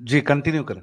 जी continue करें।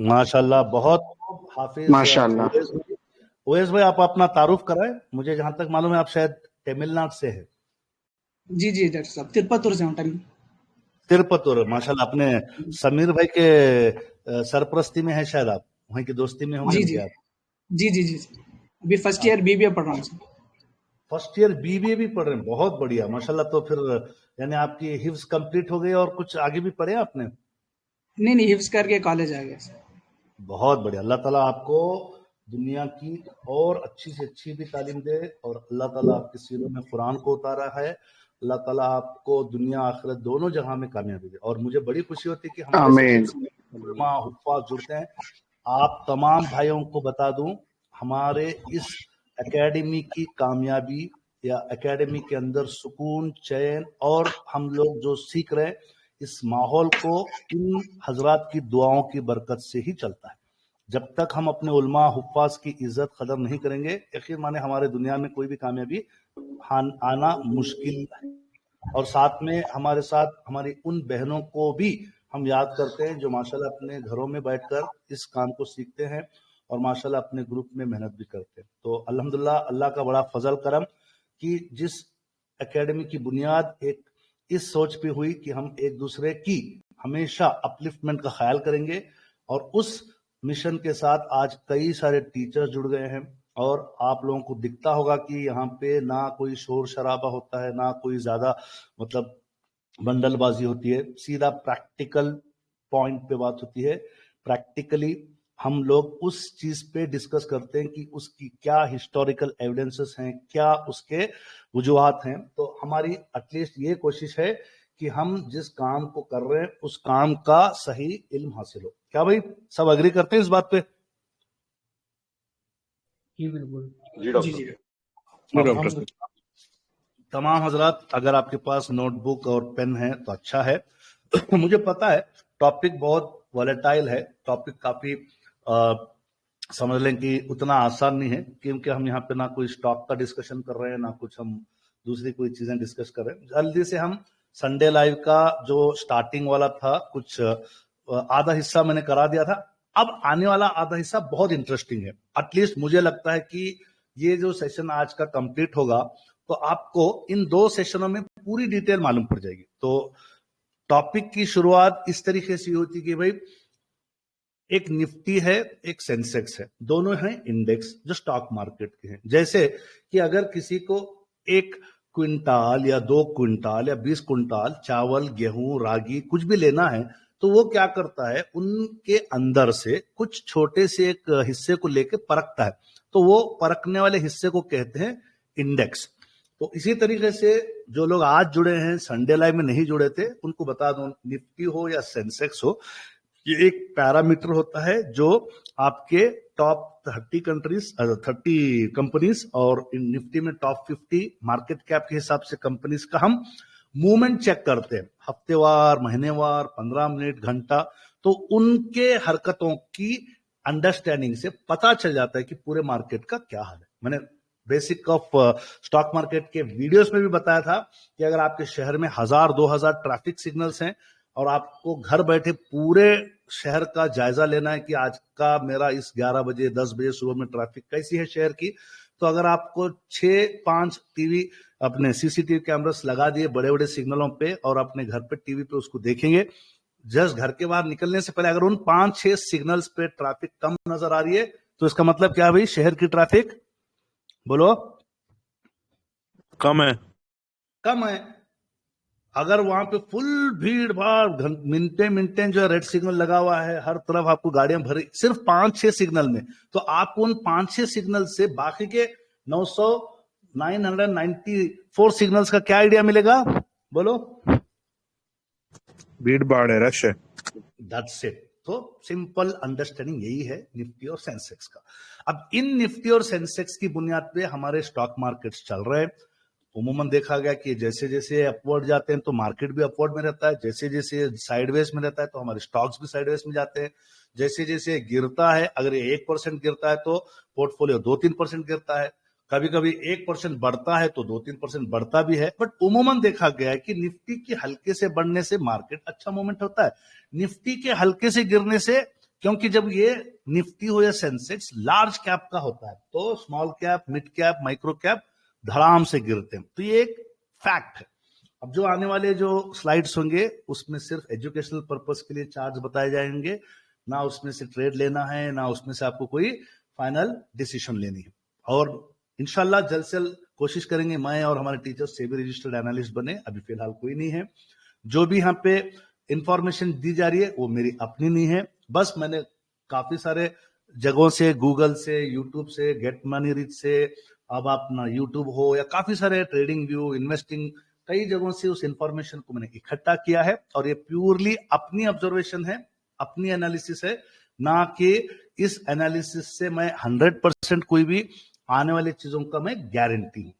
माशाल्लाह, बहुत हाफिज माशाल्लाह। ओएस भाई, आप अपना तारुफ कराएं। मुझे जहां तक मालूम है आप शायद तमिलनाडु से है। जी जी डॉक्टर साहब, तिरुपतुर से हूँ। तिरुपतुर, माशाल्लाह। अपने समीर भाई के सरपरस्ती में है शायद, आप वहीं की दोस्ती में होंगे। जी जी जी जी जी अभी फर्स्ट ईयर बीबीए पढ़ रहा हूँ। फर्स्ट ईयर बीबीए भी पढ़ रहे हैं, बहुत बढ़िया माशाल्लाह। तो फिर यानी आपकी हिफ्ज कंप्लीट हो गई और कुछ आगे भी पढ़े आपने? नहीं, हिफ्ज करके कॉलेज आ गया। बहुत बढ़िया। अल्लाह ताला आपको दुनिया की और अच्छी से अच्छी भी तालीम दे, और अल्लाह ताला आपके सीनों में कुरान को उतारा है। अल्लाह ताला आपको दुनिया आखिरत दोनों जहां में कामयाबी दे। और मुझे बड़ी खुशी होती है कि हमारे हुफ़्फ़ाज़ जुड़ते हैं। आप तमाम भाइयों को बता दूं, हमारे इस एकेडमी की कामयाबी या एकेडमी के अंदर सुकून, चैन और हम लोग जो सीख रहे हैं, इस माहौल को इन हजरात की दुआओं की बरकत से ही चलता है। जब तक हम अपने उलमा हुफ़्फ़ाज़ की इज्जत कदर नहीं करेंगे, यकीन माने हमारे दुनिया में कोई भी कामयाबी आना मुश्किल है। और साथ में हमारे साथ हमारी उन बहनों को भी हम याद करते हैं जो माशाल्लाह अपने घरों में बैठकर इस काम को सीखते हैं और माशाल्लाह अपने ग्रुप में मेहनत भी करते हैं। तो अल्हम्दुलिल्लाह, अल्लाह का बड़ा फजल करम कि जिस एकेडमी की बुनियाद एक इस सोच पे हुई कि हम एक दूसरे की हमेशा अपलिफ्टमेंट का ख्याल करेंगे, और उस मिशन के साथ आज कई सारे टीचर्स जुड़ गए हैं। और आप लोगों को दिखता होगा कि यहाँ पे ना कोई शोर शराबा होता है, ना कोई ज्यादा मतलब बंडलबाजी होती है। सीधा प्रैक्टिकल पॉइंट पे बात होती है। प्रैक्टिकली हम लोग उस चीज पे डिस्कस करते हैं कि उसकी क्या हिस्टोरिकल एविडेंसेस हैं, क्या उसके वजूहात हैं। तो हमारी एटलीस्ट ये कोशिश है कि हम जिस काम को कर रहे हैं उस काम का सही इल्म हासिल हो। क्या भाई सब अग्री करते हैं इस बात पे? जी डॉक्टर। तमाम हजरात, अगर आपके पास नोटबुक और पेन है तो अच्छा है। मुझे पता है टॉपिक बहुत वॉलेटाइल है, टॉपिक काफी समझ लें कि उतना आसान नहीं है, क्योंकि हम यहाँ पे ना कोई स्टॉक का डिस्कशन कर रहे हैं, ना कुछ हम दूसरी कोई चीजें डिस्कस कर रहे हैं। जल्दी से हम संडे लाइव का जो स्टार्टिंग वाला था, कुछ आधा हिस्सा मैंने करा दिया था। अब आने वाला आधा हिस्सा बहुत इंटरेस्टिंग है। एटलीस्ट मुझे लगता है कि ये जो सेशन आज का कंप्लीट होगा तो आपको इन 2 सेशनों में पूरी डिटेल मालूम पड़ जाएगी। तो टॉपिक की शुरुआत इस तरीके से होती है कि भाई एक निफ्टी है, एक सेंसेक्स है, दोनों हैं इंडेक्स जो स्टॉक मार्केट के हैं। जैसे कि अगर किसी को 1 क्विंटाल या 2 क्विंटाल या 20 क्विंटाल चावल, गेहूं, रागी कुछ भी लेना है तो वो क्या करता है, उनके अंदर से कुछ छोटे से एक हिस्से को लेके परखता है, तो वो परखने वाले हिस्से को कहते हैं इंडेक्स। तो इसी तरीके से जो लोग आज जुड़े हैं, संडे लाइव में नहीं जुड़े थे, उनको बता दूं, निफ्टी हो या सेंसेक्स हो, ये एक पैरामीटर होता है जो आपके टॉप 30 कंट्रीज 30 कंपनीज और निफ्टी में टॉप 50 मार्केट कैप के हिसाब से कंपनीज का हम मूवमेंट चेक करते हैं, हफ्तेवार, महीनेवार, 15 मिनट, घंटा। तो उनके हरकतों की अंडरस्टैंडिंग से पता चल जाता है कि पूरे मार्केट का क्या हाल है। मैंने बेसिक ऑफ स्टॉक मार्केट के वीडियोस में भी बताया था कि अगर आपके शहर में 1000-2000 ट्रैफिक सिग्नल्स हैं और आपको घर बैठे पूरे शहर का जायजा लेना है कि आज का मेरा इस 11 बजे 10 बजे सुबह में ट्रैफिक कैसी है शहर की, तो अगर आपको 6-5 टीवी अपने सीसीटीवी कैमरास लगा दिए बड़े बड़े सिग्नलों पे और अपने घर पे टीवी पे उसको देखेंगे, जस्ट घर के बाहर निकलने से पहले अगर उन 5-6 सिग्नल्स पे ट्रैफिक कम नजर आ रही है, तो इसका मतलब क्या है भाई, शहर की ट्रैफिक बोलो कम है। कम है। अगर वहां पे फुल भीड़ भाड़ मिनटे मिनटे जो रेड सिग्नल लगा हुआ है, हर तरफ आपको गाड़ियां भरी, सिर्फ 5-6 सिग्नल में, तो आपको उन 5-6 सिग्नल से बाकी के 994 सिग्नल्स का क्या आइडिया मिलेगा, बोलो। भीड़ भाड़ है, रश है। That's it. तो सिंपल अंडरस्टैंडिंग यही है निफ्टी और सेंसेक्स का। अब इन निफ्टी और सेंसेक्स की बुनियाद पे हमारे स्टॉक मार्केट्स चल रहे हैं। उमूमन देखा गया कि जैसे जैसे अपवर्ड जाते हैं तो मार्केट भी अपवर्ड में रहता है, जैसे जैसे साइडवेज में रहता है तो हमारे स्टॉक्स भी साइडवेज में जाते हैं, जैसे जैसे गिरता है, अगर ये 1% गिरता है तो पोर्टफोलियो 2-3% गिरता है, कभी कभी 1% बढ़ता है तो 2-3% बढ़ता भी है। बट उमूमन देखा गया है कि निफ्टी के हल्के से बढ़ने से मार्केट अच्छा मूवमेंट होता है, निफ्टी के हल्के से गिरने से, क्योंकि जब ये निफ्टी हो या सेंसेक्स लार्ज कैप का होता है तो small cap, mid cap, micro cap धड़ाम से गिरते हैं। तो ये एक फैक्ट है। अब जो आने वाले जो स्लाइड्स होंगे उसमें सिर्फ एजुकेशनल पर्पस के लिए चार्ज बताए जाएंगे, ना उसमें से ट्रेड लेना है, ना उसमें से आपको कोई फाइनल डिसीजन लेनी है। और इंशाल्लाह जल्द से जल्द कोशिश करेंगे मैं और हमारे टीचर्स सेबी रजिस्टर्ड एनालिस्ट बने। अभी फिलहाल कोई नहीं है। जो भी यहाँ पे इंफॉर्मेशन दी जा रही है वो मेरी अपनी नहीं है, बस मैंने काफी सारे जगहों से, गूगल से, यूट्यूब से, गेट मनी रिच से, अब अपना यूट्यूब हो या काफी सारे ट्रेडिंग व्यू, इन्वेस्टिंग, कई जगहों से उस इंफॉर्मेशन को मैंने इकट्ठा किया है और ये प्योरली अपनी ऑब्जर्वेशन है, अपनी एनालिसिस है, ना कि इस एनालिसिस से मैं 100% कोई भी आने वाली चीजों का मैं गारंटी हूं।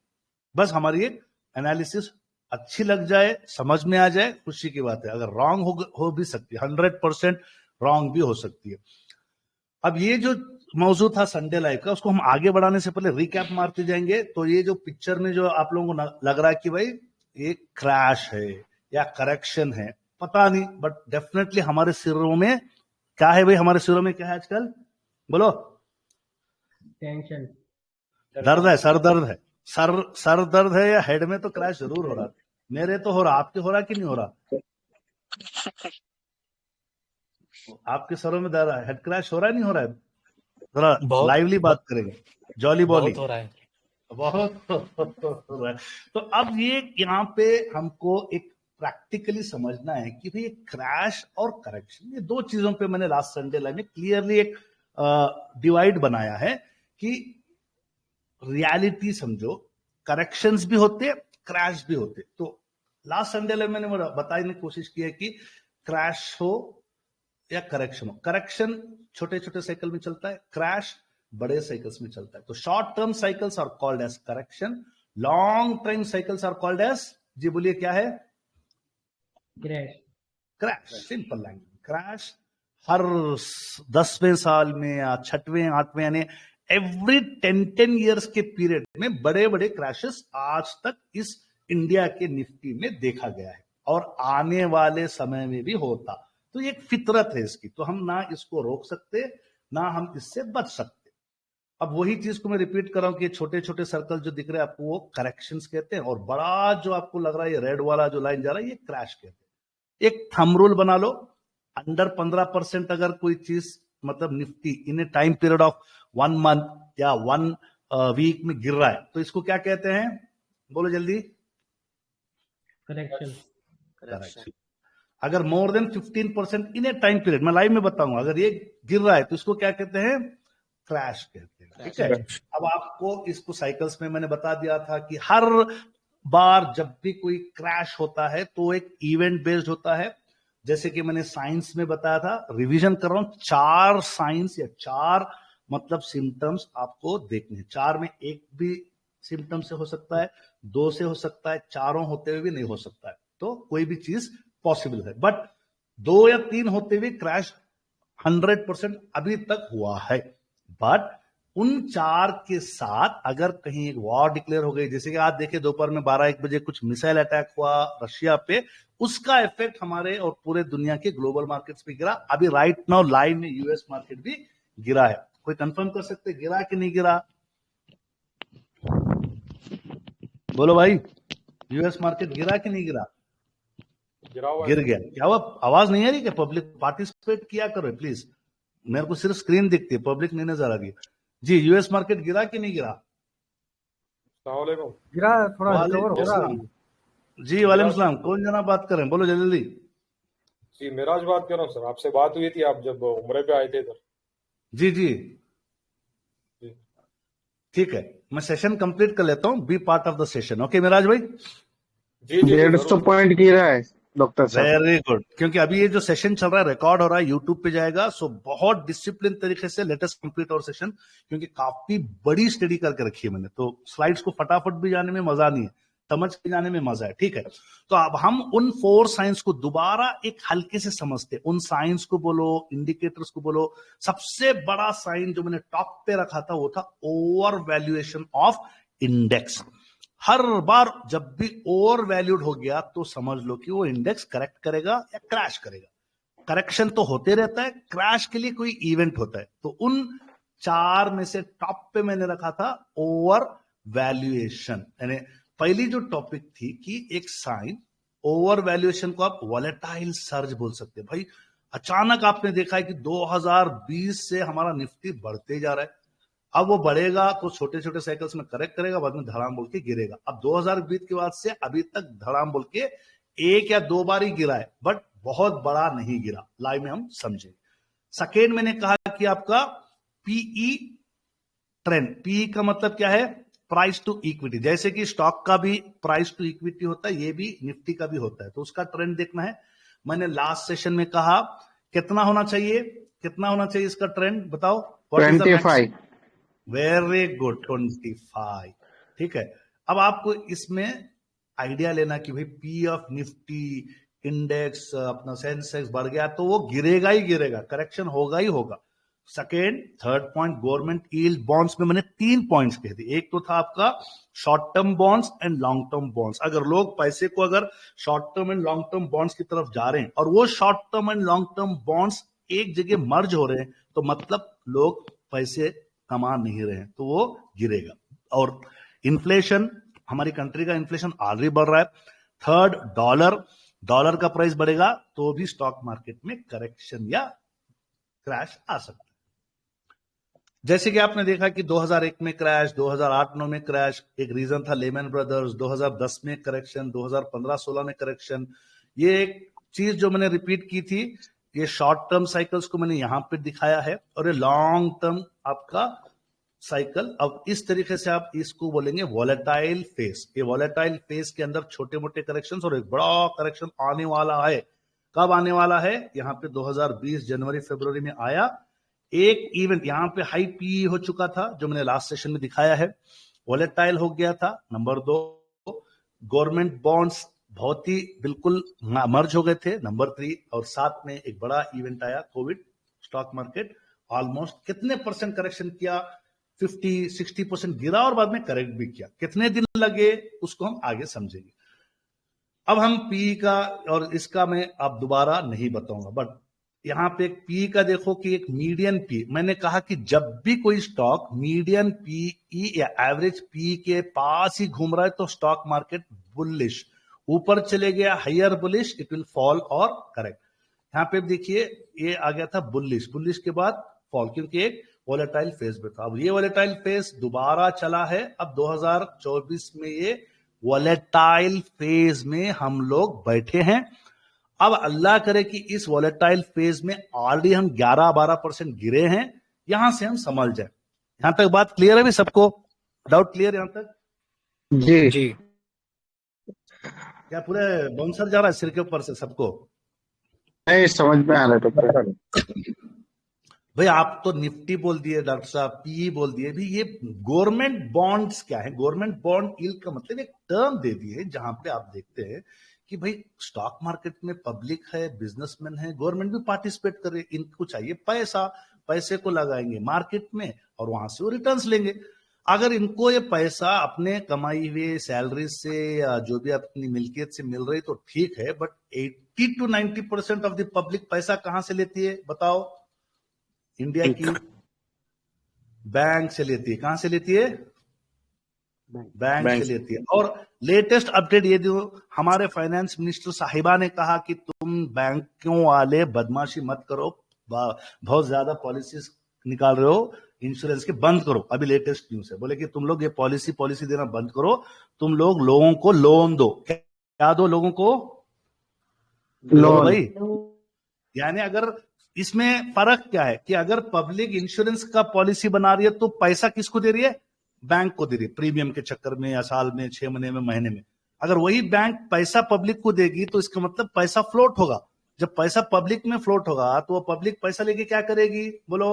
बस हमारी एक एनालिसिस अच्छी लग जाए, समझ में आ जाए, खुशी की बात है। अगर रॉन्ग हो भी सकती है, 100% रॉन्ग भी हो सकती है। अब ये जो मौजूद था संडे लाइव का, उसको हम आगे बढ़ाने से पहले रिकैप मारते जाएंगे। तो ये जो पिक्चर में जो आप लोगों को लग रहा है कि भाई ये क्रैश है या करेक्शन है, पता नहीं, बट डेफिनेटली हमारे सिरों में क्या है भाई, हमारे सिरों में क्या है आजकल, बोलो। टेंशन, दर्द है, सर दर्द है, सर दर्द है या हेड में तो क्रैश जरूर हो रहा है। मेरे तो हो रहा, आपके हो रहा कि नहीं हो रहा? आपके सरों में दर्द है, हेड क्रैश हो रहा है, नहीं हो रहा है? जरा लाइवली बात करेंगे, जॉली बॉली। बहुत हो रहा है, बहुत हो रहा है। तो अब ये यहाँ पे हमको एक प्रैक्टिकली समझना है कि भाई क्रैश और करेक्शन, ये दो चीजों पे मैंने लास्ट संडे लाइव में क्लियरली एक डिवाइड बनाया है कि रियलिटी समझो, करेक्शंस भी होते, क्रैश भी होते। तो लास्ट संडे लाइव मैंने बताने की कोशिश की है कि क्रैश हो या करेक्शन हो, करेक्शन छोटे छोटे साइकिल में चलता है, क्रैश बड़े साइकिल्स में चलता है। तो short term cycles are called as correction, long time cycles are called as, जी बोलिए क्या है? Crash. Crash, simple language. Crash हर 10वें साल में या 6वें 8वें, यानी एवरी 10 ईयर्स के पीरियड में बड़े बड़े क्रैशेस आज तक इस इंडिया के निफ्टी में देखा गया है और आने वाले समय में भी होता। तो ये एक फितरत है इसकी, तो हम ना इसको रोक सकते, ना हम इससे बच सकते। अब वही चीज को मैं रिपीट कर रहा हूं कि छोटे छोटे सर्कल जो दिख रहे हैं आपको वो करेक्शंस कहते हैं, और बड़ा जो आपको लग रहा है ये रेड वाला जो लाइन जा रहा है ये क्रैश कहते हैं। एक थंब रूल बना लो, अंडर 15% अगर कोई चीज, मतलब Nifty in A time period of 1 month या 1 वीक में गिर रहा है, तो इसको क्या कहते हैं, बोलो जल्दी? करेक्शन। करेक्शन। अगर मोर देन 15% इन ए टाइम पीरियड, मैं लाइव में बताऊंगा, अगर ये गिर रहा है तो इसको क्या कहते हैं, क्रैश कहते हैं। ठीक है, अब आपको इसको साइकिल्स में मैंने बता दिया था कि हर बार जब भी कोई क्रैश होता है तो एक इवेंट बेस्ड होता है। जैसे कि मैंने साइंस में बताया था, रिवीजन कर रहा हूं, 4 साइंस या 4 मतलब सिम्टम्स आपको देखने हैं। 4 में एक भी सिम्टम से हो सकता है, 2 से हो सकता है, चारों होते हुए भी नहीं हो सकता है, तो कोई भी चीज पॉसिबल है। बट 2 या 3 होते हुए क्रैश 100% अभी तक हुआ है। बट उन 4 के साथ अगर कहीं एक वॉर डिक्लेयर हो गई, जैसे कि आज देखे दोपहर में 12-1 बजे कुछ मिसाइल अटैक हुआ रशिया पे, उसका इफेक्ट हमारे और पूरे दुनिया के ग्लोबल मार्केट्स पे गिरा। अभी राइट नाउ लाइव में यूएस मार्केट भी गिरा है। कोई कंफर्म कर सकते गिरा कि नहीं गिरा? बोलो भाई, यूएस मार्केट गिरा कि नहीं गिरा? गिरा हुआ गिर गया। क्या हुआ, आवाज नहीं आ रही क्या? पब्लिक पार्टिसिपेट किया करो प्लीज, मेरे को सिर्फ स्क्रीन दिखती है, पब्लिक नहीं नजर आ रही। जी, यूएस मार्केट गिरा कि नहीं गिरा? गिरा, थोड़ा रिकवर हो रहा है। जी वालेकुम सलाम। कौन जना बात कर रहे हैं, बोलो जल्दी। जी मिराज बात कर रहा हूँ सर, आपसे बात हुई थी आप जब उम्रे पे आए थे इधर। जी जी ठीक है, मैं सेशन कंप्लीट कर लेता हूँ, B part of the session. Okay Miraj भाई। जी जी 150 पॉइंट गिरा है डॉक्टर साहब। वेरी गुड, क्योंकि अभी ये जो सेशन चल रहा है रिकॉर्ड हो रहा है, यूट्यूब पे जाएगा, सो बहुत डिसिप्लिन तरीके से लेट अस कंप्लीट और सेशन, क्योंकि काफी बड़ी स्टडी करके रखी है मैंने, तो स्लाइड्स को फटाफट भी जाने में मजा नहीं है, समझ के जाने में मजा है। ठीक है, तो अब हम उन 4 साइंस को दोबारा एक हल्के से समझते हैं। उन साइंस को बोलो, इंडिकेटर्स को बोलो। सबसे बड़ा साइन जो मैंने टॉप पे रखा था वो था ओवर वैल्यूएशन ऑफ इंडेक्स। हर बार जब भी ओवर वैल्यूड हो गया तो समझ लो कि वो इंडेक्स करेक्ट करेगा या क्रैश करेगा। करेक्शन तो होते रहता है, क्रैश के लिए कोई इवेंट होता है। तो उन 4 में से टॉप पे मैंने रखा था ओवर वैल्यूएशन। यानी पहली जो टॉपिक थी कि एक साइन, ओवर वैल्यूएशन को आप वॉलेटाइल सर्ज बोल सकते हैं। भाई अचानक आपने देखा है कि 2020 से हमारा निफ्टी बढ़ते जा रहा है, अब वो बढ़ेगा तो छोटे छोटे साइकिल्स में करेक्ट करेगा, बाद में धड़ाम बोल के गिरेगा। अब 2020 के बाद से अभी तक धड़ाम बोल के 1 या 2 बार ही गिरा है, बट बहुत बड़ा नहीं गिरा। लाइव में हम समझेंगे। सेकेंड मैंने कहा कि आपका पीई ट्रेंड। पीई का मतलब क्या है, प्राइस टू इक्विटी। जैसे कि स्टॉक का भी प्राइस टू इक्विटी होता है, ये भी निफ्टी का भी होता है, तो उसका ट्रेंड देखना है। मैंने लास्ट सेशन में कहा कितना होना चाहिए, कितना होना चाहिए इसका ट्रेंड बताओ। 25। Very good, 25। ठीक है, अब आपको इसमें आइडिया लेना कि भाई पी ऑफ निफ्टी इंडेक्स अपना सेंसेक्स बढ़ गया तो वो गिरेगा ही गिरेगा, करेक्शन होगा ही होगा। Second, third point, government yield bonds में मैंने 3 पॉइंट्स कहे थे। एक तो था आपका short term bonds and long term bonds. अगर लोग पैसे को अगर short term and long term bonds की तरफ जा रहे हैं और वो short term and long term bonds एक जगह मर्ज हो रहे हैं, तो मतलब लोग पैसे कमा नहीं रहे हैं, तो वो गिरेगा। और इन्फ्लेशन, हमारी कंट्री का इन्फ्लेशन ऑलरेडी बढ़ रहा है। थर्ड, डॉलर का प्राइस बढ़ेगा तो भी स्टॉक मार्केट में करेक्शन या क्रैश आ सकता है। जैसे कि आपने देखा कि 2001 में क्रैश, 2008-9 में क्रैश, एक रीजन था लेमन ब्रदर्स, 2010 में करेक्शन, 2015-16 में करेक्शन। ये एक चीज जो मैंने रिपीट की थी, ये शॉर्ट टर्म साइकिल्स को मैंने यहां पे दिखाया है, और ये लॉन्ग टर्म आपका साइकिल। अब इस तरीके से आप इसको बोलेंगे वॉलेटाइल फेस। ये वॉलेटाइल फेस के अंदर छोटे मोटे करेक्शंस और एक बड़ा करेक्शन आने वाला है। कब आने वाला है? यहाँ पे 2020 जनवरी फरवरी में आया एक इवेंट, यहाँ पे हाई पी हो चुका था जो मैंने लास्ट सेशन में दिखाया है, वॉलेटाइल हो गया था। नंबर 2, गवर्नमेंट बॉन्ड्स बहुत ही बिल्कुल मर्ज हो गए थे। नंबर 3, और साथ में एक बड़ा इवेंट आया कोविड। स्टॉक मार्केट ऑलमोस्ट कितने परसेंट करेक्शन किया? 50-60% गिरा और बाद में करेक्ट भी किया। कितने दिन लगे उसको हम आगे समझेंगे। अब हम पी का और इसका मैं अब दोबारा नहीं बताऊंगा, बट यहां पे एक पी का देखो कि एक मीडियन पी। मैंने कहा कि जब भी कोई स्टॉक मीडियन पी या एवरेज पी के पास ही घूम रहा है तो स्टॉक मार्केट बुलिश। ऊपर चले गया higher bullish, it will fall और करेक्ट। यहां पे देखिए ये आ गया था बुलिश, बुलिश के बाद फॉल, क्योंकि एक वॉलेटाइल फेज में था। अब ये वॉलेटाइल फेज दोबारा चला है। अब 2024 में ये वॉलेटाइल फेज में हम लोग बैठे हैं। अब अल्लाह करे कि इस वॉलेटाइल फेज में ऑलरेडी हम 11-12% गिरे हैं, यहां से हम संभल जाए। यहां तक बात क्लियर है भी सबको? डाउट क्लियर यहां तक? जी जी क्या पूरे बाउंसर जा रहा है सिर के ऊपर से सबको? नहीं समझ में आ रहा है डॉक्टर। भाई आप तो निफ्टी बोल दिए डॉक्टर साहब, पीई बोल दिए, भी ये गवर्नमेंट बॉन्ड्स क्या है? गवर्नमेंट बॉन्ड यील्ड का मतलब एक टर्म दे दिए जहां पे आप देखते हैं कि भाई स्टॉक मार्केट में पब्लिक है, बिजनेसमैन है, गवर्नमेंट भी पार्टिसिपेट करे, इनको चाहिए पैसा, पैसे को लगाएंगे मार्केट में और वहां से वो रिटर्न्स लेंगे। अगर इनको ये पैसा अपने कमाई हुए सैलरी से या जो भी अपनी मिल्कियत से मिल रही तो ठीक है, but 80 to 90% of the public पैसा कहां से लेती है बताओ? इंडिया की बैंक से लेती है। कहां से लेती है? बैंक से लेती है। और लेटेस्ट अपडेट ये जो हमारे फाइनेंस मिनिस्टर साहिबा ने कहा कि तुम बैंकों वाले बदमाशी मत करो, बहुत ज्यादा पॉलिसीज निकाल रहे हो इंश्योरेंस के, बंद करो। अभी लेटेस्ट न्यूज है, बोले कि तुम लोग ये पॉलिसी देना बंद करो, तुम लोग लोगों को लोन दो। क्या दो लोगों को? लोन भाई। यानी अगर इसमें फर्क क्या है कि अगर पब्लिक इंश्योरेंस का पॉलिसी बना रही है तो पैसा किसको दे रही है? बैंक को दे रही है, प्रीमियम के चक्कर में या साल में, 6 महीने में, महीने में। अगर वही बैंक पैसा पब्लिक को देगी तो इसका मतलब पैसा फ्लोट होगा। जब पैसा पब्लिक में फ्लोट होगा तो वो पब्लिक पैसा लेके क्या करेगी? बोलो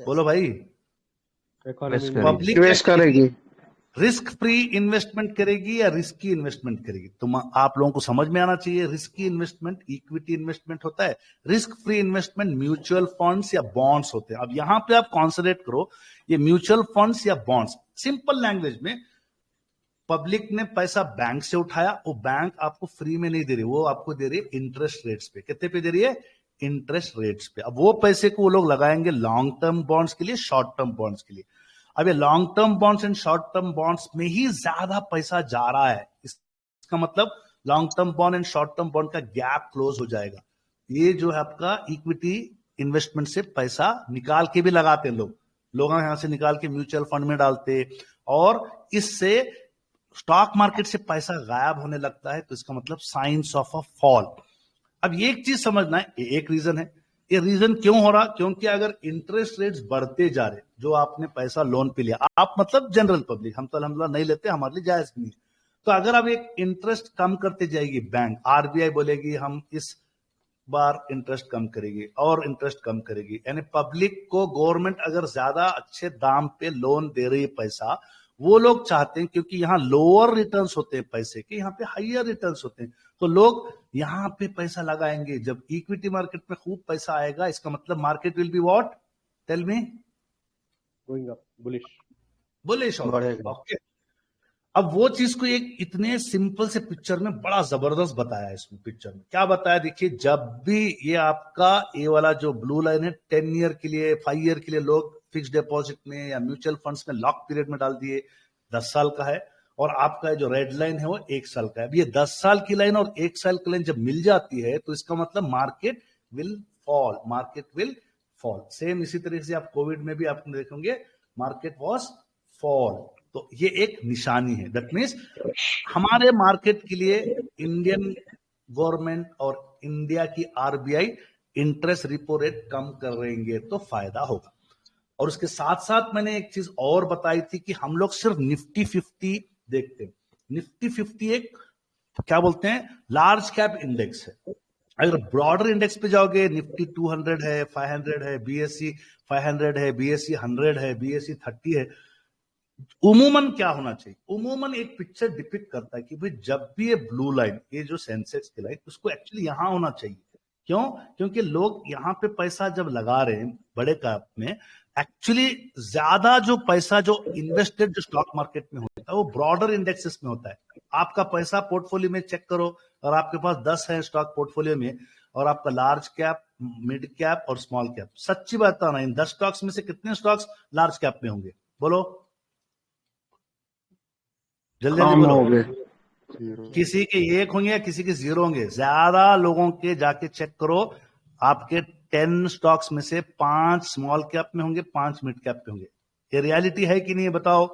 बोलो भाई। पब्लिक इन्वेस्ट करेगी। रिस्क फ्री इन्वेस्टमेंट करेगी या रिस्की इन्वेस्टमेंट करेगी? तुम आप लोगों को समझ में आना चाहिए। रिस्की इन्वेस्टमेंट इक्विटी इन्वेस्टमेंट होता है, risk free investment mutual funds या बॉन्ड्स होते हैं। अब यहां पे आप कॉन्सेंट्रेट करो, ये म्यूचुअल फंड्स या बॉन्ड्स, सिंपल लैंग्वेज में पब्लिक ने पैसा बैंक से उठाया, वो बैंक आपको फ्री में नहीं दे रही, वो आपको दे रही है इंटरेस्ट रेट्स पे। कितने पे दे रही है? इंटरेस्ट रेट्स पे। अब वो पैसे को वो लोग लगाएंगे लॉन्ग टर्म बॉन्ड्स के लिए, शॉर्ट टर्म बॉन्ड्स के लिए। अब ये long term bonds and short term bonds में ही ज्यादा पैसा जा रहा है। इसका मतलब long term bond and short term bond का गैप क्लोज हो जाएगा। ये जो है आपका इक्विटी इन्वेस्टमेंट से पैसा निकाल के भी लगाते हैं लोग यहां से निकाल के म्यूचुअल फंड में डालते, और इससे स्टॉक मार्केट से पैसा गायब होने लगता है। तो इसका मतलब साइंस ऑफ अ फॉल। अब ये एक चीज समझना है, ये एक रीजन है। ये रीजन क्यों हो रहा? क्योंकि अगर इंटरेस्ट रेट्स बढ़ते जा रहे, जो आपने पैसा लोन पे लिया, आप मतलब जनरल पब्लिक, हम तो अल्हम्दुलिल्लाह नहीं लेते, हमारे लिए जायज नहीं। तो अगर अब एक इंटरेस्ट कम करते जाएगी बैंक, आरबीआई बोलेगी हम इस बार इंटरेस्ट कम करेगी और इंटरेस्ट कम करेगी, यानी पब्लिक को गवर्नमेंट अगर ज्यादा अच्छे दाम पे लोन दे रही है पैसा, वो लोग चाहते हैं, क्योंकि यहाँ लोअर रिटर्न्स होते हैं पैसे के, यहाँ पे हाइयर रिटर्न्स होते हैं, तो लोग यहाँ पे पैसा लगाएंगे। जब इक्विटी मार्केट में खूब पैसा आएगा, इसका मतलब market will be what? Tell me. Going up, bullish. Bullish okay. अब वो चीज को एक इतने सिंपल से पिक्चर में बड़ा जबरदस्त बताया है। इसमें पिक्चर में क्या बताया देखिए, जब भी ये आपका ये वाला जो ब्लू लाइन है 10 ईयर के लिए, 5 ईयर के लिए लोग फिक्स डिपॉजिट में या म्यूचुअल फंड्स में लॉक पीरियड में डाल दिए, 10 साल का है, और आपका जो रेड लाइन है वो 1 साल का है। अब ये 10 साल की लाइन और 1 साल की लाइन जब मिल जाती है तो इसका मतलब market will fall, market will fall. Same इसी तरीके से आप कोविड में भी आप देखेंगे मार्केट वॉज फॉल। तो ये एक निशानी है। दैट मीन्स हमारे मार्केट के लिए इंडियन गवर्नमेंट और इंडिया की आरबीआई इंटरेस्ट रिपो रेट कम करेंगे तो फायदा होगा। और उसके साथ साथ मैंने एक चीज और बताई थी कि हम लोग सिर्फ निफ्टी 50 देखते हैं। निफ्टी 50 एक क्या बोलते हैं, लार्ज कैप इंडेक्स है। अगर ब्रॉडर इंडेक्स पे जाओगे, निफ्टी 200 है, 500 है, बीएससी 500 है, बीएससी 100 है, बीएससी 30 है। उमूमन क्या होना चाहिए? उमूमन एक पिक्चर डिपिक्ट करता है कि भाई जब भी ये ब्लू लाइन, ये जो सेंसेक्स की लाइन, उसको एक्चुअली यहां होना चाहिए। क्यों? क्योंकि लोग यहाँ पे पैसा जब लगा रहे हैं बड़े कैप में, एक्चुअली ज्यादा जो पैसा जो इन्वेस्टेड जो स्टॉक मार्केट में होता है वो ब्रॉडर इंडेक्सेस में होता है। आपका पैसा पोर्टफोलियो में चेक करो, और आपके पास 10 है स्टॉक पोर्टफोलियो में, और आपका लार्ज कैप, मिड कैप और स्मॉल कैप, सच्ची बात बताना, इन 10 स्टॉक्स में से कितने स्टॉक्स लार्ज कैप में होंगे? बोलो जल्दी जल्दी बोलो। किसी के 1 होंगे या किसी के 0 होंगे? ज्यादा लोगों के जाके चेक करो, आपके 10 स्टॉक्स में से 5 स्मॉल कैप में होंगे, 5 मिड कैप में होंगे। ये रियलिटी है कि नहीं, बताओ?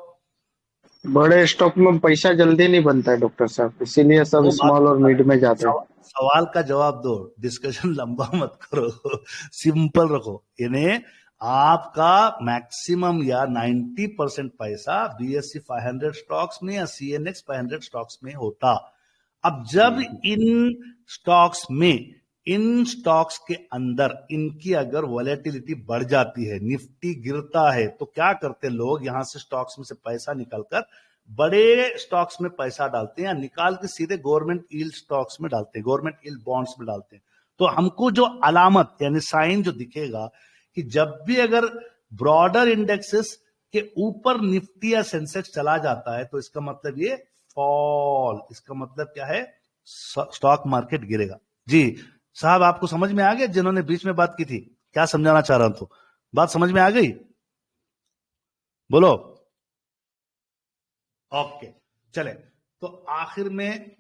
बड़े स्टॉक में पैसा जल्दी नहीं बनता है डॉक्टर साहब, इसीलिए सब वो बात स्मॉल और मिड में जाते हैं। सवाल का जवाब दो, डिस्कशन लंबा मत करो, सिंपल रखो। यानी आपका मैक्सिमम या 90% पैसा BSE 500 स्टॉक्स में या CNX 500 स्टॉक्स में होता। अब जब इन स्टॉक्स के अंदर इनकी अगर वॉलेटिलिटी बढ़ जाती है, निफ्टी गिरता है, तो क्या करते लोग, यहां से स्टॉक्स में से पैसा निकालकर बड़े स्टॉक्स में पैसा डालते हैं, या निकाल के सीधे गवर्नमेंट यील्ड स्टॉक्स में डालते हैं, गवर्नमेंट यील्ड बॉन्ड्स में डालते हैं। तो हमको जो अलामत यानी साइन जो दिखेगा कि जब भी अगर ब्रॉडर इंडेक्सेस के ऊपर निफ्टी या सेंसेक्स चला जाता है, तो इसका मतलब ये फॉल, इसका मतलब क्या है, स्टॉक मार्केट गिरेगा। जी साहब, आपको समझ में आ गया? जिन्होंने बीच में बात की थी, क्या समझाना चाह रहा हूं, तो बात समझ में आ गई? बोलो। ओके, चले तो आखिर में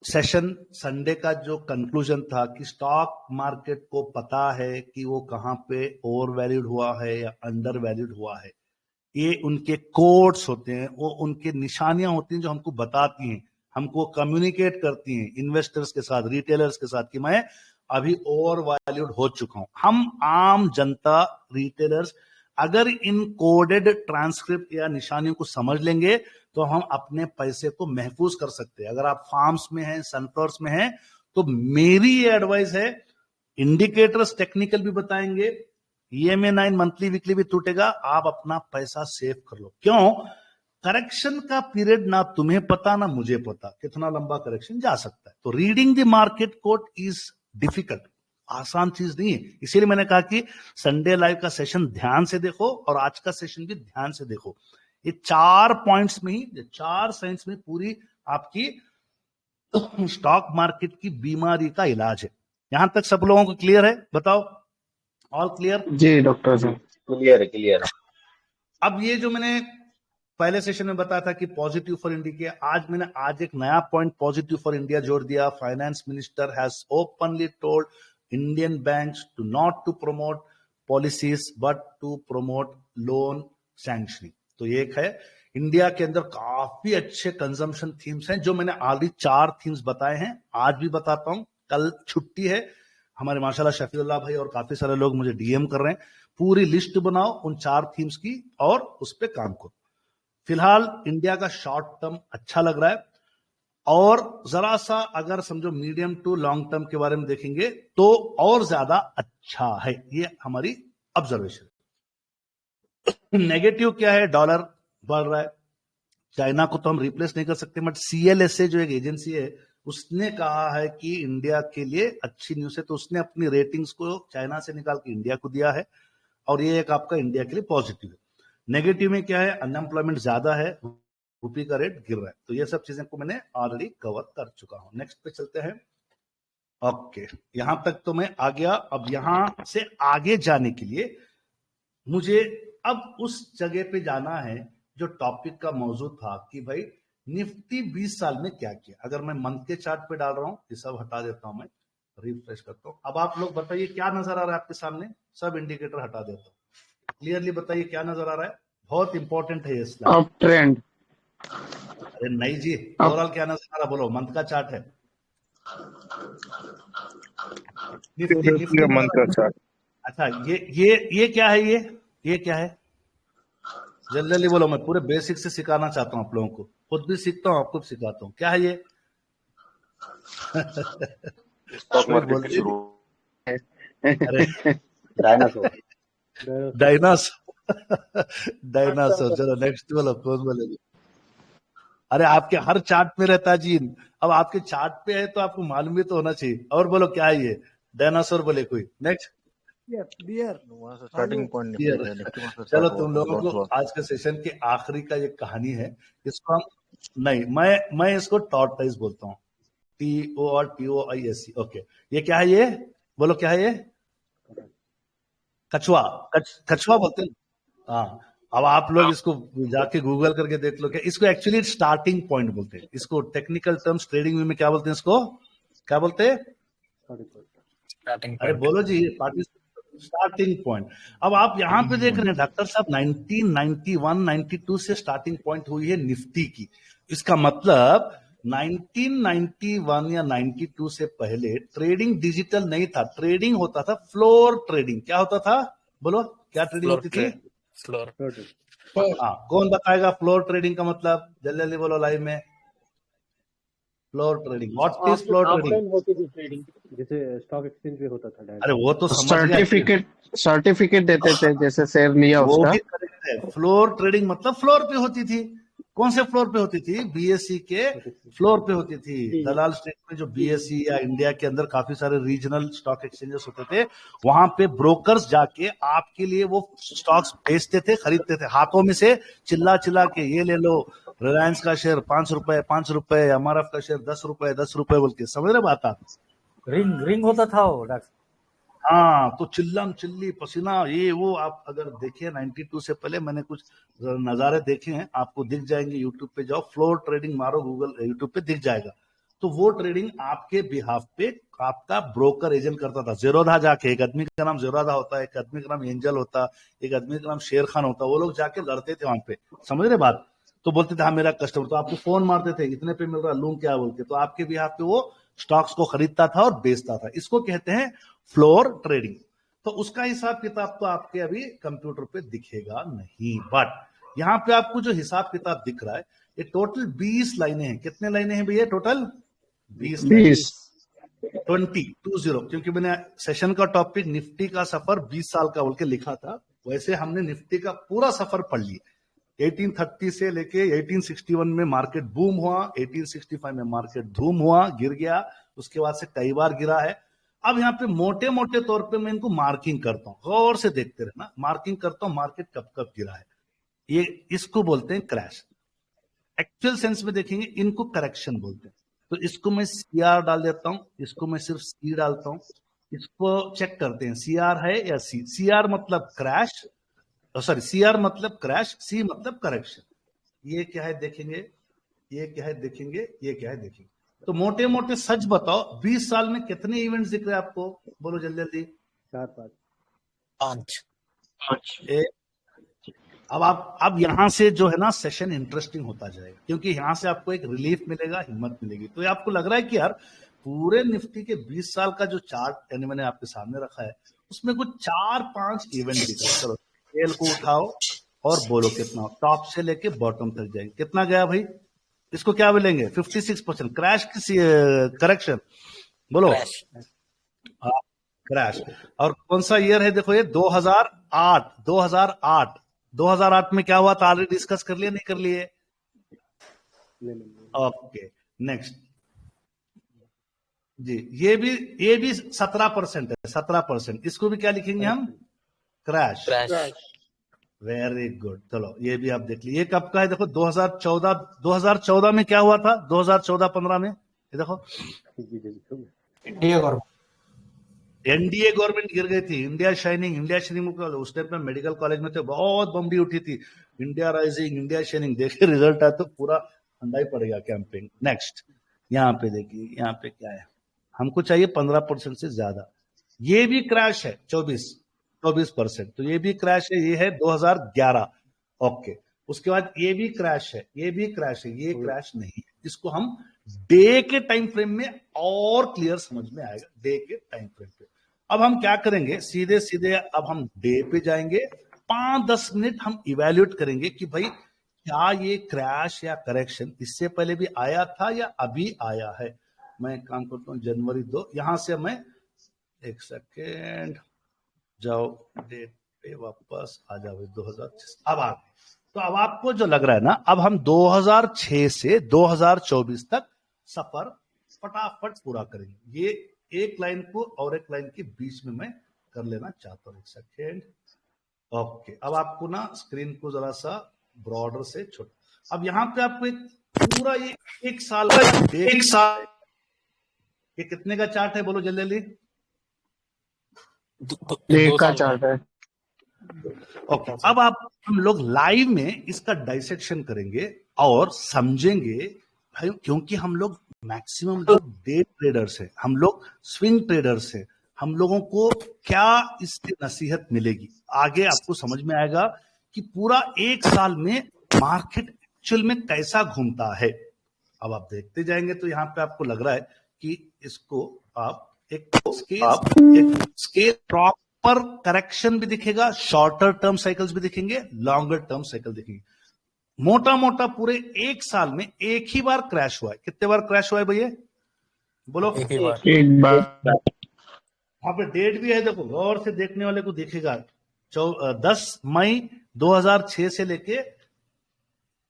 सेशन संडे का जो कंक्लूजन था कि स्टॉक मार्केट को पता है कि वो कहां पे ओवर वैल्यूड हुआ है या अंडर वैल्यूड हुआ है। ये उनके कोड्स होते हैं, वो उनके निशानियां होती हैं जो हमको बताती हैं, हमको कम्युनिकेट करती हैं इन्वेस्टर्स के साथ, रिटेलर्स के साथ, कि मैं अभी ओवर वैल्यूड हो चुका हूं। हम आम जनता, रिटेलर्स अगर इन कोडेड ट्रांसक्रिप्ट या निशानियों को समझ लेंगे तो हम अपने पैसे को महफूज कर सकते हैं। अगर आप फार्म्स में हैं, सनफ्लावर्स में हैं, तो मेरी ये एडवाइस है, इंडिकेटर्स टेक्निकल भी बताएंगे, EMA 9 मंथली वीकली भी टूटेगा, आप अपना पैसा सेव कर लो। क्यों? करेक्शन का पीरियड ना तुम्हें पता ना मुझे पता, कितना लंबा करेक्शन जा सकता है। तो reading the market code is difficult, आसान चीज नहीं है। इसीलिए मैंने कहा कि संडे लाइव का सेशन ध्यान से देखो और आज का सेशन भी ध्यान से देखो। ये 4 पॉइंट्स में ही, 4 साइंस में पूरी आपकी स्टॉक मार्केट की बीमारी का इलाज है। यहां तक सब लोगों को क्लियर है? बताओ, ऑल क्लियर? जी डॉक्टर साहब, क्लियर है, क्लियर है। अब ये जो मैंने पहले सेशन में बताया था कि पॉजिटिव फॉर इंडिया, आज एक नया पॉइंट पॉजिटिव फॉर इंडिया जोड़ दिया। Finance minister has openly told Indian banks to not to promote policies but to promote loan sanctioning. तो ये एक है, इंडिया के अंदर काफी अच्छे कंजम्पशन थीम्स हैं, जो मैंने ऑलरेडी 4 थीम्स बताए हैं, आज भी बताता हूं। कल छुट्टी है, हमारे माशाल्लाह शफीउल्लाह भाई और काफी सारे लोग मुझे DM कर रहे हैं, पूरी लिस्ट बनाओ उन 4 थीम्स की और उस पर काम करो। फिलहाल इंडिया का शॉर्ट टर्म अच्छा लग रहा है, और जरा सा अगर समझो मीडियम टू लॉन्ग टर्म के बारे में देखेंगे तो और ज्यादा अच्छा है। ये हमारी ऑब्जर्वेशन। नेगेटिव क्या है? डॉलर बढ़ रहा है, चाइना को तो हम रिप्लेस नहीं कर सकते, बट CLSA जो एक एजेंसी है, उसने कहा है कि इंडिया के लिए अच्छी न्यूज है, तो उसने अपनी रेटिंग्स को चाइना से निकाल के इंडिया को दिया है, और ये एक आपका इंडिया के लिए पॉजिटिव है। नेगेटिव में क्या है? अनएम्प्लॉयमेंट ज्यादा है, रुपये का रेट गिर रहा है। तो ये सब चीजें को मैंने ऑलरेडी कवर कर चुका हूं। नेक्स्ट पे चलते हैं। ओके, यहां तक तो मैं आ गया। अब यहां से आगे जाने के लिए मुझे अब उस जगह पे जाना है जो टॉपिक का मौजूद था कि भाई निफ्टी 20 साल में क्या किया। अगर मैं मंथ के चार्ट पे डाल रहा हूं, ये सब हटा देता हूं, मैं रिफ्रेश करता हूं। अब आप लोग बताइए क्या नजर आ रहा है आपके सामने? सब इंडिकेटर हटा देता हूं, क्लियरली बताइए क्या नजर आ रहा है। बहुत इंपॉर्टेंट है ये स्लाइड। Up trend. अरे नहीं जी, ओवरऑल क्या नजर आ रहा है? बोलो, मंथ का चार्ट है, निफ्टी मंथ का चार्ट। अच्छा, ये क्या है? ये क्या है? जल्दी बोलो, मैं पूरे बेसिक से सिखाना चाहता हूं आप लोगों को, खुद भी सीखता हूं, आपको भी सिखाता हूं। क्या है ये? स्टॉक मार्केट की शुरू। अरे डायनासोर। डायनासोर। चलो नेक्स्ट बोलो, कौन बोलेगी? अरे आपके हर चार्ट में रहता है जी, अब आपके चार्ट पे है तो आपको मालूम भी तो होना चाहिए। और बोलो क्या है ये? डायनासोर बोले कोई? नेक्स्ट। Starting point. चलो तुम लोगों को आज के सेशन की आखिरी का ये कहानी है, इसको हम नहीं, मैं इसको टॉर्टाइज बोलता हूँ, TORTOISE। ओके, ये क्या है? ये बोलो क्या है? ये कछुआ, कछुआ बोलते हैं। हाँ, अब आप लोग इसको जाके गूगल करके देख लो, क्या इसको एक्चुअली स्टार्टिंग पॉइंट बोलते हैं। इसको टेक्निकल टर्म्स ट्रेडिंग में क्या बोलते हैं? इसको क्या बोलते हैं? अरे बोलो जी, पार्टिसिपेट स्टार्टिंग पॉइंट। अब आप यहाँ पे देख रहे हैं डॉक्टर साहब 1991 92 से स्टार्टिंग पॉइंट हुई है निफ्टी की। इसका मतलब 1991 या 92 से पहले ट्रेडिंग डिजिटल नहीं था, ट्रेडिंग होता था फ्लोर ट्रेडिंग। क्या होता था बोलो, क्या ट्रेडिंग होती थी? फ्लोर। हाँ, कौन बताएगा फ्लोर ट्रेडिंग का मतलब? जल्दी जल्दी बोलो लाइव में। Floor trading, what is floor trading? होती थी ट्रेडिंग, जैसे स्टॉक एक्सचेंज पे होता था। अरे वो तो समझ गया, सर्टिफिकेट देते थे, जैसे शेयर लिया वो उसका। भी करेक्ट है। फ्लोर ट्रेडिंग मतलब फ्लोर पे होती थी। कौन से फ्लोर पे होती थी? बीएसई के फ्लोर पे होती थी। दलाल स्ट्रीट में जो बीएसई या इंडिया के अंदर काफी सारे रीजनल स्टॉक एक्सचेंजेस होते थे, वहां पे ब्रोकर्स जाके आपके लिए वो स्टॉक्स बेचते थे, खरीदते थे, हाथों में से चिल्ला चिल्ला के, ये ले लो रिलायंस का शेयर 5 रुपए 5 रुपए, एमआरएफ का शेयर 10 रुपए बोल के। समझ रहे बात आप? रिंग होता था वो डॉक्टर। हाँ, तो चिल्लम चिल्ली पसीना ये वो। आप अगर देखिए 92 से पहले मैंने कुछ नजारे देखे हैं, आपको दिख जाएंगे। यूट्यूब पे जाओ, फ्लोर ट्रेडिंग मारो, गूगल यूट्यूब पे दिख जाएगा। तो वो ट्रेडिंग आपके बिहाफ पे आपका ब्रोकर एजेंट करता था। जेरोधा जाके, एक आदमी का नाम जेरोधा होता है, एक आदमी का नाम एंजल होता, एक आदमी का नाम शेर खान होता, वो लोग जाके लड़ते थे वहां पे। समझ रहे बात? तो बोलते थे हाँ मेरा कस्टमर, तो आपको फोन मारते थे इतने पे मिल रहा, लूं क्या बोल के। तो आपके बिहाफ पे वो स्टॉक्स को खरीदता था और बेचता था। इसको कहते हैं फ्लोर ट्रेडिंग। तो उसका हिसाब किताब तो आपके अभी कंप्यूटर पे दिखेगा नहीं, बट यहाँ पे आपको जो हिसाब किताब दिख रहा है, ये टोटल 20 लाइनें हैं। कितने लाइनें हैं भैया टोटल? 20 20, क्योंकि मैंने सेशन का टॉपिक निफ्टी का सफर 20 साल का बोल के लिखा था, वैसे हमने निफ्टी का पूरा सफर पढ़ लिया। 1830 से लेके 1861 में मार्केट बूम हुआ, 1865 में मार्केट धूम हुआ, गिर गया, उसके बाद से कई बार गिरा है। अब यहाँ पे मोटे मोटे तौर पे मैं इनको मार्किंग करता हूँ, गौर से देखते रहना। मार्किंग करता हूँ मार्केट कब कब गिरा है, ये इसको बोलते हैं क्रैश। एक्चुअल सेंस में देखेंगे इनको करेक्शन बोलते हैं। तो इसको मैं सीआर डाल देता हूं, इसको मैं सिर्फ सी डालता हूं, इसको चेक करते हैं सीआर है या सी। सीआर मतलब क्रैश, सॉरी सीआर मतलब क्रैश, सी मतलब करेक्शन। ये क्या है देखेंगे, ये क्या है देखेंगे, ये क्या है देखेंगे। तो मोटे मोटे सच बताओ 20 साल में कितने इवेंट्स दिख रहे हैं आपको? बोलो जल्दी जल्दी। 4 5 अब यहां से जो है ना सेशन इंटरेस्टिंग होता जाएगा, क्योंकि यहां से आपको एक रिलीफ मिलेगा, हिम्मत मिलेगी। तो आपको लग रहा है कि यार पूरे निफ्टी के 20 साल का जो चार्ट यानी मैंने आपके सामने रखा है, उसमें कुछ 4-5 इवेंट दिख रहा है। चलो स्केल को उठाओ और बोलो कितना, टॉप से लेके बॉटम तक जाएंगे, कितना गया भाई? इसको क्या बोलेंगे? 56% क्रैश की करेक्शन बोलो, क्रैश। और कौन सा ईयर है? देखो ये 2008। 2008 में क्या हुआ था ऑलरेडी डिस्कस कर लिए, नहीं कर लिए? ओके नेक्स्ट जी। ये भी 17% है, 17%। इसको भी क्या लिखेंगे हम? क्रैश। Very good. चलो ये भी आप देख लीजिए। ये कब का है? देखो 2014 में क्या हुआ था? 2014-15 में ये देखो एनडीए गवर्नमेंट गिर गई थी। इंडिया शाइनिंग उस टाइम पे मेडिकल कॉलेज में थे, बहुत बम्बी उठी थी। इंडिया राइजिंग, इंडिया शाइनिंग, देखिए रिजल्ट आया तो पूरा ठंडा ही पड़ेगा कैंपेन। नेक्स्ट यहाँ पे देखिए, यहाँ पे क्या है, हमको चाहिए 15% से ज्यादा। ये भी क्रैश है 24%। तो ये भी क्रैश है, ये है 2011। ओके, उसके बाद ये भी क्रैश है, ये भी क्रैश है, ये क्रैश नहीं है। इसको हम डे के टाइम फ्रेम में और क्लियर समझ में आएगा, डे के टाइम फ्रेम पे। अब हम क्या करेंगे, सीधे सीधे अब हम डे पे जाएंगे। 5-10 मिनट हम इवेल्युएट करेंगे कि भाई क्या ये क्रैश या करेक्शन इससे पहले भी आया था या अभी आया है। मैं एक काम करता हूं, जनवरी 2, यहां से मैं एक सेकेंड जाओ, डेट पे वापस आ जाओ 2006। अब आ गए। तो अब आपको जो लग रहा है ना, अब हम 2006 से 2024 तक सफर फटाफट पूरा करेंगे। ये एक लाइन को और एक लाइन के बीच में मैं कर लेना चाहता हूं, एक सेकेंड। ओके, अब आपको ना स्क्रीन को जरा सा ब्रॉडर से छोटा। अब यहाँ पे आपको एक पूरा ये एक साल ये कितने का चार्ट है? बोलो जल्दी जल्दी। एक का चार्ट है। ओके, अब हम लोग लाइव में इसका डाइसेक्शन करेंगे और समझेंगे भाई, क्योंकि हम लोग मैक्सिमम लोग डे ट्रेडर्स हैं, हम लोग स्विंग ट्रेडर्स हैं, हम लोगों को क्या इससे नसीहत मिलेगी, आगे आपको समझ में आएगा कि पूरा एक साल में मार्केट एक्चुअल में कैसा घूमता है। अब आप देखते जाएंगे तो यहाँ पे आपको लग रहा है कि इसको आप एक स्केल प्रॉपर करेक्शन भी दिखेगा, शॉर्टर टर्म साइकिल्स भी दिखेंगे, लॉन्गर टर्म साइकिल दिखेंगे। मोटा मोटा पूरे एक साल में एक ही बार क्रैश हुआ है। कितने बार क्रैश हुआ है भैया बोलो? एक बार। वहां पे डेट भी है, देखो गौर से देखने वाले को दिखेगा। 10 मई 2006 से लेके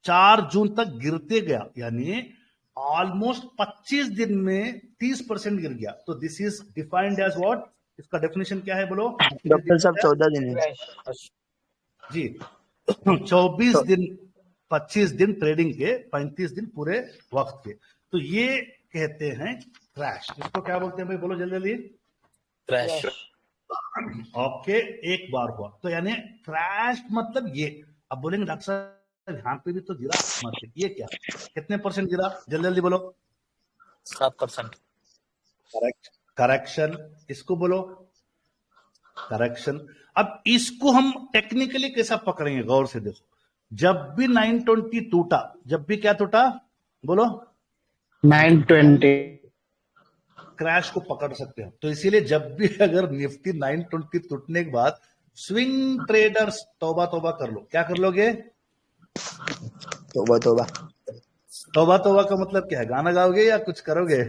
4 जून तक गिरते गया, यानी ऑलमोस्ट 25 दिन में 30% गिर गया। तो this is defined as what? इसका डेफिनेशन क्या है बोलो डॉक्टर साहब? 14 दिन है जी। 24 दिन 25 दिन ट्रेडिंग के, 35 दिन पूरे वक्त के। तो ये कहते हैं क्रैश। इसको क्या बोलते हैं भाई बोलो जल्दी जल्दी? क्रैश। ओके, एक बार हुआ तो यानी क्रैश मतलब ये। अब बोलेंगे डॉक्टर साहब यहाँ पे भी तो गिरा मार्केट, ये क्या? कितने परसेंट गिरा जल्दी जल्दी बोलो? 7%। Correct, correction. इसको बोलो करेक्शन। अब इसको हम टेक्निकली कैसा पकड़ेंगे, गौर से देखो। जब भी 920 टूटा, जब भी क्या टूटा बोलो? 920 क्रैश को पकड़ सकते हैं। तो इसीलिए जब भी अगर निफ्टी 920 टूटने के बाद स्विंग ट्रेडर्स तौबा तौबा कर लो। क्या कर लोगे? तौबा तौबा। तौबा तौबा का मतलब क्या है? गाना गाओगे या कुछ करोगे?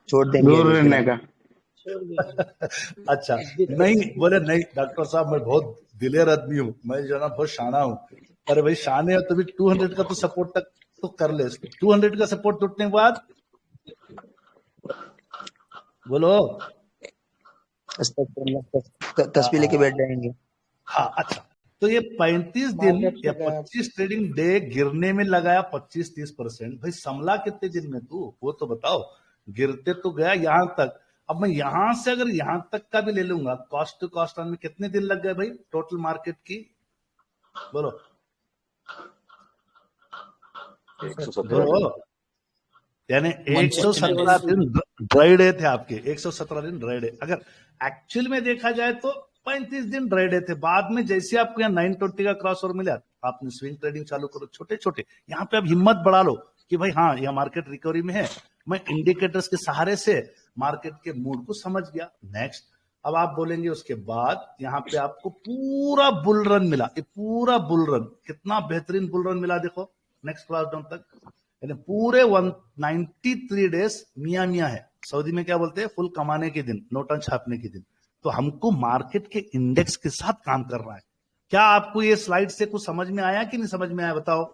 छोड़ देंगे दूर रहने का। अच्छा, नहीं बोले नहीं डॉक्टर साहब मैं बहुत दिलेर आदमी हूँ, मैं जो ना बहुत शाना हूँ। अरे भाई शाने हो तो भी 200 का तो सपोर्ट तक तो कर ले। 200 का सपोर्ट टूटने के बाद बोलो तस्वीर लेके बैठ जाएंगे। हाँ, अच्छा। तो ये 35 दिन या 25 ट्रेडिंग डे गिरने में लगाया 25-30%। भाई संभला कितने दिन में तू वो तो बताओ। गिरते तो गया यहां तक। अब मैं यहां से अगर यहां तक का भी ले लूंगा, कॉस्ट टू कॉस्ट में कितने दिन लग गए भाई टोटल मार्केट की बोलो? 117 दिन। यानी 117 दिन ड्राई डे थे आपके। 117 दिन ड्राई डे। अगर एक्चुअल में देखा जाए तो 35 दिन ड्राई डे थे। बाद में जैसे आपको यहाँ 920 का क्रॉस ओवर मिला, आपने स्विंग ट्रेडिंग चालू करो छोटे छोटे। यहाँ पे अब हिम्मत बढ़ा लो कि भाई हाँ यह मार्केट रिकवरी में है। मैं इंडिकेटर्स के सहारे से मार्केट के मूड को समझ गया। नेक्स्ट, अब आप बोलेंगे उसके बाद यहाँ पे आपको पूरा बुल रन मिला। ये पूरा बुल रन, कितना बेहतरीन बुल रन मिला देखो नेक्स्ट क्लास डाउन तक। यानी पूरे 193 डेज मियाँ मियाँ है। सऊदी में क्या बोलते हैं? फुल कमाने के दिन, नोटा छापने के दिन। तो हमको मार्केट के इंडेक्स के साथ काम करना है। क्या आपको ये स्लाइड से कुछ समझ में आया कि नहीं समझ में आया बताओ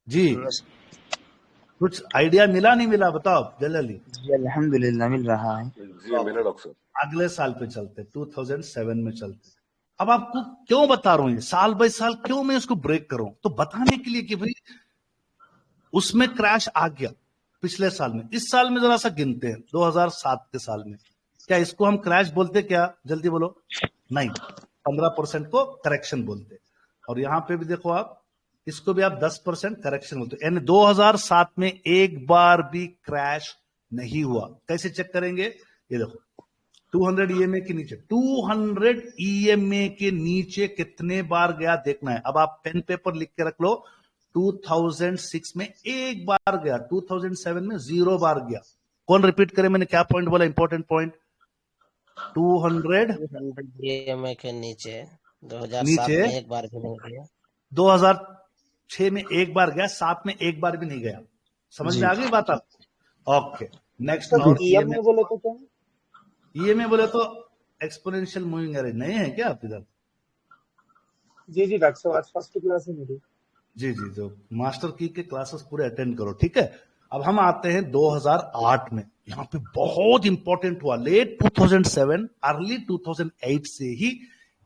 जी? कुछ आइडिया मिला नहीं मिला बताओ जल्दी? जी अल्हम्दुलिल्लाह मिल रहा है। जी मिला डॉक्टर साहब। अगले साल पे चलते, 2007 में चलते। अब आपको क्यों बता रहा हूं ये साल बाय साल, क्यों मैं इसको ब्रेक कर रहा हूं? तो बताने के लिए कि भाई उसमें क्रैश आ गया पिछले साल में। इस साल में जरा सा गिनते हैं 2007 के साल में। क्या इसको हम क्रैश बोलते? क्या जल्दी बोलो? नहीं, 15% को करेक्शन बोलते। और यहां पे भी देखो आप, इसको भी आप 10% करेक्शन बोलते। यानी 2007 में एक बार भी क्रैश नहीं हुआ। कैसे चेक करेंगे? ये देखो 200 EMA के नीचे, 200 EMA के नीचे कितने बार गया देखना है। अब आप पेन पेपर लिख के रख लो। 2006 में एक बार गया, 2007 में 0 बार गया। कौन रिपीट करे? मैंने क्या पॉइंट बोला? Important point. 200 EMA के नीचे 2007 में एक बार भी नहीं गया। 2006 में एक बार गया, 7 में एक बार भी नहीं गया। समझ में आ गई बात आपको? Okay, next. EMA बोले तो क्या? EMA बोले तो एक्सपोनेंशियल मूविंग एवरेज। नहीं है क्या आप इधर? जी जी डॉक्टर साहब, आज फर्स्ट क्लास है मेरी। जी जी, जो मास्टर की के क्लासेस पूरे अटेंड करो, ठीक है। अब हम आते हैं 2008 में। यहाँ पे बहुत इंपॉर्टेंट हुआ। लेट 2007 अर्ली 2008 से ही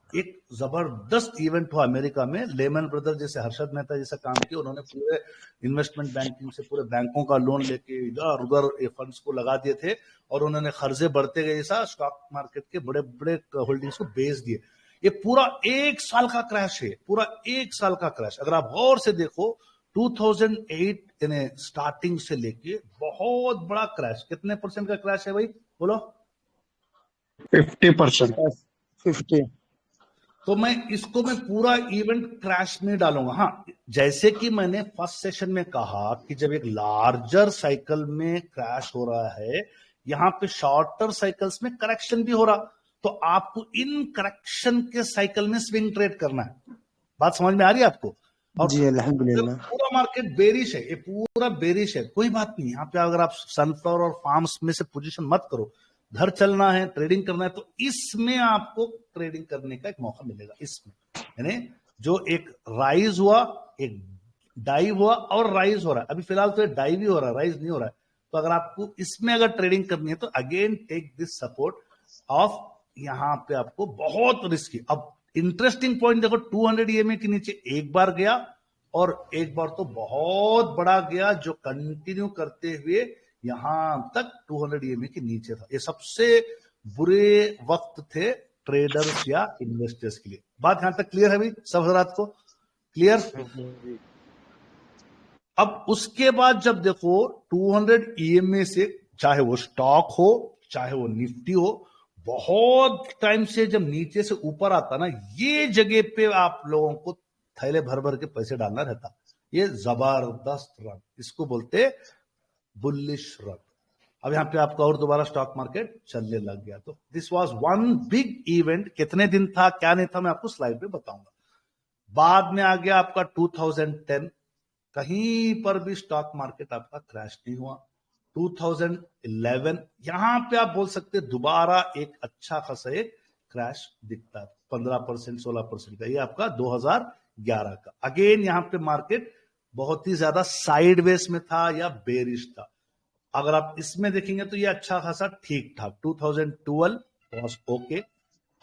एक जबरदस्त इवेंट हुआ अमेरिका में। लेमन ब्रदर जैसे, हर्षद मेहता जैसा काम किया उन्होंने। पूरे इन्वेस्टमेंट बैंकिंग से पूरे बैंकों का लोन लेके इधर उधर ये फंड्स को लगा दिए थे, और उन्होंने कर्जे बढ़ते गए जैसा स्टॉक मार्केट के बड़े बड़े होल्डिंग्स को बेच दिए। ये पूरा एक साल का क्रैश है, पूरा एक साल का क्रैश। अगर आप गौर से देखो 2008 यानी स्टार्टिंग से लेके बहुत बड़ा क्रैश, कितने % का क्रैश है भाई बोलो? 50%। 50। तो मैं इसको पूरा इवेंट क्रैश में डालूंगा। हाँ, जैसे कि मैंने फर्स्ट सेशन में कहा कि जब एक लार्जर साइकिल में क्रैश हो रहा है, यहाँ पे शॉर्टर साइकिल्स में करेक्शन भी हो रहा, तो आपको इन करेक्शन के साइकिल में स्विंग ट्रेड करना है। बात समझ में आ रही है आपको? और जी अल्हम्दुलिल्लाह। पूरा मार्केट बेरिश है, ये पूरा बेरिश है, कोई बात नहीं। यहाँ पे अगर आप सनफ्लावर और फार्म्स में से पोजीशन मत करो, घर चलना है, ट्रेडिंग करना है, तो इसमें आपको ट्रेडिंग करने का एक मौका मिलेगा। इसमें यानी जो एक राइज हुआ, एक डाइव हुआ और राइज हो रहा है, अभी फिलहाल तो डाइव ही हो रहा है, राइज नहीं हो रहा है। तो अगर आपको इसमें अगर ट्रेडिंग करनी है तो again take this support off, यहाँ पे आपको बहुत रिस्की। अब इंटरेस्टिंग पॉइंट देखो, 200 EMA के नीचे एक बार गया और एक बार तो बहुत बड़ा गया, जो कंटिन्यू करते हुए यहां तक 200 EMA के नीचे था। ये सबसे बुरे वक्त थे ट्रेडर्स या इन्वेस्टर्स के लिए। बात यहां तक क्लियर है भाई सब हजरात को? क्लियर? अब उसके बाद जब देखो 200 EMA से, चाहे वो स्टॉक हो चाहे वो निफ्टी हो, बहुत टाइम से जब नीचे से ऊपर आता ना, ये जगह पे आप लोगों को थैले भर भर के पैसे डालना रहता। ये जबरदस्त रन, इसको बोलते बुलिश रन। अब यहाँ पे आपका और दोबारा स्टॉक मार्केट चलने लग गया। तो this was one big event. कितने दिन था क्या नहीं था मैं आपको स्लाइड पे बताऊंगा। बाद में आ गया आपका 2010, कहीं पर भी स्टॉक मार्केट आपका क्रैश नहीं हुआ। 2011 यहां पे आप बोल सकते दोबारा एक अच्छा खासा एक क्रैश दिखता है, 15% 16% का, ये आपका 2011 का। अगेन यहां पे मार्केट बहुत ही ज्यादा साइडवेज में था या बेरिश था। अगर आप इसमें देखेंगे तो ये अच्छा खासा ठीक ठाक 2012 वॉज ओके।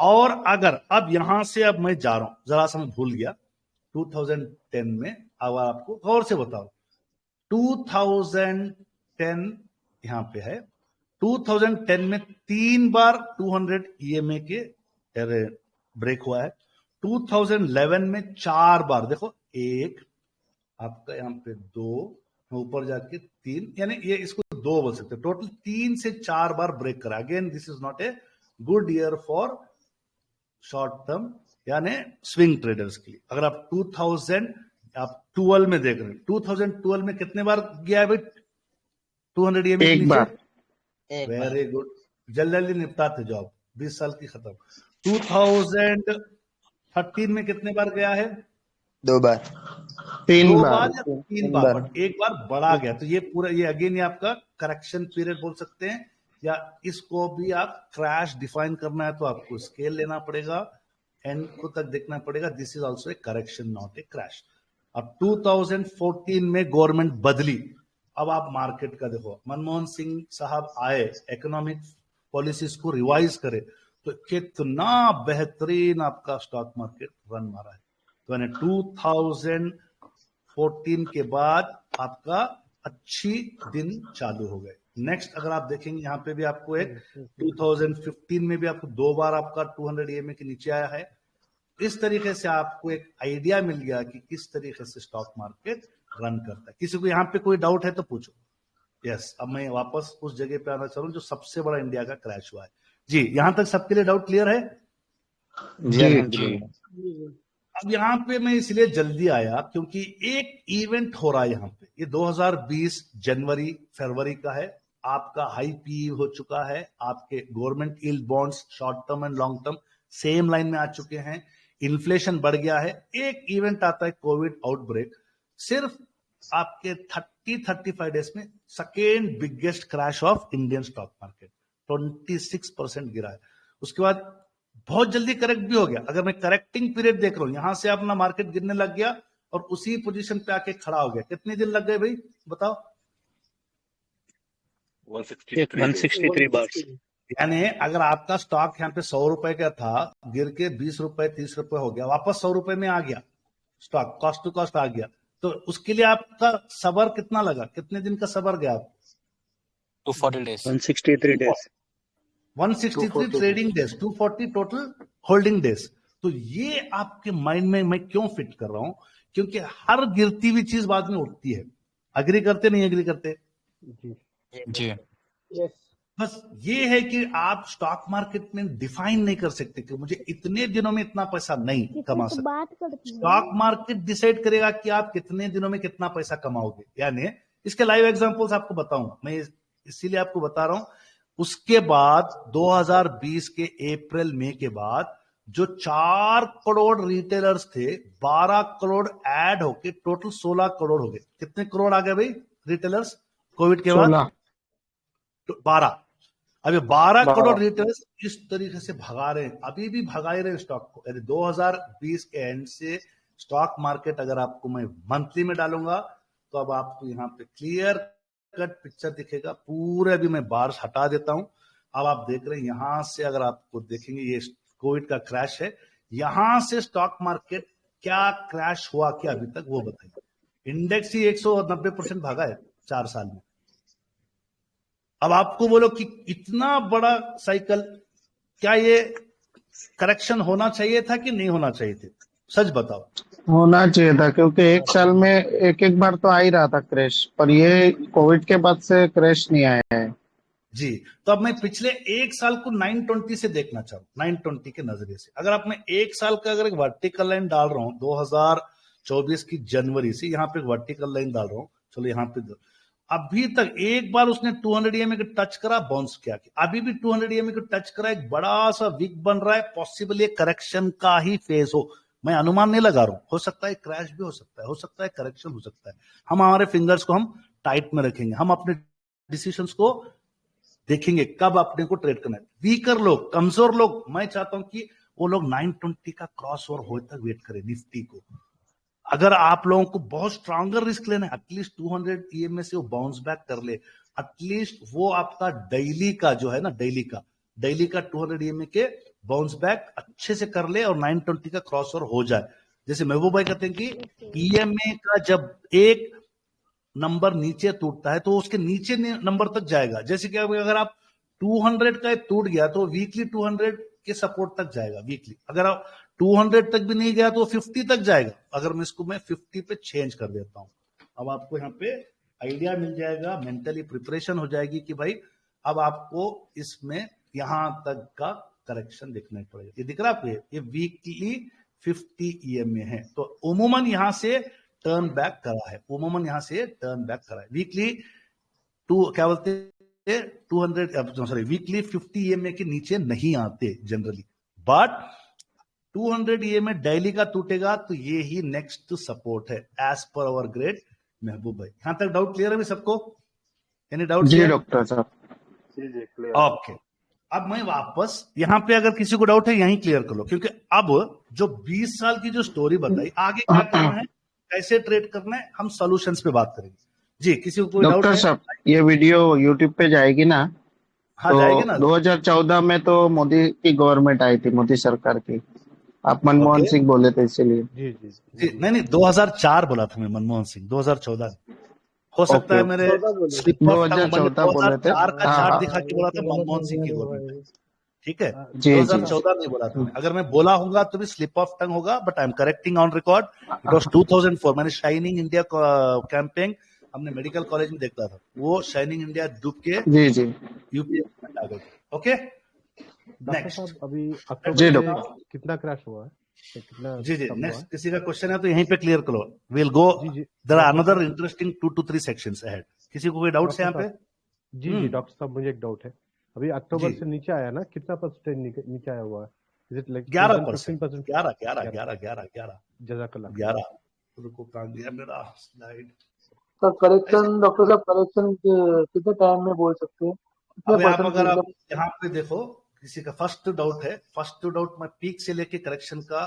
और अगर अब यहां से अब मैं जा रहा हूं, जरा सा मैं भूल गया 2010 में, अब आपको गौर से बताओ 2010 यहां पे है, 2010 में 3 बार 200 EMA के ब्रेक हुआ है। 2011 में 4 बार, देखो एक आपका यहां पे 2, ऊपर जाके 3, यानी ये इसको 2 बोल सकते हैं। टोटल 3 से 4 बार ब्रेक करा। Again this is not a good year for short term यानी स्विंग ट्रेडर्स के लिए। अगर आप 2012 में देख रहे हैं, 2012 में कितने बार गया है भाई 200 EMA के एक नीचे? बार। वेरी गुड, जल्दी जल्दी निपटाते जाओ, 20 साल की खत्म। 2013 में कितने बार गया है? 2 बार। 3 2 बार। बार या 3 बार, बट एक बार बढ़ा गया। तो ये पूरा ये अगेन ये आपका करेक्शन पीरियड बोल सकते हैं, या इसको भी आप क्रैश डिफाइन करना है तो आपको स्केल लेना पड़ेगा, एंड को तक देखना पड़ेगा। This is also a correction not a crash. अब 2014 में गवर्नमेंट बदली। अब आप मार्केट का देखो, मनमोहन सिंह साहब आए, इकोनॉमिक पॉलिसीज को रिवाइज करे, तो कितना बेहतरीन आपका स्टॉक मार्केट रन मारा है। तो 2014 के बाद आपका अच्छी दिन चालू हो गए। नेक्स्ट अगर आप देखेंगे यहाँ पे भी आपको एक 2015 में भी आपको 2 बार आपका 200 EMA के नीचे आया है। इस तरीके से आपको एक आइडिया मिल गया कि किस तरीके से स्टॉक मार्केट रन करता है। किसी को यहाँ पे कोई डाउट है तो पूछो। यस, अब मैं वापस उस जगह पे आना चाह रहा हूँ जो सबसे बड़ा इंडिया का क्रैश हुआ है। जी, यहां तक सबके लिए डाउट क्लियर है? जी अल्हम्दुलिल्लाह। अब यहाँ पे मैं इसलिए जल्दी आया क्योंकि एक इवेंट हो रहा है यहाँ पे। ये 2020 जनवरी फरवरी का है। आपका हाई पी हो चुका है, आपके government yield bonds short term and long term same line में आ चुके हैं, इन्फ्लेशन बढ़ गया है। एक इवेंट आता है कोविड आउटब्रेक, सिर्फ आपके 30-35 डेज में second biggest crash of Indian stock market, 26% गिरा है। उसके बाद बहुत जल्दी करेक्ट भी हो गया। अगर मैं करेक्टिंग पीरियड देख रहा हूं, यहां से अपना मार्केट गिरने लग गया और उसी पोजीशन पे आके खड़ा हो गया। कितने दिन लग गए भाई बताओ? 163 बार। यानी अगर आपका स्टॉक यहाँ पे 100 रुपए का था, गिर के 20 रुपए 30 रुपए हो गया, वापस 100 रुपए में आ गया, स्टॉक कॉस्ट टू कॉस्ट आ गया, तो उसके लिए आपका सबर कितना लगा? कितने दिन का सबर गया आप? 240 days। 163 days। 163 trading days, 240 total holding days. तो ये आपके माइंड में मैं क्यों फिट कर रहा हूं क्योंकि हर गिरती हुई चीज बाद में उठती है। अग्री करते नहीं एग्री करते? जी यस बस ये है कि आप स्टॉक मार्केट में डिफाइन नहीं कर सकते कि मुझे इतने दिनों में इतना पैसा नहीं कमा सकते। स्टॉक मार्केट डिसाइड करेगा कि आप कितने दिनों में कितना पैसा कमाओगे। यानी इसके लाइव एग्जांपल्स आपको बताऊंगा मैं, इसीलिए आपको बता रहा हूं। उसके बाद 2020 के अप्रैल मई के बाद जो 4 करोड़ रिटेलर्स थे, 12 करोड़ ऐड होके टोटल 16 करोड़ हो गए। कितने करोड़ आ गए भाई रिटेलर्स कोविड के बाद? 12। अभी 12 करोड़ रिटेलर्स इस तरीके से भगा रहे हैं, अभी भी भगा रहे हैं स्टॉक को। यानी 2020 के एंड से स्टॉक मार्केट अगर आपको मैं मंथली में डालूंगा तो अब आपको यहाँ पे क्लियर कट पिक्चर दिखेगा पूरे। अभी मैं बार्स हटा देता हूं। अब आप देख रहे हैं यहां से, अगर आपको देखेंगे ये कोविड का क्रैश है, यहां से स्टॉक मार्केट क्या क्रैश हुआ क्या अभी तक वो बताइए। इंडेक्स ही 190% भागा है 4 साल में। अब आपको बोलो कि इतना बड़ा साइकिल, क्या ये करेक्शन होना चाहिए था कि नहीं होना चाहिए थे? सच बताओ। होना चाहिए था, क्योंकि एक साल में एक बार तो आ ही रहा था क्रैश, पर ये कोविड के बाद से क्रैश नहीं आया है। जी, तो अब मैं पिछले एक साल को 920 से देखना चाहूँ, 920 के नजरिए से। अगर आप मैं एक साल का अगर एक वर्टिकल लाइन डाल रहा हूँ 2024 की जनवरी से, यहाँ पे एक वर्टिकल लाइन डाल रहा हूँ, चलो यहाँ पे अभी तक एक बार उसने 200 EMA को टच करा, बाउंस किया। अभी भी 200 EMA को टच करा, एक बड़ा सा वीक बन रहा है। पॉसिबल ये करेक्शन का ही फेज हो, मैं अनुमान नहीं लगा रहा हूं। हो सकता है क्रैश भी हो सकता है करेक्शन हो सकता है। हम हमारे फिंगर्स को हम टाइट में रखेंगे, हम अपने डिसीजंस को देखेंगे कब अपने को ट्रेड करना है। वीकर लोग, कमजोर लोग, मैं चाहता हूं कि वो लोग 920 का क्रॉस ओवर हो तक वेट करें निफ्टी को। अगर आप लोगों को बहुत स्ट्रांगर रिस्क लेना है, एटलीस्ट 200 EMA से वो बाउंस बैक कर ले। एटलीस्ट वो आपका डेली का जो है ना, डेली का 200 EMA के बाउंस बैक अच्छे से कर ले और 920 का क्रॉस ओवर हो जाए। जैसे महबूब भाई कहते हैं कि EMA का जब एक नंबर नीचे टूटता है तो उसके नीचे नंबर तक जाएगा। जैसे कि अगर आप 200 का टूट गया तो वीकली 200 के सपोर्ट तक जाएगा वीकली। अगर आप 200 तक भी नहीं गया तो 50 तक जाएगा। अगर मैं इसको 50 पे चेंज कर देता हूं, अब आपको यहाँ पे आइडिया मिल जाएगा, मेंटली प्रिपरेशन हो जाएगी कि भाई अब आपको इसमें यहां तक का करेक्शन देखना पड़ेगा। ये दिख रहा है आपको, ये वीकली 50 EMA है। तो उमूमन यहां से टर्न बैक करा है, वीकली क्या बोलते हैं 200 वीकली 50 EMA के नीचे नहीं आते जनरली, बट 200 EMA डेली का टूटेगा तो ये ही नेक्स्ट सपोर्ट है एज पर अवर ग्रेड महबूब भाई। यहां तक डाउट क्लियर है भी सबको? Any doubt? जी डॉक्टर साहब। ओके, अब मैं वापस यहाँ पे, अगर किसी को डाउट है यहीं क्लियर कर लो, क्योंकि अब जो 20 साल की जो स्टोरी बताई, आगे क्या करना है, कैसे ट्रेड करना है, हम सॉल्यूशंस पे बात करेंगे। जी, किसी को कोई डाउट है? डॉक्टर साहब, ये वीडियो यूट्यूब पे जाएगी ना? हाँ, तो जाएगी ना। 2014 में तो मोदी की गवर्नमेंट आई थी, मोदी सरकार की। आप मनमोहन सिंह बोले थे इसीलिए। जी नहीं 2004 बोला था मैं, मनमोहन सिंह 2014 हो सकता है मेरे स्लिप ऑफ टंग, 2004 का चार्ट दिखा के बोला था मनमोहन सिंह की गवर्नमेंट, ठीक है? 2014 नहीं बोला था। अगर मैं बोला होगा तो भी स्लिप ऑफ टंग होगा, but I am correcting on record. It was 2004। मैंने शाइनिंग इंडिया कैंपेन हमने मेडिकल कॉलेज में देखा था, वो शाइनिंग इंडिया डूब के यूपी आ गई। Okay, next. अभी अक्टूबर में कितना क्रैश हुआ है? जी नेक्स्ट किसी का क्वेश्चन है तो यहीं पे क्लियर करो। Will go, there are another interesting 2 to 3 sections ahead. किसी को कोई डाउट्स है यहाँ पे? जी डॉक्टर साहब, मुझे एक डाउट है। अभी अक्टूबर से नीचे आया ना, कितना परसेंट नीचे आया हुआ है? Is it like 11%? 11 जज़ाकल्लाह। 11 रुको, कहाँ गया मेरा स्लाइड? सर करेक्शन, डॉक्टर साहब करेक्शन कितने टाइम में बोल सकते हैं? अगर आप यहाँ पे देखो, किसी का फर्स्ट डाउट है, फर्स्ट डाउट मैं पीक से लेके करेक्शन का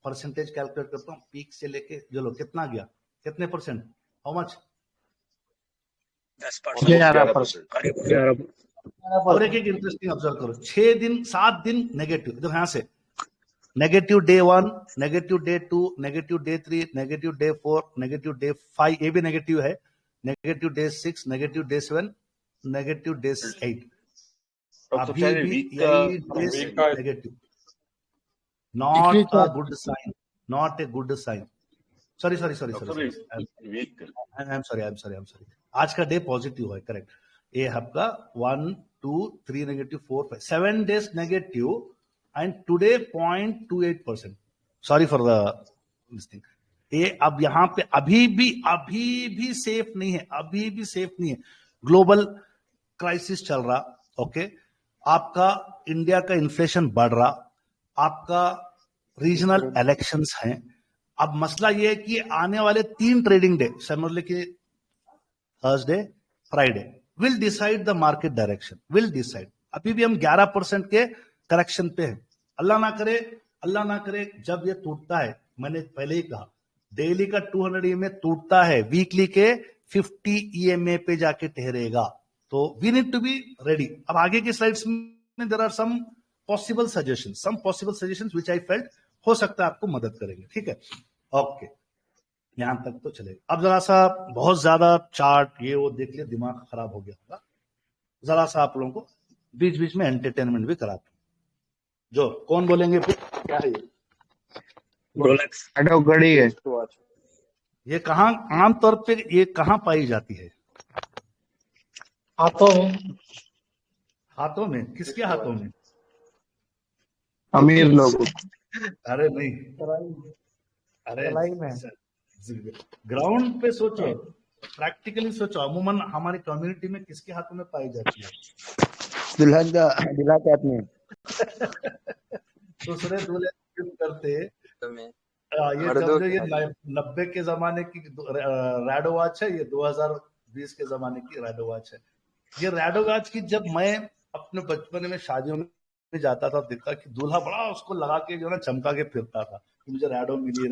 परसेंटेज कैलकुलेट करता हूँ। पीक से लेके चलो कितना गया, कितने परसेंट, हाउ मच? 10%। और एक इंटरेस्टिंग ऑब्जर्व करो, 6 दिन 7 दिन नेगेटिव। देखो यहाँ से negative day 1, negative day 2, negative day 3, negative day 4, negative day 5, ये भी नेगेटिव है, negative day 6, negative day 7, negative day 8। अभी भी यही negative, not a good sign, not a good sign. Sorry I am sorry. आज का डे पॉजिटिव है, correct. ये आपका 1 2 3 negative 4 5 7 days negative and today 0.28%। Sorry for the this thing. ये अब यहाँ पे अभी भी सेफ नहीं है, ग्लोबल क्राइसिस चल रहा, ओके। आपका इंडिया का इन्फ्लेशन बढ़ रहा, आपका रीजनल इलेक्शंस हैं। अब मसला ये है कि आने वाले 3 ट्रेडिंग डे, समझ ले कि Thursday Friday will decide the market direction, will decide. अभी भी हम 11% के करेक्शन पे हैं। अल्लाह ना करे जब ये टूटता है, मैंने पहले ही कहा डेली का 200 EMA टूटता है, वीकली के 50 EMA पे जाके ठहरेगा। तो we need to be ready. अब आगे की स्लाइड्स में there are some possible suggestions which I felt हो सकता है आपको मदद करेंगे, ठीक है, ओके। यहां तक तो चलेगा। अब जरा सा बहुत ज्यादा चार्ट ये वो देख लिया, दिमाग खराब हो गया होगा। जरा सा आप लोगों को बीच बीच में एंटरटेनमेंट भी कराते हैं। जो कौन बोलेंगे फिर? क्या है ये? रोलेक्स घड़ी है। ये कहाँ आमतौर पे ये कहाँ पाई जाती है? हाथों में? किसके हाथों में? अमीर लोग। अरे नहीं, अरे ग्राउंड पे सोचो, प्रैक्टिकली सोचो। अमूमन हमारी कम्युनिटी में किसके हाथों में पाई जाती है? दुल्हा के हाथ में। दूसरे दूल्हे गिफ्ट करते। ये जब ये 90 के जमाने की रैडो वॉच है, ये 2020 के जमाने की रैडो वॉच है। ये रैडो वॉच की जब मैं अपने बचपन में शादियों में जाता था, देखता कि दूल्हा बड़ा उसको लगा के जो है ना चमका के फिरता था कि मुझे रैडो मिली,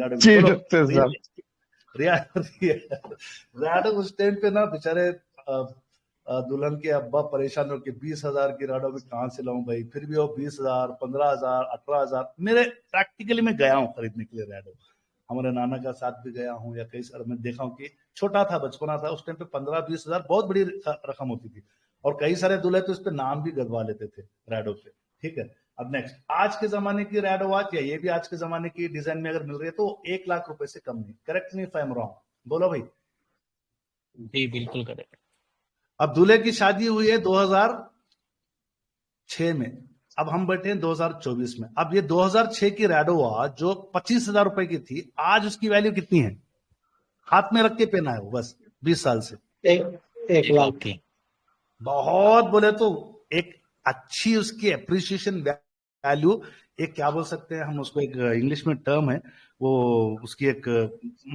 रैडो उस टाइम पे ना बेचारे दुल्हन के अब्बा परेशान हो के 20,000 की रैडो भी कहाँ से लाऊं भाई। फिर भी वो 20,000, 15,000, 18,000। मेरे प्रैक्टिकली मैं गया हूँ खरीदने के लिए रैडो, हमारे नाना का साथ भी गया हूँ, या कई सारे मैं देखा हूँ कि छोटा था, बचपना था, उस टाइम पे 15-20,000 बहुत बड़ी रकम होती थी। और कई सारे दूल्हे तो इस पे नाम भी गड़वा लेते थे रैडो पे, ठीक है। अब नेक्स्ट, आज के जमाने की रैडो वॉच, या ये भी आज के जमाने की डिजाइन में अगर मिल रही है तो 1 लाख रुपए से कम नहीं। Correct me if I am wrong, बोलो भाई। जी बिल्कुल करेक्ट। अब दूल्हे की शादी हुई है 2006 में, अब हम बैठे हैं 2024 में। अब ये 2006 की रैडो वॉच जो 25,000 रुपए की थी, आज उसकी वैल्यू कितनी है? हाथ में रख के पहना है वो बस 20 साल से 1 लाख की। बहुत बोले तो एक अच्छी उसकी एप्रिसिएशन वैल्यू, एक क्या बोल सकते हैं हम उसको, एक इंग्लिश में टर्म है वो, उसकी एक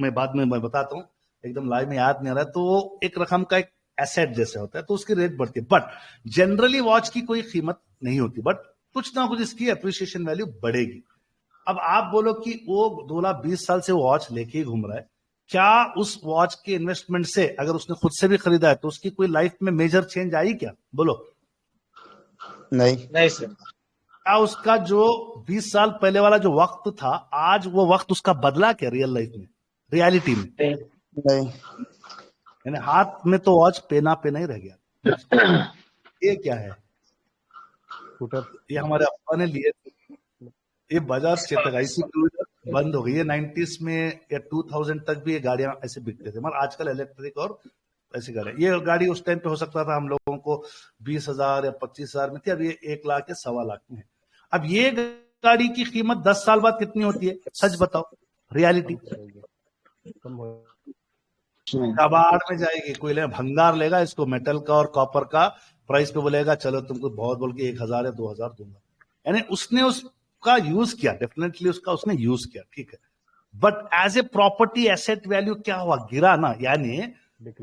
मैं बाद में बताता हूँ, एकदम लाइव में याद नहीं आ रहा है। तो वो एक रकम का एक एसेट जैसे होता है, तो उसकी रेट बढ़ती है। बट जनरली वॉच की कोई कीमत नहीं होती, बट कुछ ना कुछ इसकी एप्रिसिएशन वैल्यू बढ़ेगी। अब आप बोलो कि वो दूल्हा 20 साल से वॉच लेके ही घूम रहा है, क्या उस वॉच के इन्वेस्टमेंट से, अगर उसने खुद से भी खरीदा है, तो उसकी कोई लाइफ में मेजर चेंज आई क्या? बोलो। नहीं सर। क्या उसका जो 20 साल पहले वाला जो वक्त था, आज वो वक्त उसका बदला क्या रियल लाइफ में, रियलिटी में? नहीं। यानी हाथ में तो वॉच पेना ही रह गया। ये क्या है? ये हमारे अब्बा ने लिए थे। ये बजाज चेतक ऐसी बंद हो गई है। 90s में या 2000 तक भी ये गाड़ियां ऐसे बिकते थे, मगर आजकल इलेक्ट्रिक और ऐसी गाड़ियां। ये गाड़ी उस टाइम पे हो सकता था हम लोगों को 20,000 या 25,000 में थी, अब ये 1 लाख या 1.25 लाख में है। अब ये गाड़ी की कीमत 10 साल बाद कितनी होती है? सच बताओ, रियलिटी। कबाड़ में जाएगी, कोई ले भंगार लेगा इसको, मेटल का और कॉपर का प्राइस पे बोलेगा चलो तुमको बहुत बोल के 1,000 या 2,000 दूंगा। यानी उसने उसका यूज किया, डेफिनेटली उसने यूज किया, ठीक है। But as a property asset value क्या हुआ? गिरा ना। यानी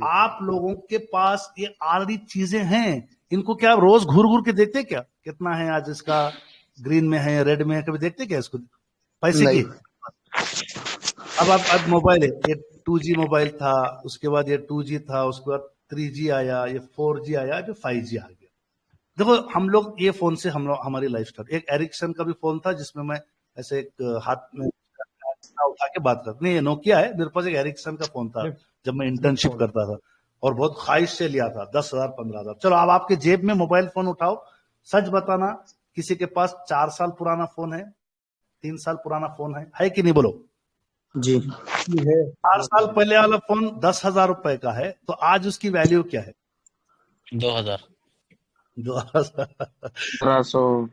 आप लोगों के पास ये ऑलरेडी चीजें हैं, इनको क्या रोज घूर घूर के देखते क्या कितना है आज इसका, ग्रीन में है, रेड में है, कभी देखते क्या इसको पैसे की? अब मोबाइल है, ये 2G मोबाइल था, उसके बाद ये 2G था, उसके बाद 3G आया, ये 4G आया, फिर 5G आ गया। देखो हम लोग ये फोन से हमारी लाइफ स्टाइल, एक एरिक्सन का भी फोन था जिसमें मैं ऐसे एक हाथ में उठा के बात करता, नहीं ये नोकिया है, मेरे पास एक एरिक्सन का फोन था जब मैं इंटर्नशिप करता था, और बहुत ख्वाहिश से लिया था, 10,000 15,000। चलो अब आपके जेब में मोबाइल फोन उठाओ, सच बताना किसी के पास 4 साल पुराना फोन है, 3 साल पुराना फोन है कि नहीं? बोलो। जी 4 साल पहले वाला फोन 10,000 रुपए का है, तो आज उसकी वैल्यू क्या है? 2000। 2,000। 1500।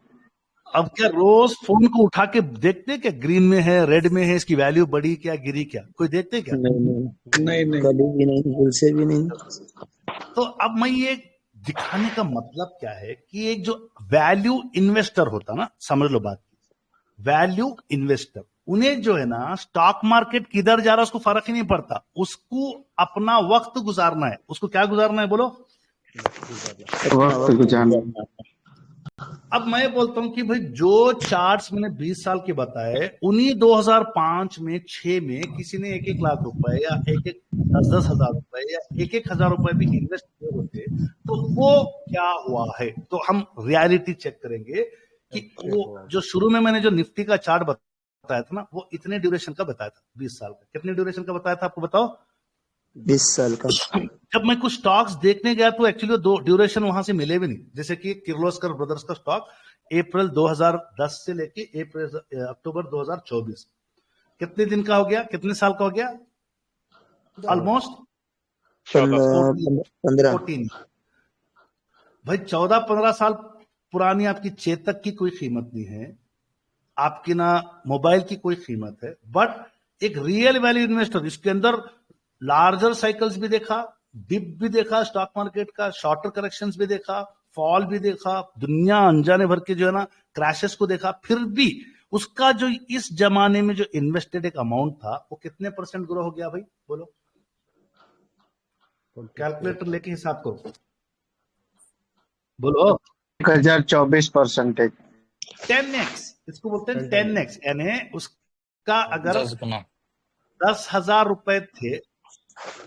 अब क्या रोज फोन को उठा के देखते क्या ग्रीन में है, रेड में है, इसकी वैल्यू बढ़ी क्या गिरी क्या? कोई देखते क्या? नहीं कभी भी नहीं, भूल से भी नहीं। तो अब मैं ये दिखाने का मतलब क्या है कि एक जो वैल्यू इन्वेस्टर होता ना, समझ लो बात, वैल्यू इन्वेस्टर, उन्हें जो है ना स्टॉक मार्केट किधर जा रहा है उसको फर्क ही नहीं पड़ता, उसको अपना वक्त गुजारना है। उसको क्या गुजारना है बोलो? वक्त गुजारना। अब मैं बोलता हूं कि भाई जो चार्ट्स मैंने 20 साल के बताए, उन्हीं 2005 में 6 में किसी ने 1-1 लाख रुपए या 1-1 10-10 हजार रुपए या 1-1 हजार रुपए भी इन्वेस्ट किए होते, तो वो क्या हुआ है? तो हम रियलिटी चेक करेंगे कि वो जो शुरू में मैंने जो निफ्टी का चार्ट बताया था ना, वो इतने ड्यूरेशन का बताया था, 20 साल का। कितने ड्यूरेशन का बताया था आपको बताओ? 20 साल का। जब मैं कुछ स्टॉक्स देखने गया तो एक्चुअली दो ड्यूरेशन वहां से मिले भी नहीं। जैसे कि किर्लोस्कर ब्रदर्स का स्टॉक अप्रैल 2010 से लेके अक्टूबर 2024, कितने दिन का हो गया? कितने साल का हो गया? ऑलमोस्ट 14। भाई 14-15 साल पुरानी आपकी चेतक की कोई कीमत नहीं है, आपकी ना मोबाइल की कोई कीमत है, बट एक रियल वैल्यू इन्वेस्टर इसके अंदर लार्जर साइकिल्स भी देखा, डिप भी देखा स्टॉक मार्केट का, शॉर्टर करेक्शंस भी देखा, फॉल भी देखा, दुनिया अनजाने भर के जो है ना क्रैशेस को देखा, फिर भी उसका जो इस जमाने में जो इन्वेस्टेड एक अमाउंट था वो कितने % ग्रो हो गया भाई बोलो? कैलकुलेटर लेके हिसाब करो, बोलो। 1024%। 10x, इसको बोलते हैं 10x, यानी उसका अगर 10 गुना। 10,000 रुपए थे,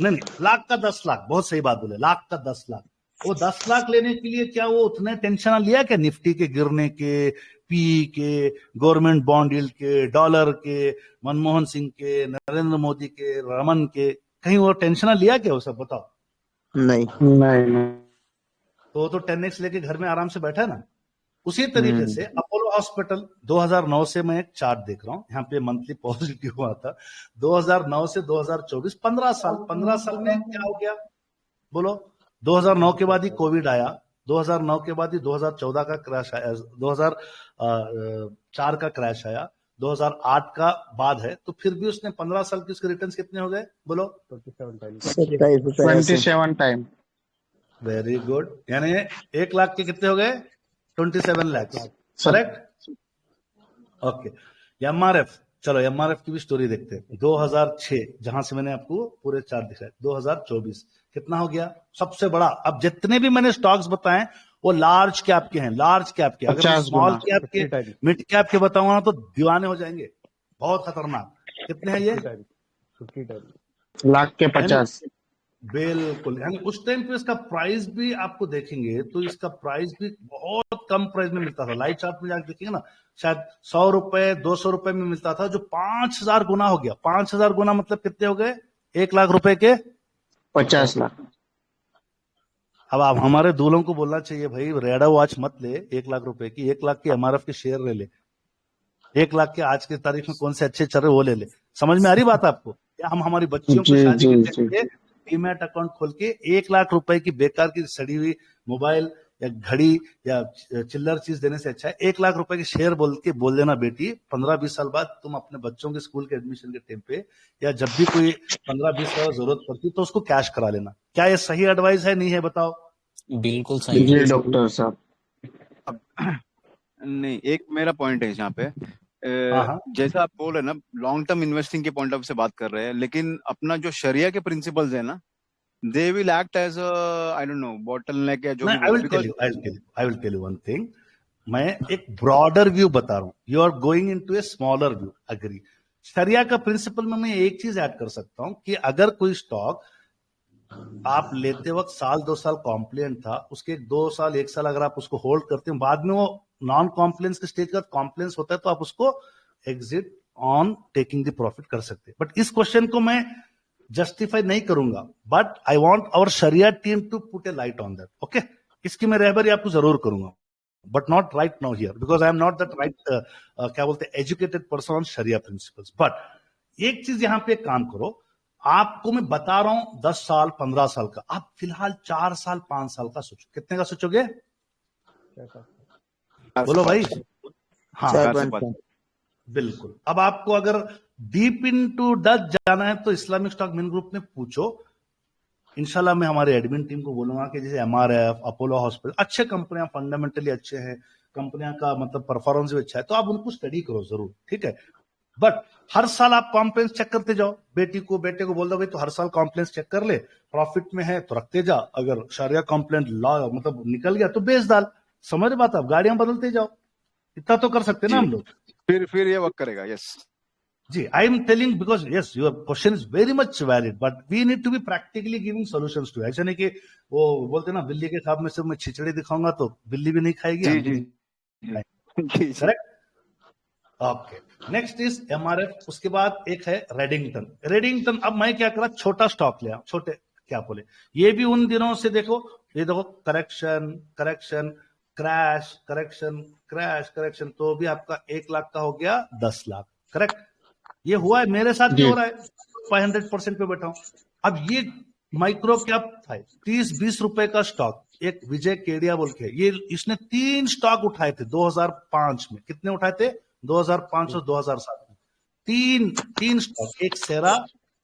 नहीं लाख का 10 लाख, बहुत सही बात बोले, लाख का 10 लाख, वो 10 लाख लेने के लिए क्या वो उतने टेंशन लिया क्या? निफ्टी के गिरने के, पी के, गवर्नमेंट बॉन्ड यील्ड के, डॉलर के, मनमोहन सिंह के, नरेंद्र मोदी के, रमन के, कहीं वो टेंशन लिया क्या वो सब? बताओ। नहीं तो 10x लेके घर में आराम से बैठा है ना। उसी तरीके से अपोलो हॉस्पिटल 2009 से मैं एक चार्ट देख रहा हूं, यहाँ पे मंथली पॉजिटिव हुआ था, 2009 से 2024 15 साल में क्या हो गया बोलो? 2009 के बाद ही कोविड आया, 2009 के बाद ही 2014 का क्रैश आया, 2004 का क्रैश आया, 2008 का बाद है, तो फिर भी उसने 15 साल की उसके रिटर्न्स कितने हो गए बोलो? 27 टाइम। वेरी गुड, यानी 1 लाख के कितने हो गए? 27 लाख, करेक्ट? ओके। एमआरएफ, चलो एमआरएफ की भी स्टोरी देखते हैं। 2006 जहां से मैंने आपको पूरे चार्ट दिखाए, 2024 कितना हो गया? सबसे बड़ा। अब जितने भी मैंने स्टॉक्स बताए वो लार्ज कैप के हैं, लार्ज कैप के। अगर मैं स्मॉल कैप के, मिड कैप के बताऊंगा ना तो दीवाने हो जाएंगे, बहुत खतरनाक। कितने हैं ये? 50 लाख के 50। बिल्कुल, यानी उस टाइम पे इसका प्राइस भी आपको देखेंगे तो इसका प्राइस भी बहुत कम प्राइस में मिलता था। लाइव चार्ट में जाकर देखिएगा ना, शायद 100 रुपए 200 रुपए में मिलता था, जो 5000 गुना हो गया। 5000 गुना मतलब कितने हो गए? 1 लाख रुपए के 50 लाख। अब आप हमारे दूल्हों को बोलना चाहिए भाई रेडा वॉच मत ले 1 लाख रुपए की, 1 लाख के एमआरएफ के शेयर ले ले, 1 लाख के आज की तारीख में कौन से अच्छे चल रहे वो ले ले। समझ में आ रही बात आपको? या हम हमारी बच्चियों को शादी के टाइम पे डीमैट अकाउंट खोल के 1 लाख रुपए की बेकार की सड़ी हुई मोबाइल या घड़ी या चिल्लर चीज देने से अच्छा है 1 लाख रुपए के शेयर बोल देना बेटी, 15-20 साल बाद तुम अपने बच्चों के स्कूल के एडमिशन के टाइम पे या जब भी कोई 15-20 साल जरूरत पड़ती तो उसको कैश करा लेना। क्या ये सही एडवाइस है? नहीं है? बताओ। बिल्कुल सही जी डॉक्टर साहब। नहीं, एक मेरा पॉइंट है यहाँ पे। जैसा आप बोल रहे हैं ना, लॉन्ग टर्म इन्वेस्टिंग के पॉइंट ऑफ से बात कर रहे हैं, लेकिन अपना जो शरिया के प्रिंसिपल्स है ना, they will act as I don't know bottleneck या जो भी। I will tell you one thing. मैं एक ब्रॉडर व्यू बता रहा हूँ, you are going into a smaller view. Agree. शरिया का प्रिंसिपल में मैं एक चीज ऐड कर सकता हूं कि अगर कोई स्टॉक आप लेते वक्त 1-2 साल कॉम्प्लेंट था, उसके 2 साल 1 साल अगर आप उसको होल्ड करते हैं, बाद में वो नॉन कॉम्प्लेंस के स्टेज का कॉम्प्लेंस होता है तो आप उसको exit on taking the profit कर सकते हैं। बट इस क्वेश्चन को मैं जस्टिफाई नहीं करूंगा, but I want our sharia team to put a light on that. Okay, इसकी मैं रहबरी आपको जरूर करूंगा, but not right now here because I am not that right क्या बोलते हैं educated person on sharia principles. But एक चीज यहाँ पे काम करो, आपको मैं बता रहा हूं 10 साल 15 साल का, आप फिलहाल 4 साल 5 साल का सोचो। कितने का सोचोगे? बोलो भाई। हाँ 4 5 साल। बिल्कुल। अब आपको अगर डीप इनटू डेप्थ जाना है तो इस्लामिक स्टॉक मेन ग्रुप में पूछो। इंशाल्लाह मैं हमारे एडमिन टीम को बोलूंगा कि जैसे एमआरएफ, अपोलो हॉस्पिटल, अच्छे कंपनियां, फंडामेंटली अच्छे हैं, कंपनियां का मतलब परफॉर्मेंस भी अच्छा है, तो आप उनको स्टडी करो जरूर, ठीक है। बट हर साल आप कॉम्प्लेंस चेक करते जाओ। बेटे को बोल दो भाई तो हर साल कॉम्प्लेंस चेक कर ले, प्रॉफिट में है तो रखते जा, अगर शरिया कॉम्प्लेंट लॉ मतलब निकल गया तो बेच डाल। समझ बात? आप गाड़ियां बदलते जाओ, इतना तो कर सकते ना हम लोग। फिर ये वर्क करेगा। यस जी, I am telling because yes your question is very much valid, but we need to be practically giving solutions to. ऐसा नहीं कि वो बोलते ना बिल्ली के ख्वाब में सिर्फ मैं खिचड़ी दिखाऊंगा तो बिल्ली भी नहीं खाएगी, हम भी नहीं खाएंगे। Correct? Okay, next is MRF. उसके बाद एक है रेडिंगटन। अब मैं क्या करा, छोटा स्टॉक लिया, छोटे क्या बोले, ये भी उन दिनों से देखो, ये देखो करेक्शन क्रैश, करेक्शन, तो भी आपका 1 लाख का हो गया 10 लाख। करेक्ट? ये हुआ है, मेरे साथ भी हो रहा है, 500% पे बैठा हूं। अब ये माइक्रो कैप था 30-20 रुपए का स्टॉक, एक विजय केडिया बोल के, ये इसने 3 स्टॉक उठाए थे 2005 में। कितने उठाए थे? 2005 और 2007 में तीन स्टॉक, एक सेरा,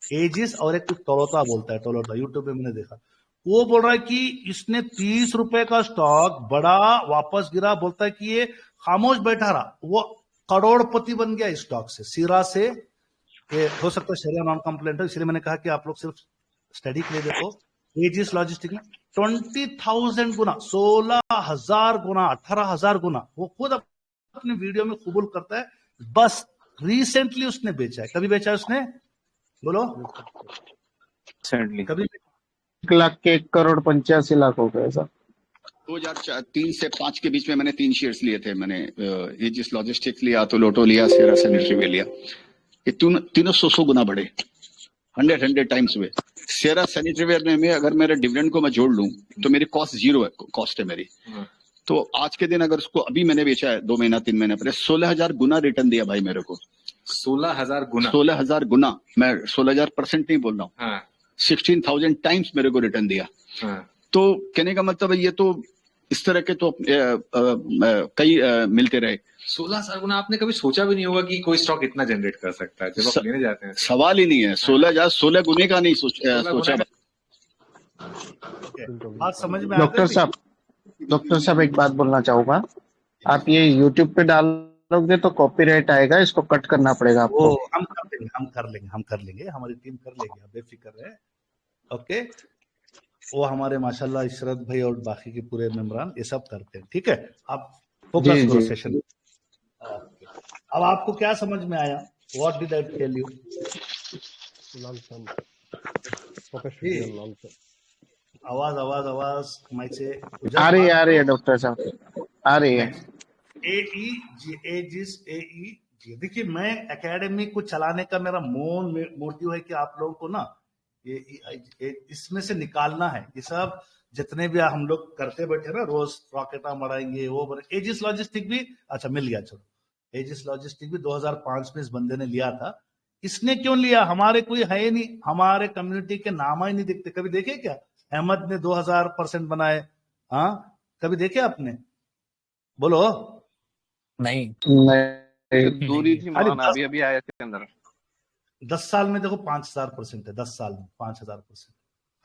एजिस और एक टोलोटा बोलता है, टोलोटा, यूट्यूब पे मैंने देखा। वो बोल रहा है कि इसने 30 रुपए का स्टॉक बड़ा वापस गिरा, बोलता है कि ये खामोश बैठा रहा, वो करोड़पति बन गया इस स्टॉक से, सीरा से। हो सकता है शेयर नॉन कंप्लेंट हो, इसलिए मैंने कहा कि आप लोग सिर्फ स्टडी के लिए देखो। एजिस लॉजिस्टिक में 20,000 गुना, 16,000 गुना, 18,000 गुना, वो खुद अपने वीडियो में कबूल करता है। बस रिसेंटली उसने बेचा है। कभी बेचा है उसने? बोलो। कभी 1 लाख के 1 करोड़ 85 लाख हो गए सर। 2003 से 5 के बीच में मैंने 3 शेयर्स लिए थे। मैंने एजिस लॉजिस्टिक्स लिया, तो लोटो लिया, सेरा सैनिटरीवेयर लिया। ये तीनों 100 गुना बढ़े, 100 टाइम्स हुए। सेरा सैनिटरीवेयर में अगर मेरे डिविडेंड को मैं जोड़ लूं तो मेरी कॉस्ट 0 है, कॉस्ट है मेरी। तो आज के दिन अगर उसको अभी मैंने बेचा है 2 महीना 3 महीने पहले, 16,000 गुना रिटर्न दिया भाई मेरे को। 16,000 गुना? 16,000 गुना, मैं 16,000% नहीं बोल रहा हूँ। हाँ। 16,000 टाइम्स मेरे को रिटर्न दिया। हाँ। तो कहने का मतलब है, ये तो इस तरह के तो कई मिलते रहे। 16,000 गुना आपने कभी सोचा भी नहीं होगा कि कोई स्टॉक इतना जनरेट कर सकता है जब आप लेने जाते हैं? सवाल ही नहीं है। 16 गुने का नहीं सोचा। बात समझ में? डॉक्टर साहब एक बात बोलना चाहूंगा, आप ये YouTube पे डालोगे तो कॉपीराइट आएगा, इसको कट करना पड़ेगा आपको। हम कर लेंगे, हमारी टीम कर लेगी, आप बेफिक्र रहे। ओके, वो हमारे माशाल्लाह इशरत भाई और बाकी के पूरे मेंबरान ये सब करते हैं, ठीक है। आप फोकस करो सेशन। अब आपको क्या समझ में आया? What did I tell you? आवाज माइक से आ रही है डॉक्टर साहब, आ रही है। एजिस। देखिए, मैं एकेडमी को चलाने का मेरा मोटिव है कि आप लोगों को ना ये इसमें से निकालना है। ये सब जितने भी हम लोग करते बैठे ना, रोज रॉकेटा मराएंगे, वो एजिस लॉजिस्टिक भी अच्छा मिल गया। चलो, एजिस लॉजिस्टिक भी 2005 में इस बंदे ने लिया था। इसने क्यों लिया? हमारे कोई है ही नहीं, हमारे कम्युनिटी के नाम ही नहीं दिखते। कभी देखे क्या अहमद ने 2000% बनाए? हाँ, कभी देखे आपने? बोलो। नहीं। दूरी थी मौलाना, अभी आया के अंदर 10 साल में देखो 5,000% है। 10 साल में 5,000%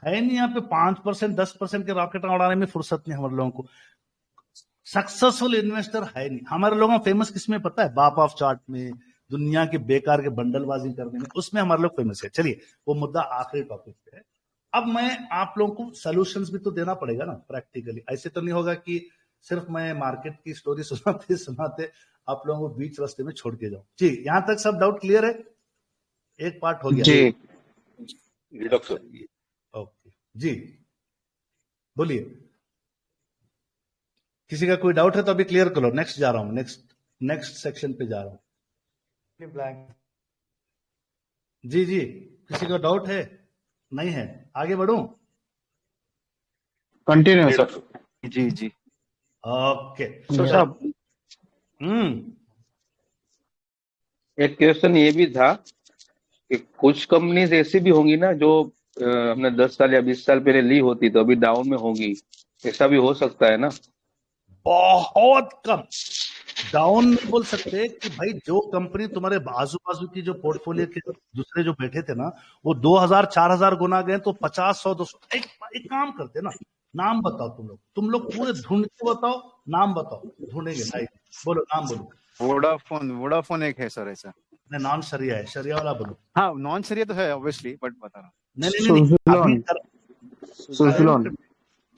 है नहीं। यहाँ पे 5% 10% के रॉकेट उड़ाने में फुर्सत नहीं हमारे लोगों को। सक्सेसफुल इन्वेस्टर है नहीं हमारे लोगों। फेमस किसमें पता है? बाप ऑफ चार्ट में, दुनिया के बेकार के बंडलबाजी करने में, उसमें हमारे लोग फेमस है। चलिए, वो मुद्दा आखिरी टॉपिक पे है। अब मैं आप लोगों को सॉल्यूशंस भी तो देना पड़ेगा ना प्रैक्टिकली। ऐसे तो नहीं होगा कि सिर्फ मैं मार्केट की स्टोरी सुनाते आप लोगों को बीच रास्ते में छोड़ के जाऊं। जी, यहां तक सब डाउट क्लियर है? एक पार्ट हो गया जी डॉक्टर। ओके जी, बोलिए। किसी का कोई डाउट है तो अभी क्लियर करो। नेक्स्ट जा रहा हूं, नेक्स्ट सेक्शन पे जा रहा हूं। जी, किसी का डाउट है? नहीं है? आगे बढ़ूं? Continue sir. जी ओके साहब, एक क्वेश्चन ये भी था कि कुछ कंपनीज ऐसी भी होंगी ना जो हमने 10 साल या 20 साल पहले ली होती तो अभी डाउन में होगी, ऐसा भी हो सकता है ना? बहुत कम डाउन नहीं बोल सकते कि भाई जो कंपनी तुम्हारे आजू बाजू की जो पोर्टफोलियो के दूसरे जो बैठे थे ना वो 2000-4000 गुना गए तो 50-100-200 एक काम करते ना, नाम बताओ तुम लोग पूरे ढूंढ के बताओ, नाम बताओ, ढूंढेंगे लाइव, बोलो नाम बोलो। वोडाफोन एक है सर ऐसा। नहीं, नॉन शरिया है, शरिया वाला बोलो। हाँ नॉन शरिया तो है ऑब्वियसली, बट बता रहा हूँ।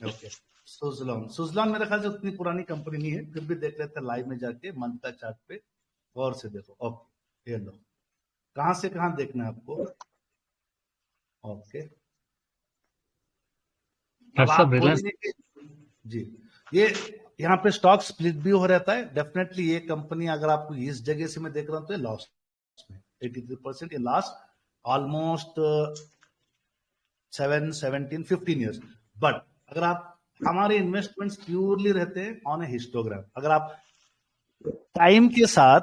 ओके, सुजलॉन मेरे ख्याल से उतनी पुरानी कंपनी नहीं है, फिर भी देख लेते हैं लाइव में जाके मंथ का चार्ट पे गौर से देखो। ओके, ये लो, कहां से कहां देखना है आपको। ओके, अब आप जी, ये यहाँ पे स्टॉक स्प्लिट भी हो रहता है डेफिनेटली। ये कंपनी अगर आपको इस जगह से मैं देख रहा हूँ तो लॉस में 83%, ये लास्ट ऑलमोस्ट 7-17-15 ईयर्स। बट अगर आप हमारे इन्वेस्टमेंट्स प्योरली रहते हैं ऑन ए हिस्टोग्राम, अगर आप टाइम के साथ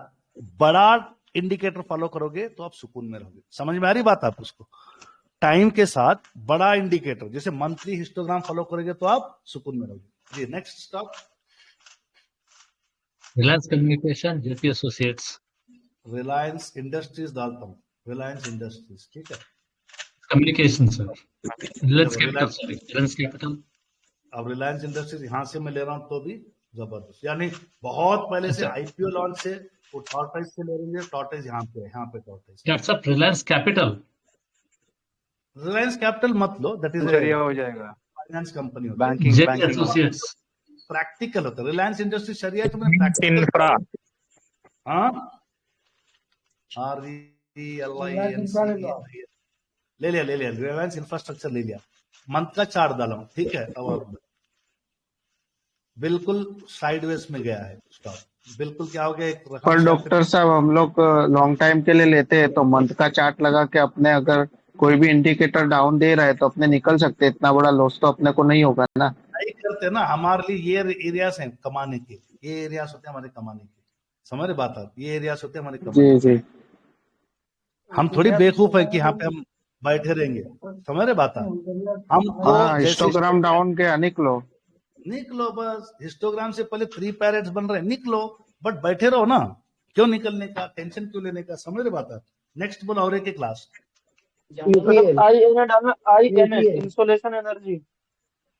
बड़ा इंडिकेटर फॉलो करोगे तो आप सुकून में रहोगे। समझ में आ रही बात आपको? उसको टाइम के साथ बड़ा इंडिकेटर जैसे मंथली हिस्टोग्राम फॉलो करोगे तो आप सुकून में रहोगे। जी, next stock Reliance communication, JP associates. Reliance industries डालता हूँ, रिलायंस इंडस्ट्रीज, ठीक है। Communication sir, Reliance capital, sorry Reliance capital. अब रिलायंस इंडस्ट्रीज यहां से मैं ले रहा हूं तो भी जबरदस्त, यानी बहुत पहले से आईपीओ लॉन्च से वो टॉर्टाइज से ले रही है, टॉर्टाइज यहाँ पे tortoise. WhatsApp Reliance capital, Reliance capital मत लो, दैट इज शरिया हो जाएगा, फाइनेंस कंपनी होती है, बैंकिंग एसोसिएट्स, प्रैक्टिकल होता है। रिलायंस इंडस्ट्रीज शरिया है, तुमने प्रैक्टिकल। हाँ, ले लिया रिलायंस इंफ्रास्ट्रक्चर ले लिया, मंथ का चार्ट डाला हूं, ठीक है। अब बिल्कुल साइडवेज में गया है स्टॉक, बिल्कुल क्या हो गया एक पर डॉक्टर साहब हम लोग लॉन्ग टाइम के लिए लेते हैं तो मंथ का चार्ट लगा के अपने अगर कोई भी इंडिकेटर डाउन दे रहा है तो अपने निकल सकते हैं, इतना बड़ा लॉस तो अपने को नहीं होगा ना। नहीं करते ना, हमारे लिए ये एरियाज हैं कमाने के, ये एरियाज होते हैं हमारे कमाने के, समझ रहे बात आप? ये एरियाज होते हैं हमारे कमाने जी। हम थोड़ी बेवकूफ है कि यहाँ पे हम बैठे रहेंगे, समझ रहे बात आप? हम हिस्टोग्राम डाउन के निकलो बस, हिस्टोग्राम से पहले 3 पैरेट्स बन रहे हैं, निकलो, बट बैठे रहो ना, क्यों निकलने का, टेंशन क्यों लेने का, समझ रहे बात आप? नेक्स्ट बोलो और एक class insolation energy,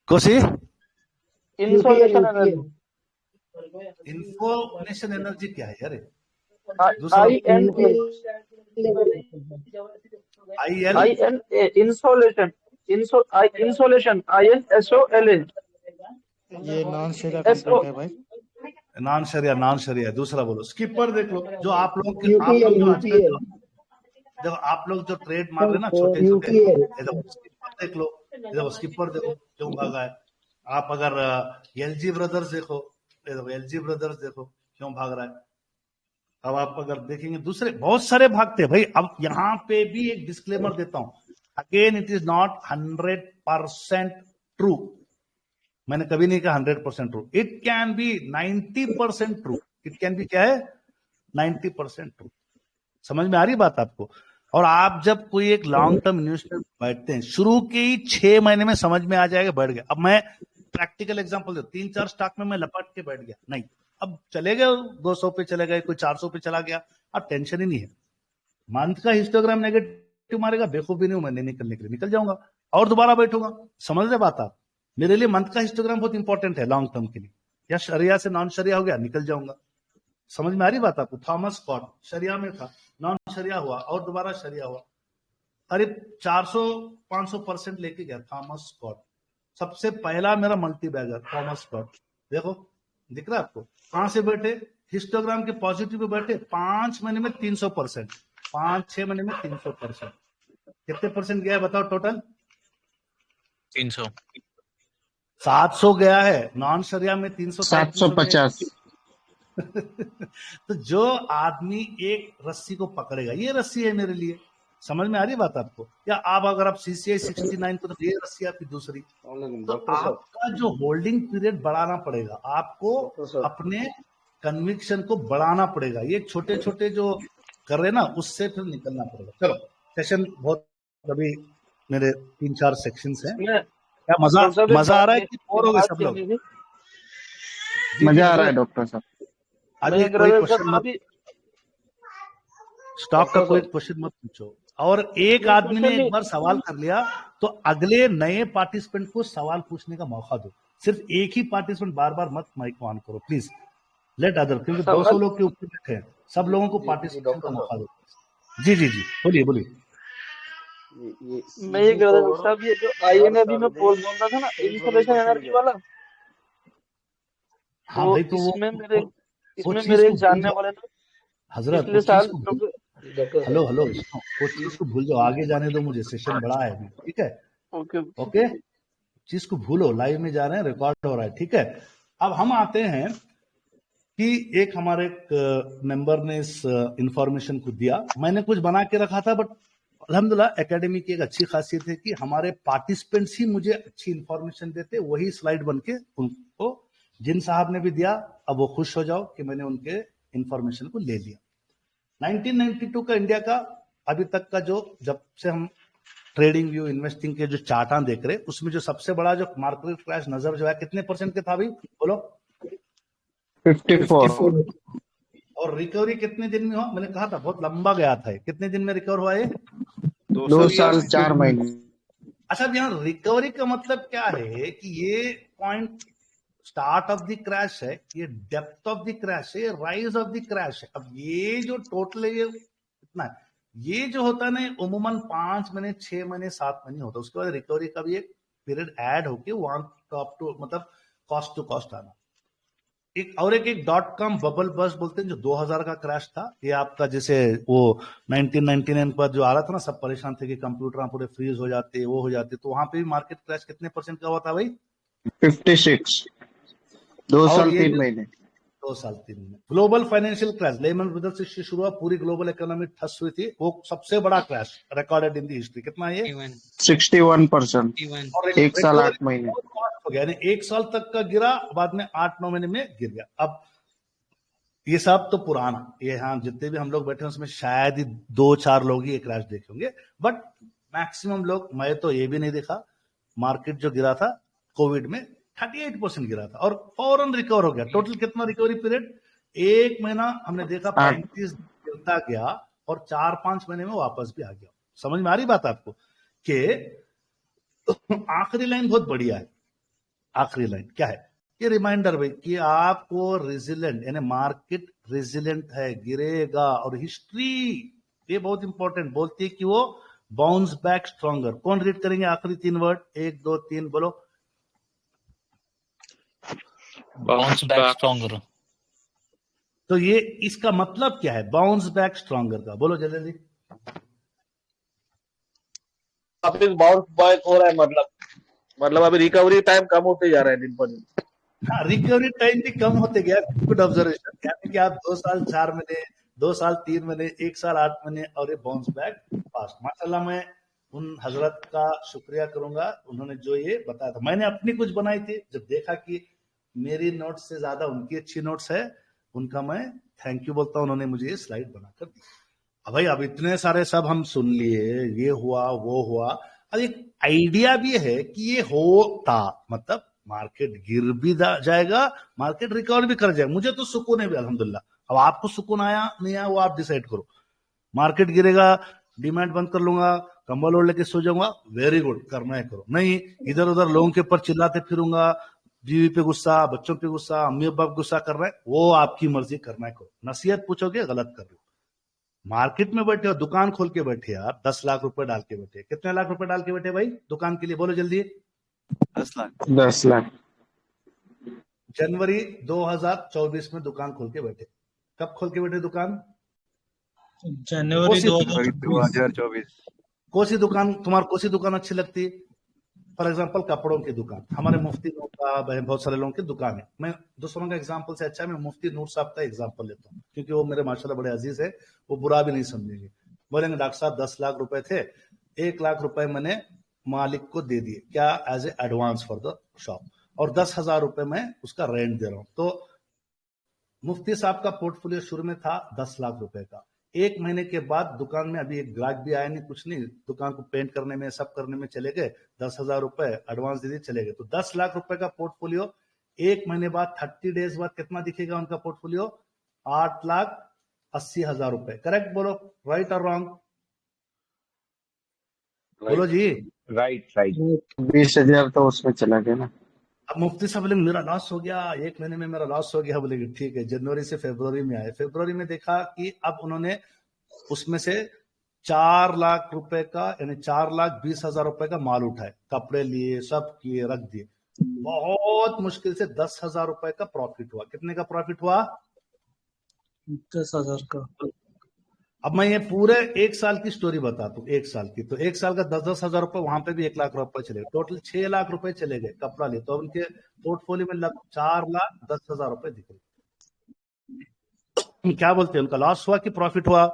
Kosi insolation energy, information energy क्या है यार? Insolation INSOLA। ये नॉन शरिया कंप्लीट है भाई, नॉन शरिया दूसरा बोलो। स्किपर देख लो, जो आप लोग जब आप लोग जो ट्रेड मार रहे हैं ना छोटे स्किपर देख लो, देखो स्किपर देखो क्यों भागा है। आप अगर LG ब्रदर्स देखो, LG ब्रदर्स देखो क्यों भाग रहा है। अब आप अगर देखेंगे दूसरे बहुत सारे भागते हैं भाई। अब यहाँ पे भी एक डिस्क्लेमर देता हूं, again it is not 100% true, मैंने कभी नहीं कहा 100% true, it can be 90% true, it can be क्या है 90% ट्रू। समझ में आ रही बात आपको? और आप जब कोई एक लॉन्ग टर्म इन्वेस्टमेंट बैठते हैं, शुरू के ही 6 महीने में समझ में आ जाएगा, बैठ गया। अब मैं प्रैक्टिकल एग्जांपल दे, 3-4 स्टॉक में मैं लपट के बैठ गया, नहीं, अब चले गए 200 पे चले गए, कोई 400 पे चला गया, अब टेंशन ही नहीं है। मंथ का हिस्टोग्राम नेगेटिव मारेगा, बेवकूफ भी नहीं हूं मैं, नहीं निकलने के लिए निकल जाऊंगा और दोबारा बैठूंगा। समझ रहे बात आप? मेरे लिए मंथ का हिस्टोग्राम बहुत इंपॉर्टेंट है लॉन्ग टर्म के लिए। या शरिया से नॉन शरिया हो गया, निकल जाऊंगा। समझ में आ रही बात आपको? थॉमस स्कॉट शरिया में था, नॉन शरिया हुआ और दोबारा शरिया हुआ, करीब 400-500% लेके गया थॉमस स्कॉट। सबसे पहला मेरा मल्टी बैगर थॉमस स्कॉट, देखो दिख रहा है आपको? कहां से बैठे? हिस्टोग्राम के पॉजिटिव पे बैठे, 5 महीने में 300%, 5-6 महीने में 300%। कितने परसेंट गया है बताओ टोटल? 300, 700 गया है। नॉन शरिया में 300, 750। तो जो आदमी एक रस्सी को पकड़ेगा, ये रस्सी है मेरे लिए। समझ में आ रही बात आपको? या आप अगर आप CCI 69 को, तो ये रस्सी आपकी दूसरी। तो आपका जो होल्डिंग पीरियड बढ़ाना पड़ेगा, आपको अपने कन्विक्शन को बढ़ाना पड़ेगा। ये छोटे छोटे जो कर रहे ना, उससे फिर निकलना पड़ेगा। चलो सेशन बहुत, अभी मेरे 3-4 सेक्शंस हैं। इसमें क्या मजा डॉक्टर साहब एक मजा आ बात रहा है ये कि बोर हो गए बात सब लोग? कहनी थी। जी मजा आ रहा है हजरत, डॉक्टर साहब। अभी मैं कह कोई रहा था क्वेश्चन सर मत, अभी स्टॉक का डॉक्टर कोई साहब क्वेश्चन मत पूछो। और एक नहीं आदमी ने क्वेश्चन एक नहीं बार सवाल कर लिया तो अगले नए पार्टिसिपेंट को सवाल पूछने का मौका दो। सिर्फ एक ही पार्टिसिपेंट बार बार मत माइक ऑन करो प्लीज, लेट अदर, क्योंकि 200 सवाल लोग के ऊपर बैठे हैं, सब लोगों को जी पार्टिसिपेशन का डॉक्टर मौका साहब, दो। जी जी जी, बोलिए बोलिए। ये मैं ये सीजी कह रहा था डॉक्टर कोड साहब ये जो हर आईएनए अभी मैं सैटरडे पोल बोल रहा था ना 10,000 इंसुलेशन परसेंट एनर्जी रिटर्न। वाला, हाँ तो भाई, तो इसमें मेरे वो इसमें चीज मेरे को एक भूल जानने जाओ वाले थे हजरत, वो पिछले चीज साल को भूल, डॉक्टर डॉक्टर हेलो साहब, हेलो सुनो, वो चीज को भूल जाओ, आगे जाने दो मुझे, सेशन बड़ा है अभी, ठीक है? ओके ओके, चीज को भूलो, लाइव में जा रहे हैं, रिकॉर्ड हो रहा है, ठीक है? अब हम आते हैं कि एक हमारे मेंबर ने इस इंफॉर्मेशन को दिया, मैंने कुछ बना के रखा था, बट अल्हम्दुलिल्लाह एकेडमी की एक अच्छी खासियत है कि हमारे पार्टिसिपेंट्स ही मुझे अच्छी इंफॉर्मेशन देते, वही स्लाइड बन के उनको, जिन साहब ने भी दिया, अब वो खुश हो जाओ कि मैंने उनके इंफॉर्मेशन को ले लिया। 1992 का इंडिया का अभी तक का जो, जब से हम ट्रेडिंग व्यू इन्वेस्टिंग के जो चार्टा देख रहे, उसमें जो सबसे बड़ा जो मार्केट क्रैश नजर जो है कितने परसेंट के था भाई, बोलो? 54। और रिकवरी कितने दिन में हुआ? मैंने कहा था बहुत लंबा गया था, कितने दिन में रिकवर हुआ ये? 2 साल 4 महीने। अच्छा, अब यहाँ रिकवरी का मतलब क्या है कि ये point start of the crash है, ये डेप्थ ऑफ द क्रैश है, राइज ऑफ द क्रैश है। अब ये जो टोटल है ये कितना है, ये जो होता है ना उमूमन 5 महीने 6 महीने 7 महीने होता है, उसके बाद रिकवरी का भी एक पीरियड ऐड होके वहां टॉप टू मतलब कॉस्ट टू कॉस्ट आना। एक डॉट कॉम बबल बस्ट बोलते हैं जो 2000 का क्रैश था, ये आपका जैसे वो 1999 पर जो आ रहा था ना, सब परेशान थे कि कंप्यूटर पूरे फ्रीज हो जाते, वो हो जाते, तो वहां पे भी मार्केट क्रैश कितने परसेंट का हुआ था भाई? 56। 2 साल 3 महीने। 2 साल 3 महीने। Global financial crash Lehman Brothers से शुरू हुआ, पूरी ग्लोबल इकोनॉमी ठस हुई थी, वो सबसे बड़ा crash recorded in the history. कितना है ये? 61%। और 1 साल 8 महीने हो गया, यानी 1 साल तक का गिरा, बाद में 8-9 महीने में गिर गया। अब ये सब तो पुराना, ये हाँ जितने भी हम लोग बैठे हैं उसमें शायद ही 2-4 लोग ही ये क्रैश देखे होंगे, बट मैक्सिमम लोग, मैं तो ये भी नहीं देखा। मार्केट जो गिरा था कोविड में 38% गिरा था और फौरन रिकवर हो गया। टोटल कितना रिकवरी पीरियड? 1 महीना हमने देखा 35 गिरता गया और 4-5 महीने में वापस भी आ गया। समझ में आ रही बात आपको? कि आखिरी लाइन बहुत बढ़िया है। आखिरी लाइन क्या है? ये रिमाइंडर भाई कि आपको रेजिलेंट, यानी मार्केट रेजिलेंट है, गिरेगा, और हिस्ट्री ये बहुत इंपॉर्टेंट बोलती है कि वो बाउंस बैक स्ट्रॉन्गर। कौन रीड करेंगे आखिरी 3 वर्ड? 1 2 3 बोलो। Bounce back stronger. तो ये इसका मतलब क्या है बाउंस बैक स्ट्रॉन्गर का? बोलो जल्दी। वापस बाउंस बैक हो रहा है, मतलब अभी रिकवरी टाइम कम होते जा रहा है दिन पर दिन। हाँ, रिकवरी टाइम भी कम होते गया। Good observation. यानी कि आप 2 साल 4 महीने, 2 साल 3 महीने, 1 साल 8 महीने, और ये बाउंस बैक फास्ट। माशाल्लाह, मैं उन हजरत का शुक्रिया करूंगा, उन्होंने जो ये बताया था। मैंने अपनी कुछ बनाई थी, जब देखा कि मेरी नोट्स से ज्यादा उनकी अच्छी नोट्स है, उनका मैं थैंक यू बोलता हूं, उन्होंने मुझे ये स्लाइड बनाकर दी। अब भाई अब इतने सारे सब हम सुन लिए, ये हुआ वो हुआ, अब एक आइडिया भी है कि ये होता, मतलब मार्केट गिर भी जाएगा, मार्केट रिकवर भी कर जाएगा। मुझे तो सुकून है भी अल्हम्दुलिल्लाह। अब आपको सुकून आया नहीं आया वो आप डिसाइड करो। मार्केट गिरेगा, डिमांड बंद कर लूंगा, कंबल ओढ़ लेके सो जाऊंगा, वेरी गुड, करना है करो। नहीं, इधर उधर लोगों के ऊपर चिल्लाते फिरूंगा, बीवी पे गुस्सा, बच्चों पे गुस्सा, अम्मी बाप गुस्सा कर रहे हैं, वो आपकी मर्जी, करना है करो। नसीहत पूछोगे गलत कर रहे हो। मार्केट में बैठे हो, दुकान खोल के बैठे आप, 10 लाख रुपए डाल के बैठे। कितने लाख रुपए डाल के बैठे भाई दुकान के लिए? बोलो जल्दी। 10 लाख। जनवरी 2024 में दुकान खोल के बैठे। कब खोल के बैठे दुकान? जनवरी 2024। कौन सी दुकान तुम्हारी, कौन सी दुकान अच्छी लगती है? फॉर एग्जाम्पल कपड़ों की दुकान, हमारे मुफ्ती नूर साहब है, बहुत सारे लोगों की दुकान है। मैं दूसरों का एग्जाम्पल से अच्छा मैं मुफ्ती नूर साहब का एग्जाम्पल लेता हूँ, क्योंकि वो मेरे माशाल्लाह बड़े अजीज है, वो बुरा भी नहीं समझेंगे। बोलेंगे डॉक्टर साहब 10 लाख रुपए थे, 1 लाख रुपए मैंने मालिक को दे दिए, क्या as a advance for the shop, और 10,000 रुपए मैं उसका रेंट दे रहा हूँ। तो मुफ्ती साहब का पोर्टफोलियो शुरू में था 10 लाख रुपए का, 1 महीने के बाद दुकान में अभी एक ग्राहक भी आया नहीं, कुछ नहीं, दुकान को पेंट करने में सब करने में चले गए, 10,000 रुपए एडवांस दे दिए, चले गए। तो 10 लाख रुपए का पोर्टफोलियो 1 महीने बाद 30 डेज बाद कितना दिखेगा उनका पोर्टफोलियो? 8,80,000 रुपए। करेक्ट बोलो, राइट और रॉन्ग? बोलो जी। राइट 20,000 तो उसमें चला गया ना। अब मुफ्ती साहब बोलेंगे मेरा लॉस हो गया, 1 महीने में मेरा लॉस हो गया। बोलेंगे ठीक है, जनवरी से फरवरी में आए, फरवरी में देखा कि अब उन्होंने उसमें से 4 लाख रुपए का यानी 4,20,000 रुपए का माल उठाए, कपड़े लिए, सब किए, रख दिए। बहुत मुश्किल से 10,000 रुपए का प्रॉफिट हुआ। कितने का प्रॉफिट हुआ? 10,000 का। अब मैं ये पूरे 1 साल की स्टोरी बताता हूँ, 1 साल की। तो 1 साल का 10,000 रुपए, वहां पे भी 1 लाख रुपए चले गए, टोटल 6 लाख रुपए चले गए कपड़ा लिए। तो उनके पोर्टफोलियो में 4,10,000 रुपए दिख रहे। क्या बोलते हैं, उनका लॉस हुआ कि प्रॉफिट हुआ?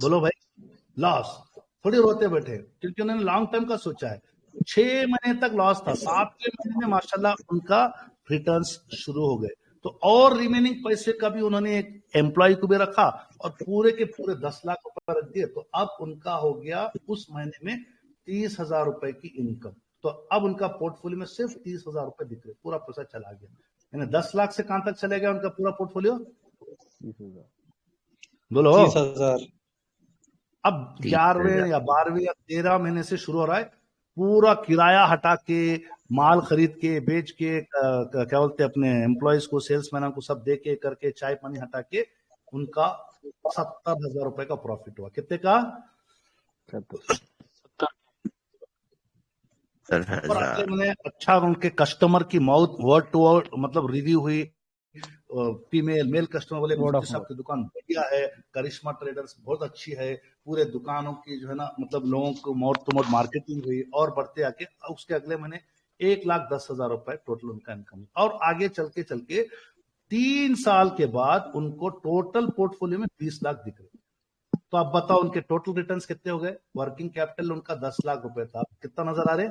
बोलो भाई, लॉस। थोड़ी रोते बैठे, क्योंकि उन्होंने लॉन्ग टर्म का सोचा है। 6 महीने तक लॉस था, 7वें महीने में माशाल्लाह उनका रिटर्न्स शुरू हो गए। तो और रिमेनिंग पैसे का भी उन्होंने एक एम्प्लॉय को भी रखा और पूरे के पूरे 10 लाख रुपए रख दिए। तो अब उनका हो गया उस महीने में 30,000 रुपए की इनकम। तो अब उनका पोर्टफोलियो में सिर्फ 30,000 रुपए दिख रहे, पूरा पैसा चला गया। यानी 10 लाख से कहां तक चले गया उनका पूरा पोर्टफोलियो? 30,000। बोलो 30,000। अब 11वें या 12वें या 13 महीने से शुरू हो रहा है। पूरा किराया हटा के, माल खरीद के, बेच के, क्या बोलते हैं, अपने एम्प्लॉयज को, सेल्समैन को सब दे के करके, चाय पानी हटा के उनका 70,000 रुपए का प्रॉफिट हुआ। कितने का? 70,000। मैंने अच्छा उनके कस्टमर की माउथ वर्ड टू वर्ड मतलब रिव्यू हुई, फीमेल मेल कस्टमर बोले मुफ्ती साहब की दुकान बढ़िया है, करिश्मा ट्रेडर्स बहुत अच्छी है, पूरे दुकानों की जो है ना मतलब लोगों को माउथ टू माउथ मार्केटिंग हुई। और बढ़ते आके उसके अगले महीने 1,10,000 रुपए टोटल उनका इनकम। और आगे चल के 3 साल के बाद उनको टोटल पोर्टफोलियो में 20 लाख दिख रहे। तो आप बताओ उनके टोटल रिटर्न्स कितने हो गए? वर्किंग कैपिटल उनका 10 लाख रुपए था, कितना नजर आ रहे?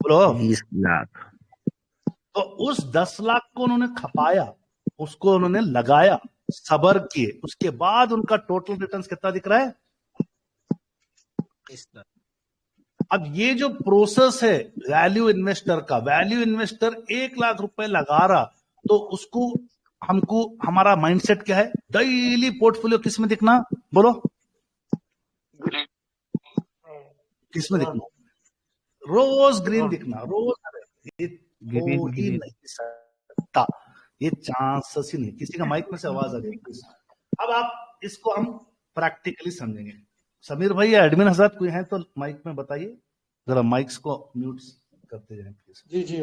बोलो 20 लाख। तो उस 10 लाख को उन्होंने खपाया, उसको उन्होंने लगाया, सबर किए, उसके बाद उनका टोटल रिटर्न्स कितना दिख रहा है? अब ये जो प्रोसेस है वैल्यू इन्वेस्टर का, वैल्यू इन्वेस्टर 1 लाख रुपए लगा रहा, तो उसको हमको हमारा माइंडसेट क्या है? डेली पोर्टफोलियो किस में दिखना? बोलो किस में दिखना? रोज ग्रीन दिखना, रोज। हो ही नहीं सकता, ये चांसेस ही नहीं। किसी का माइक में से आवाज आ जाएगी। अब आप इसको हम प्रैक्टिकली समझेंगे। समीर भाई या एडमिन हजरत कोई हैं तो माइक में बताइए, जरा माइक्स को म्यूट करते जाएं प्लीज। जी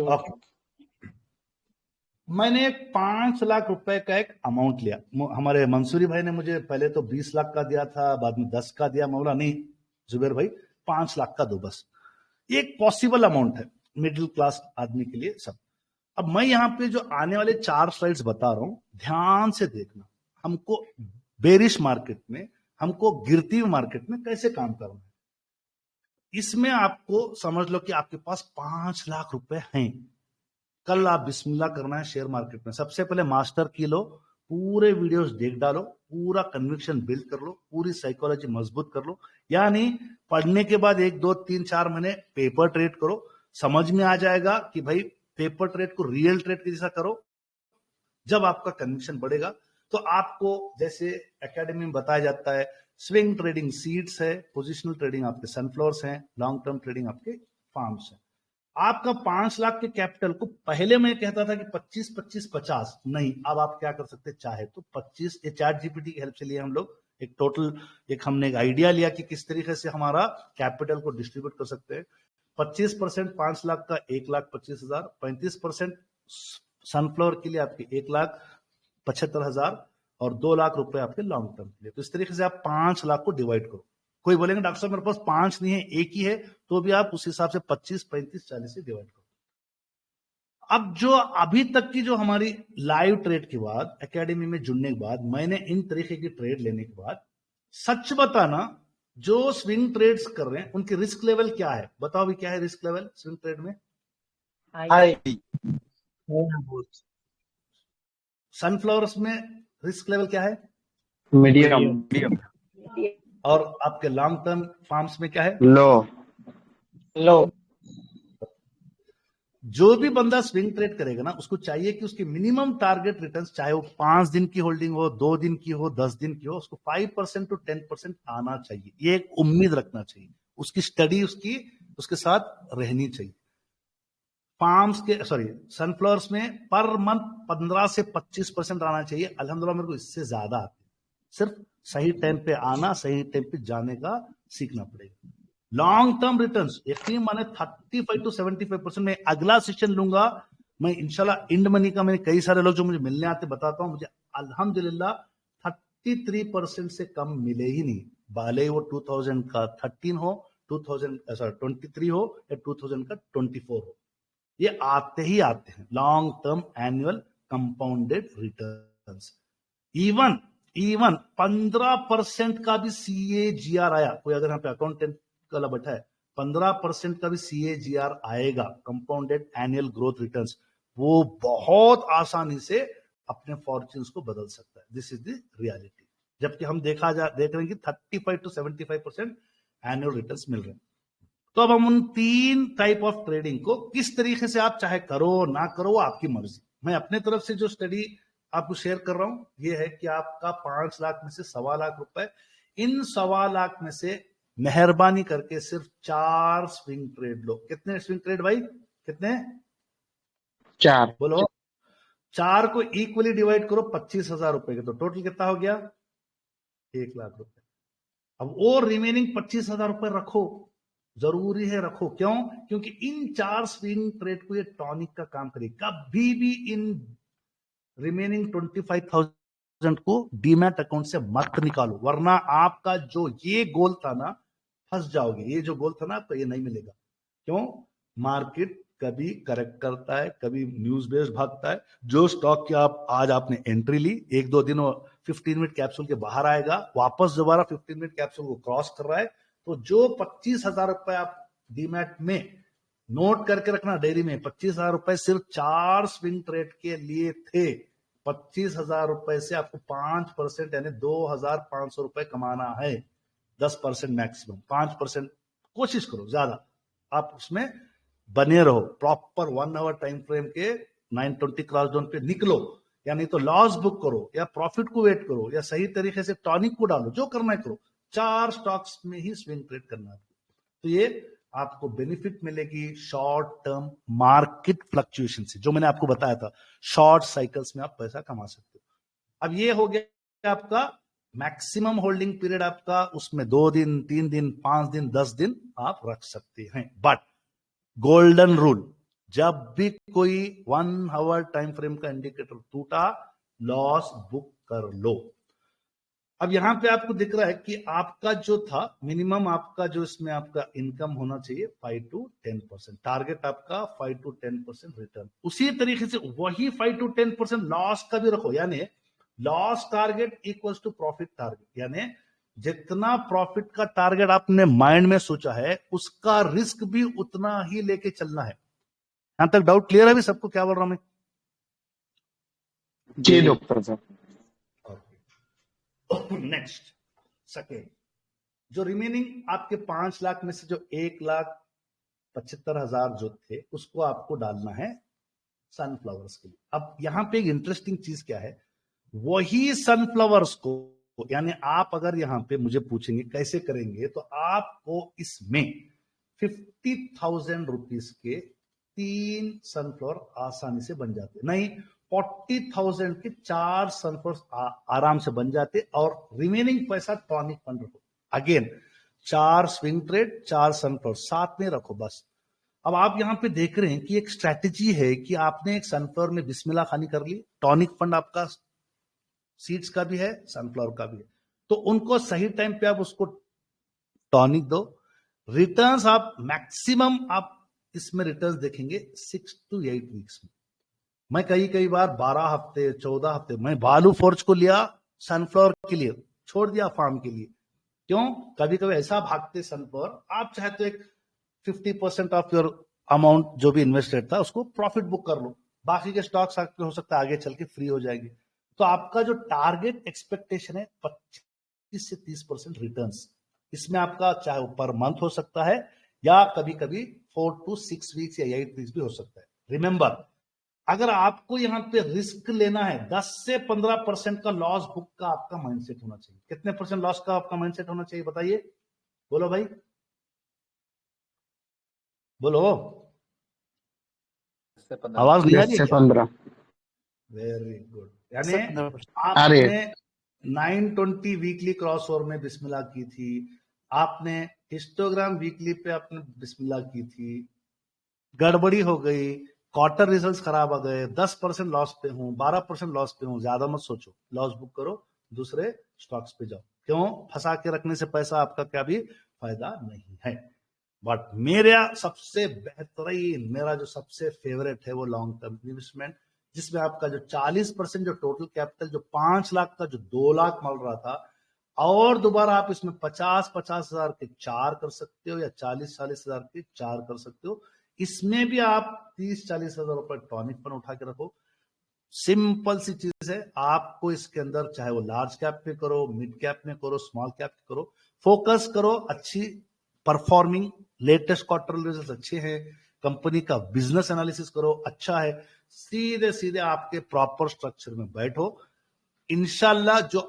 मैंने 5 लाख रुपए का एक अमाउंट लिया। हमारे मंसूरी भाई ने मुझे पहले तो 20 लाख का दिया था, बाद में 10 का दिया। मौला नहीं जुबेर भाई 5 लाख का दो बस, ये एक पॉसिबल अमाउंट है मिडिल क्लास आदमी के लिए सब। अब मैं यहाँ पे जो आने वाले 4 स्लाइड्स बता रहा हूं, ध्यान से देखना। हमको बेरिश मार्केट में, हमको गिरती हुई मार्केट में कैसे काम करना है। इसमें आपको समझ लो कि आपके पास 5 लाख रुपए हैं। कल आप बिस्मिल्लाह करना है शेयर मार्केट में। सबसे पहले मास्टर की लो, पूरे वीडियोस देख डालो, पूरा कन्विक्शन बिल्ड कर लो, पूरी साइकोलॉजी मजबूत कर लो। यानी पढ़ने के बाद 1, 2, 3, 4 महीने पेपर ट्रेड करो, समझ में आ जाएगा कि भाई पेपर ट्रेड को रियल ट्रेड के जैसा करो। जब आपका कन्विक्शन बढ़ेगा तो आपको, जैसे एकेडमी में बताया जाता है, स्विंग ट्रेडिंग सीड्स है, पोजिशनल ट्रेडिंग आपके सनफ्लावर्स हैं, लॉन्ग टर्म ट्रेडिंग आपके फार्म्स हैं। आपका 5 लाख के कैपिटल को पहले मैं कहता था कि 25, 25, 50 नहीं, अब आप क्या कर सकते, चाहे तो 25। ये चैट जीपीटी की हेल्प से लिए हम लोग एक टोटल, हमने एक आइडिया लिया कि किस तरीके से हमारा कैपिटल को डिस्ट्रीब्यूट कर सकते हैं। 25% 5 लाख का 1,25,000, 35% सनफ्लावर के लिए आपके 1,75,000 और 2 लाख रुपए आपके लॉन्ग टर्म के लिए। तो इस तरीके से आप 5 लाख को डिवाइड करो। कोई बोलेंगे डॉक्टर साहब मेरे पास 5 नहीं है, एक ही है, तो भी आप उस हिसाब से 25, 35, 40 से डिवाइड करो। अब जो अभी तक की जो हमारी लाइव ट्रेड के बाद, एकेडमी में जुड़ने के बाद, मैंने इन तरीके की ट्रेड लेने के बाद, सच बताना, जो स्विंग ट्रेड्स कर रहे हैं उनकी रिस्क लेवल क्या है? बताओ भी क्या है रिस्क लेवल स्विंग ट्रेड में? हाई। सनफ्लावर्स में रिस्क लेवल क्या है? मीडियम। और आपके लॉन्ग टर्म फार्म्स में क्या है? लो। जो भी बंदा स्विंग ट्रेड करेगा ना, उसको चाहिए कि उसकी मिनिमम टारगेट रिटर्न्स, चाहे वो 5 दिन की होल्डिंग हो, 2 दिन की हो, 10 दिन की हो, उसको 5% to 10% आना चाहिए। ये एक उम्मीद रखना चाहिए, उसकी स्टडी उसके साथ रहनी चाहिए। सनफ्लावर्स में पर मंथ 15 से 25% आना चाहिए। अल्हम्दुलिल्लाह मेरे को इससे ज्यादा आते हैं। सिर्फ सही टाइम पे आना, सही टाइम पे जाने का सीखना पड़ेगा। लॉन्ग टर्म रिटर्न्स यकीन माने 35 to 75%। मैं अगला सेशन लूंगा, मैं इंशाल्लाह इंड मनी का, मैंने कई सारे लोग जो मुझे मिलने आते बताता हूं, मुझे अल्हम्दुलिल्लाह 33% से कम मिले ही नहीं, भले ही वो 2000 का 13 हो, 23 हो या 2000 का 24 हो, ये आते ही आते हैं long term annual compounded returns. Even 15% का भी CAGR आया, कोई अगर यहाँ पे अकाउंटेंट वाला बैठा है, 15% का भी CAGR आएगा, कंपाउंडेड एनुअल ग्रोथ रिटर्न्स, वो बहुत आसानी से अपने फॉर्च्यून्स को बदल सकता है। This is the reality. जबकि हम देख रहे हैं कि 35 to 75% एनुअल रिटर्न्स मिल रहे हैं। तो अब हम उन 3 टाइप ऑफ ट्रेडिंग को किस तरीके से आप चाहे करो ना करो, वो आपकी मर्जी। मैं अपने तरफ से जो स्टडी आपको शेयर कर रहा हूं, ये है कि आपका 5 लाख में से 1.25 लाख रुपए, इन 1.25 लाख में से मेहरबानी करके सिर्फ 4 स्विंग ट्रेड लो। कितने स्विंग ट्रेड भाई? कितने? 4। बोलो। 4 को इक्वली डिवाइड करो 25,000 रुपए के, तो टोटल कितना हो गया? 1 लाख रुपए। अब वो रिमेनिंग 25,000 रुपए रखो, जरूरी है रखो। क्यों? क्योंकि इन 4 स्विंग ट्रेड को ये टॉनिक का काम करेगा। कभी भी इन रिमेनिंग 25,000 को डीमैट अकाउंट से मत निकालो, वरना आपका जो ये गोल था ना, फंस जाओगे। ये जो गोल था ना आपका, ये नहीं मिलेगा। क्यों? मार्केट कभी करेक्ट करता है, कभी न्यूज बेस्ड भागता है। जो स्टॉक की आज आपने एंट्री ली, 1-2 दिन 15 मिनट कैप्सूल के बाहर आएगा, वापस दोबारा 15 मिनट कैप्सूल को क्रॉस कर रहा है, तो जो 25,000 रुपए आप डीमैट में नोट करके रखना, डायरी में 25,000 रुपए सिर्फ 4 स्विंग ट्रेड के लिए थे। 25,000 रुपए से आपको 5% यानी 2,500 रुपए कमाना है। 10% मैक्सिमम, 5% कोशिश करो, ज्यादा आप उसमें बने रहो। प्रॉपर 1 आवर टाइम फ्रेम के 920 क्रॉस जोन पे निकलो, या नहीं तो लॉस बुक करो, या प्रॉफिट को वेट करो, या सही तरीके से टॉनिक को डालो, जो करना है करो। 4 स्टॉक्स में ही स्विंग ट्रेड करना है, तो ये आपको बेनिफिट मिलेगी शॉर्ट टर्म मार्केट फ्लक्चुएशन से, जो मैंने आपको बताया था। शॉर्ट साइकिल्स में आप पैसा कमा सकते हो। अब ये हो गया आपका मैक्सिमम होल्डिंग पीरियड आपका, उसमें 2 दिन, 3 दिन, 5 दिन, 10 दिन आप रख सकते हैं। बट गोल्डन रूल, जब भी कोई 1 आवर टाइम फ्रेम का इंडिकेटर टूटा, लॉस बुक कर लो। अब यहां पे आपको दिख रहा है कि आपका जो था मिनिमम, आपका जो इसमें आपका इनकम होना चाहिए 5 to 10%, टारगेट आपका 5 to 10% रिटर्न। उसी तरीके से वही 5 to 10% लॉस का भी रखो, यानी loss target equals to profit target, यानी जितना प्रॉफिट का टारगेट आपने माइंड में सोचा है, उसका रिस्क भी उतना ही लेके चलना है। यहां तक डाउट क्लियर है भी सबको? क्या बोल रहा हूं मैं? जी डॉक्टर साहब। नेक्स्ट सेकेंड, जो रिमेनिंग आपके 5 लाख में से जो 1,75,000 जो थे, उसको आपको डालना है सनफ्लावर्स के लिए। अब यहां पे एक इंटरेस्टिंग चीज क्या है, वही सनफ्लावर्स को, यानी आप अगर यहां पे मुझे पूछेंगे कैसे करेंगे, तो आपको इसमें 50,000 रुपीज के 3 सनफ्लावर आसानी से बन जाते, नहीं 40,000 के 4 सनफ्लावर आराम से बन जाते, और रिमेनिंग पैसा टॉनिक फंड रखो। अगेन 4 स्विंग ट्रेड, 4 सनफ्लावर साथ में रखो बस। अब आप यहां पे देख रहे हैं कि एक स्ट्रैटेजी है कि आपने एक सनफ्लावर में बिस्मिल्लाह खानी कर ली, टॉनिक फंड आपका सीड्स का भी है, सनफ्लावर का भी है, तो उनको सही टाइम पे आप उसको टॉनिक दो। रिटर्न्स आप मैक्सिमम आप इसमें रिटर्न्स देखेंगे 6 to 8 वीक्स में। मैं कई बार 12 हफ्ते, 14 हफ्ते, मैं बालू फोर्ज को लिया सनफ्लावर के लिए, छोड़ दिया फार्म के लिए। क्यों? कभी कभी ऐसा भागते सनफ्लावर, आप चाहे तो एक 50% ऑफ योर अमाउंट जो भी इन्वेस्टेड था उसको प्रॉफिट बुक कर लो, बाकी के स्टॉक्स आपके हो सकता है आगे चल के फ्री हो जाएंगे। तो आपका जो टारगेट एक्सपेक्टेशन है 25 से 30% रिटर्न्स, इसमें आपका चाहे वो पर मंथ हो सकता है या कभी कभी 4 to 6 वीक्स या 8 वीक्स भी हो सकता है। रिमेंबर, अगर आपको यहाँ पे रिस्क लेना है 10 से 15% का लॉस बुक का आपका माइंडसेट होना चाहिए। कितने परसेंट लॉस का आपका माइंडसेट होना चाहिए बताइए, बोलो भाई, बोलो, आवाज नहीं आ रही है क्या? 15। वेरी गुड, यानी आपने 920 वीकली क्रॉसओवर में बिस्मिल्लाह की थी, आपने हिस्टोग्राम वीकली पे आपने बिस्मिल्लाह की थी, गड़बड़ी हो गई, क्वार्टर रिजल्ट्स खराब आ गए, 10% लॉस पे हूं, 12% लॉस पे हूं, ज्यादा मत सोचो, लॉस बुक करो, दूसरे स्टॉक्स पे जाओ। क्यों? फंसा के रखने से पैसा आपका क्या भी फायदा नहीं है। बट मेरा सबसे बेहतरीन, मेरा जो सबसे फेवरेट है वो लॉन्ग टर्म इन्वेस्टमेंट, जिसमें आपका जो 40% जो टोटल कैपिटल जो 5 लाख का जो 2 लाख मिल रहा था, और दोबारा आप इसमें 50-50 हजार के 4 कर सकते हो या 40-40 हजार के 4 कर सकते हो। इसमें भी आप 30-40 हजार रुपए टॉनिक पर उठा के रखो। सिंपल सी चीज है, आपको इसके अंदर चाहे वो लार्ज कैप में करो, मिड कैप में करो, स्मॉल कैप में करो, फोकस करो, अच्छी परफॉर्मिंग, लेटेस्ट क्वार्टर रिजल्ट अच्छे हैं, कंपनी का बिजनेस एनालिसिस करो, अच्छा है, सीधे सीधे आपके प्रॉपर स्ट्रक्चर में बैठो। इंशाल्लाह जो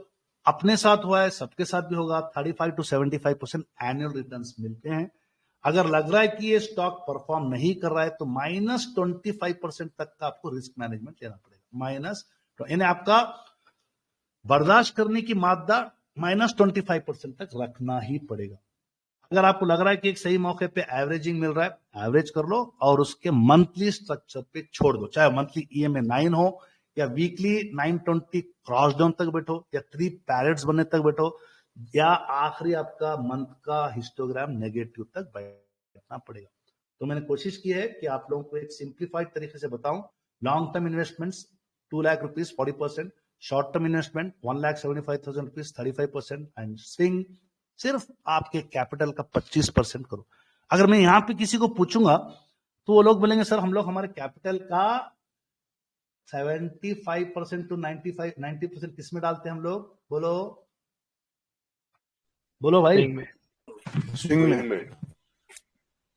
अपने साथ हुआ है सबके साथ भी होगा। 35 to 75% एनुअल रिटर्न्स मिलते हैं। अगर लग रहा है कि ये स्टॉक परफॉर्म नहीं कर रहा है तो -25% तक का आपको रिस्क मैनेजमेंट लेना पड़ेगा। यानी आपका बर्दाश्त करने की मात्रा -25% तक रखना ही पड़ेगा। अगर आपको लग रहा है कि एक सही मौके पे एवरेजिंग मिल रहा है, एवरेज कर लो और उसके मंथली स्ट्रक्चर पे छोड़ दो, चाहे मंथली EMA 9 हो या वीकली 920 क्रॉस डाउन तक बैठो या 3 पैरेट्स बनने तक बैठो या आखिरी आपका मंथ का हिस्टोग्राम नेगेटिव तक बैठना पड़ेगा। तो मैंने कोशिश की है कि आप लोगों को एक सिंप्लीफाइड तरीके से बताऊं। Long term investments 2 lakh rupees 40%, short term investment 1,75,000 rupees 35% and swing सिर्फ आपके कैपिटल का 25% करो। अगर मैं यहाँ पे किसी को पूछूंगा तो वो लोग बोलेंगे सर हम लोग हमारे कैपिटल का 75% to 90% किसमें डालते हैं हम लोग, बोलो बोलो भाई, स्विंग में।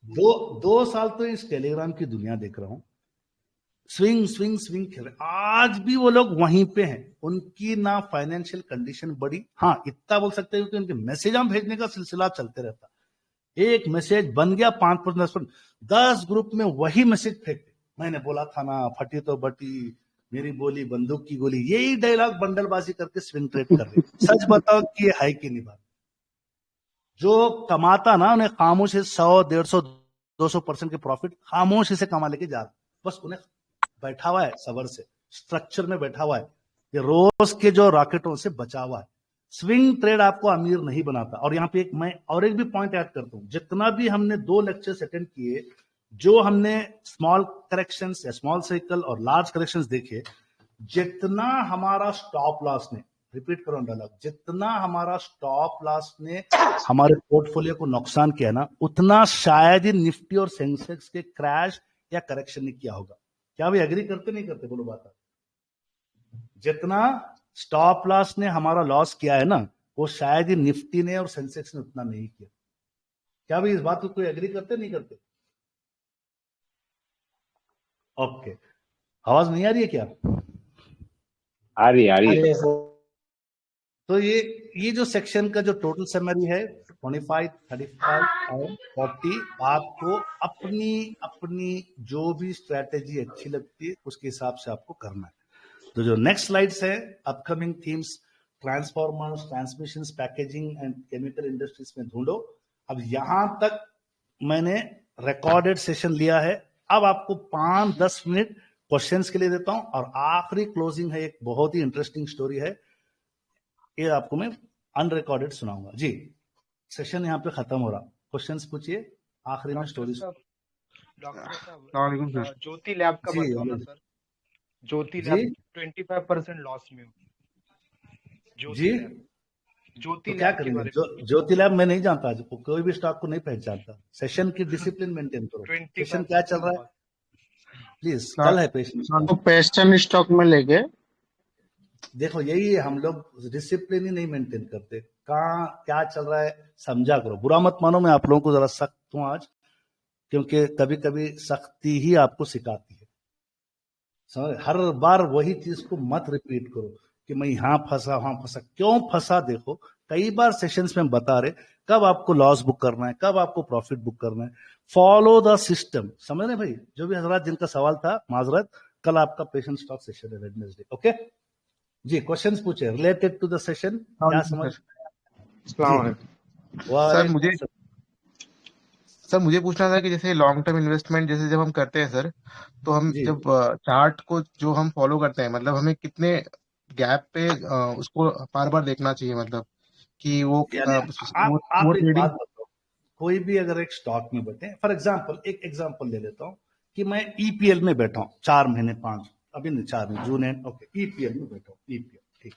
2 साल तो इस टेलीग्राम की दुनिया देख रहा हूं, स्विंग स्विंग स्विंग खेल रहे, आज भी वो लोग वहीं पे हैं। उनकी ना फाइनेंशियल कंडीशन बढ़ी, हाँ इतना बोल सकते हैं कि उनके मैसेज हम भेजने का सिलसिला चलते रहता, एक मैसेज बन गया 5% 10 ग्रुप में वही मैसेज फेंकते, मैंने बोला था ना, फटी तो बटी, मेरी बोली बंदूक की गोली, यही डायलॉग बंडलबाजी करके स्विंग ट्रेड कर रहे। सच बताओ कि ये है कि नहीं बात? जो कमाता ना उन्हें खामोश 100, 150, 200% के प्रॉफिट खामोशी से कमा लेके जा रहा, बस उन्हें बैठा हुआ है सबर से, स्ट्रक्चर में बैठा हुआ है, ये रोज के जो रॉकेटों से बचा हुआ है। स्विंग ट्रेड आपको अमीर नहीं बनाता। और यहाँ पे मैं और एक भी पॉइंट ऐड करता हूं, जितना भी हमने 2 लेक्चर्स अटेंड किए, जो हमने स्मॉल करेक्शंस या स्मॉल साइकिल और लार्ज करेक्शंस देखे, जितना हमारा स्टॉप लॉस ने, रिपीट करो डायलॉग, जितना हमारा स्टॉप लॉस ने हमारे पोर्टफोलियो को नुकसान किया ना, उतना शायद ही निफ्टी और सेंसेक्स के क्रैश या करेक्शन ने किया होगा। क्या भी एग्री करते नहीं करते, बोलो बात। जितना स्टॉप लॉस ने हमारा लॉस किया है ना, वो शायद ही निफ्टी ने और सेंसेक्स ने उतना नहीं किया। क्या भी इस बात को कोई एग्री करते नहीं करते? ओके, आवाज नहीं आ रही है क्या? आ रही है। तो ये जो सेक्शन का जो टोटल समरी है 25, 35 और 40, आपको अपनी जो भी स्ट्रेटेजी अच्छी लगती है उसके हिसाब से आपको करना है। तो जो नेक्स्ट स्लाइड्स है, upcoming themes, transformers, transmissions, packaging and chemical industries में ढूंढो। अब यहां तक मैंने रिकॉर्डेड सेशन लिया है। अब आपको 5-10 मिनट क्वेश्चंस के लिए देता हूं और आखिरी क्लोजिंग है, एक बहुत ही इंटरेस्टिंग स्टोरी है, ये आपको मैं अनरिकॉर्डेड सुनाऊंगा। जी, सेशन यहाँ पे खत्म हो रहा, क्वेश्चंस पूछिए, आखिरी में स्टोरी। डॉक्टर साहब, ज्योति लैब का बताओ ना सर। ज्योति लैब 25% लॉस में हो। जी, ज्योति तो क्या करेंगे? ज्योति लैब मैं नहीं जानता, आज कोई भी स्टॉक को नहीं पहचानता। सेशन की डिसिप्लिन मेंटेन करो। सेशन क्या चल रहा है प्लीज, कल है पेशेंट। तो पेस्टन स्टॉक में लेके देखो यही है, हम लोग डिसिप्लिन ही नहीं मेंटेन करते। कहाँ क्या चल रहा है समझा करो। बुरा मत मानो, मैं आप लोगों को जरा सख्त हूं आज, क्योंकि कभी कभी सख्ती ही आपको सिखाती है। समझ, हर बार वही चीज को मत रिपीट करो कि मैं यहाँ फंसा वहां फंसा। क्यों फंसा? देखो कई बार सेशंस में बता रहे कब आपको लॉस बुक करना है, कब आपको प्रॉफिट बुक करना है। Follow the system. समझ रहे भाई? जो भी हजरात जिनका सवाल था, माजरत, कल आपका पेशेंट स्टॉक सेशन है वेडनेसडे। ओके जी, क्वेश्चंस पूछे रिलेटेड टू द सेशन। क्या समझ? सर मुझे पूछना था कि जैसे लॉन्ग टर्म इन्वेस्टमेंट जैसे जब हम करते हैं सर, तो हम जब चार्ट को जो हम फॉलो करते हैं, मतलब हमें कितने गैप पे उसको बार बार देखना चाहिए, मतलब कि वो आप एक बात बताओ, कोई भी अगर एक स्टॉक में बैठे, फॉर एग्जांपल एक एग्जांपल ले लेता हूं कि मैं ईपीएल में बैठा हूं 4 महीने 5, अभी नहीं 4 महीने, जून एंड, ओके ईपीएल में बैठा हूं, ईपीएल ठीक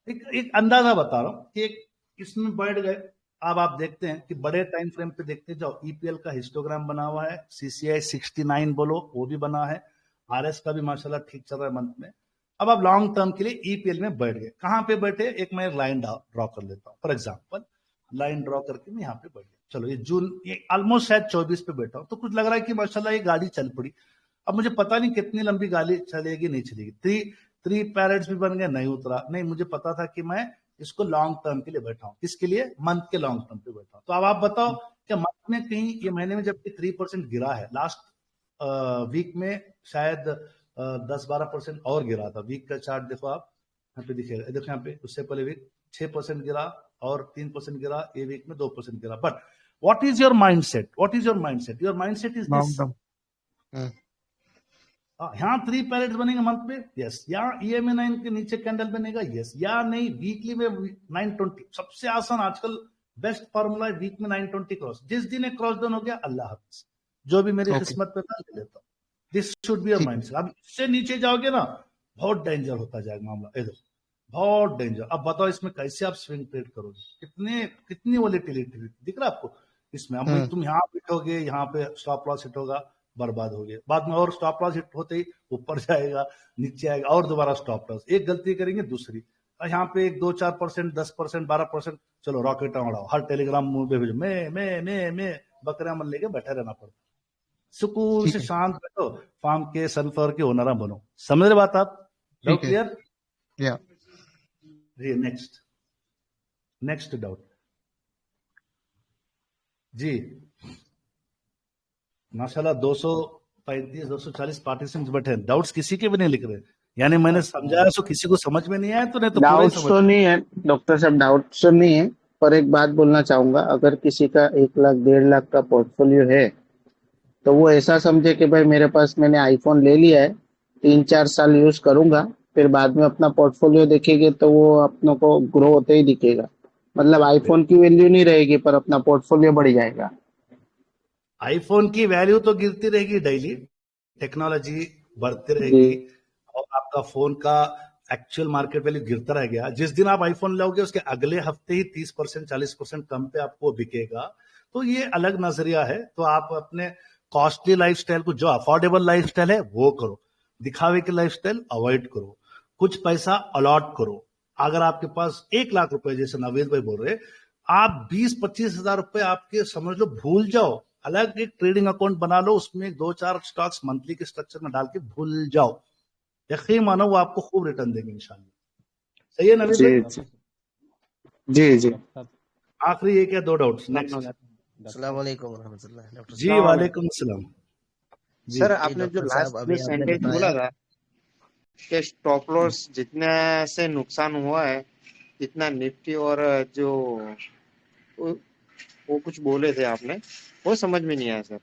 है। एक अंदाजा बता रहा हूं कि एक इसमें बैठ गए। अब आप देखते हैं कि बड़े टाइम फ्रेम पे देखते जाओ, ईपीएल का हिस्टोग्राम बना हुआ है, सीसीआई 69 बोलो वो भी बना है, आरएस का भी माशाल्लाह ठीक चल रहा है मंथ में। अब आप लॉन्ग टर्म के लिए ईपीएल में बैठ गए। कहां पे बैठे? एक मैं लाइन ड्रॉ कर लेता हूं, फॉर एग्जांपल लाइन ड्रॉ करके मैं यहाँ पे बैठ गया। चलो ये जून, ये ऑलमोस्ट शायद 24 पे बैठा हूं, तो कुछ लग रहा है कि माशाल्लाह ये गाड़ी चल पड़ी। अब मुझे पता नहीं कितनी लंबी गाड़ी चलेगी नहीं चलेगी। थ्री पैरेट्स भी बन गए, नहीं उतरा, नहीं मुझे पता था कि मैं इसको लॉन्ग टर्म के लिए बैठा हूं। किसके लिए? मंथ के लॉन्ग टर्म पे बैठा हूं। तो अब आप बताओ कि मंथ में कहीं ये महीने में जबकि 3% गिरा है, लास्ट वीक में शायद 10-12% और गिरा था। वीक का चार्ट देखो आप, यहाँ पे दिखेगा, देखो यहाँ पे उससे पहले वीक 6% गिरा और 3% गिरा, ये वीक में 2% गिरा। But what is your mindset? What is your mindset? Your mindset is this. यहाँ 3 पैरेट्स बनेंगे मंथ में, यस। यहाँ EMA 9 के नीचे कैंडल बनेगा, यस। या नहीं वीकली में 920, सबसे आसान आजकल बेस्ट फॉर्मूला है, वीक में 920 क्रॉस। जिस दिन एक क्रॉस डाउन हो गया, अल्लाह हाफिज, जो भी मेरी किस्मत पे था ले लेता हूँ। This should be your mindset. अब इससे नीचे जाओगे ना, बहुत डेंजर होता जाएगा मामला, इधर बहुत डेंजर। अब बताओ इसमें कैसे आप स्विंग ट्रेड करोगे? कितनी वोलेटिलिटी दिख रहा है आपको इसमें? अब तुम यहाँ बैठोगे, यहाँ पे स्टॉप लॉस हिट होगा, बर्बाद हो गया। बाद में और स्टॉप लॉस हिट होते ही ऊपर जाएगा, नीचे आएगा, और दोबारा स्टॉप लॉस। एक गलती करेंगे दूसरी, यहाँ पे 1 2-4%, 10%, 12%, चलो रॉकेट उड़ाओ, हर टेलीग्राम मुंह पे भेजो, मैं बकरा मन लेके बैठा रहना पड़ता। सुकून से शांत बैठो, फार्म के सनफ्लावर के ओनर बनो। समझ रहे बात आप? क्लियर? जी नेक्स्ट डाउट जी। माशाल्लाह 235-240 पार्टिसिपेंट्स बैठे हैं, डाउट्स किसी के भी नहीं लिख रहे। यानी मैंने समझाया सो किसी को समझ में नहीं आया तो नहीं तो डाउट्स तो नहीं है डॉक्टर साहब, डाउट्स तो नहीं है, पर एक बात बोलना चाहूंगा, अगर किसी का 1 लाख 1.5 लाख का पोर्टफोलियो है तो वो ऐसा समझे कि भाई मेरे पास मैंने आईफोन ले लिया है, 3-4 साल यूज करूंगा, फिर बाद में अपना पोर्टफोलियो देखेंगे तो वो अपनों को ग्रो होते ही दिखेगा। मतलब आईफोन की वैल्यू नहीं रहेगी पर अपना पोर्टफोलियो बढ़ जाएगा। आईफोन की वैल्यू तो गिरती रहेगी, डेली टेक्नोलॉजी बढ़ती रहेगी और आपका फोन का एक्चुअल मार्केट वैल्यू गिरता रहेगा। जिस दिन आप आईफोन लोगे उसके अगले हफ्ते ही 30% 40% कम पे आपको बिकेगा। तो ये अलग नजरिया है। तो आप अपने कॉस्टली लाइफस्टाइल को, जो अफोर्डेबल लाइफस्टाइल है वो करो, दिखावे की लाइफस्टाइल अवॉइड करो, कुछ पैसा अलॉट करो। अगर आपके पास 1 लाख रुपए, जैसे नवेद भाई बोल रहे, आप 20-25 हजार रुपए आपके समझ लो भूल जाओ, अलग एक ट्रेडिंग अकाउंट बना लो, उसमें 2-4 स्टॉक्स मंथली के स्ट्रक्चर में डाल के भूल जाओ, यकीन मानो वो आपको खूब रिटर्न देंगे इंशाल्लाह। सही है नवीद भाई? जी आखिरी एक या 2 डाउट्स। नेक्स्ट। अस्सलाम वालेकुम रहमतुल्लाह। डॉक्टर जी वालेकुम अस्सलाम। सर आपने जो लास्ट में सेंटेंस बोला था कि स्टॉप लॉस जितने से नुकसान हुआ है जितना निफ्टी और जो वो कुछ बोले थे आपने, वो समझ में नहीं आया सर।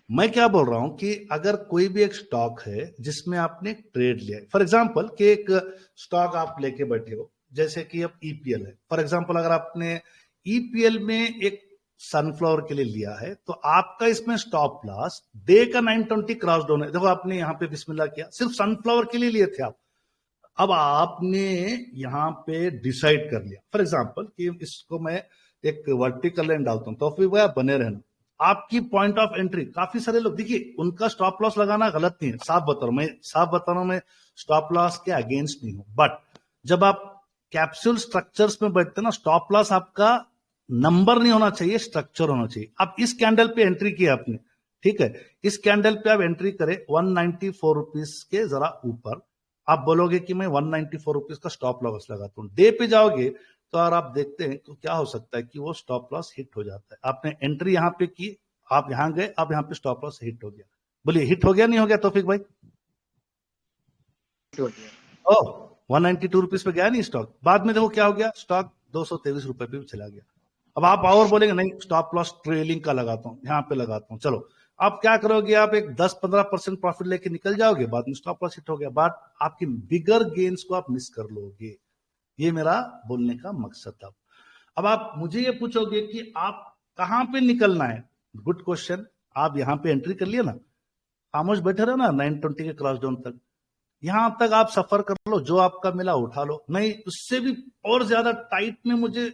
मैं क्या बोल रहा हूं कि अगर कोई भी एक स्टॉक है जिसमें आपने ट्रेड लिया है, फॉर एग्जांपल कि एक स्टॉक आप लेके बैठे हो, जैसे कि अब ईपीएल है, फॉर एग्जांपल अगर आपने ईपीएल में एक सनफ्लावर के लिए लिया है तो आपका इसमें स्टॉप लॉस डे का 920 क्रॉस डाउन है। देखो आपने यहाँ पे बिस्मिल्लाह किया, सिर्फ सनफ्लावर के लिए लिए थे आप। अब आपने यहाँ पे डिसाइड कर लिया फॉर एग्जांपल कि इसको मैं एक वर्टिकल लाइन डालता हूँ, तो फिर वह बने रहना आपकी पॉइंट ऑफ एंट्री, काफी सारे लोग देखिए उनका स्टॉप लॉस लगाना गलत नहीं है, साफ बता रहा हूं मैं स्टॉप लॉस के अगेंस्ट नहीं हूं, बट जब आप कैप्सूल स्ट्रक्चर्स में बैठते हैं ना, स्टॉप लॉस आपका नंबर नहीं होना चाहिए, स्ट्रक्चर होना चाहिए। आप इस कैंडल पे एंट्री किया आपने, ठीक है, इस कैंडल पे आप एंट्री करें 194 रुपीज के जरा ऊपर, आप बोलोगे कि मैं 194 रुपीज का स्टॉप लॉस लगाता हूं, डे पे जाओगे तो अगर आप देखते हैं तो क्या हो सकता है कि वो स्टॉप लॉस हिट हो जाता है। आपने एंट्री यहां पे की, आप यहां गए, आप यहां पे स्टॉप लॉस हिट हो गया। बोलिए हिट हो गया नहीं हो गया तौफीक भाई? ओह 192 रुपीज पे गया नहीं स्टॉक, बाद में देखो क्या हो गया, स्टॉक 223 रुपए पे भी चला गया। अब आप और बोलेंगे नहीं स्टॉप लॉस ट्रेलिंग का लगाता हूं, यहां पे लगाता हूं, चलो आप क्या करोगे, आप एक 10-15% प्रॉफिट लेके निकल जाओगे, बाद में स्टॉप लॉस हिट हो गया, बाद आपकी बिगर गेन्स को आप मिस कर लोगे। ये मेरा बोलने का मकसद था। अब आप मुझे ये पूछोगे कि आप कहां पे निकलना है, गुड क्वेश्चन। आप यहां पे एंट्री कर लिया ना, खामोश बैठे रहे ना 920 के क्रॉस डाउन तक, यहां तक आप सफर कर लो, जो आपका मिला उठा लो, नहीं उससे भी और ज्यादा टाइट में मुझे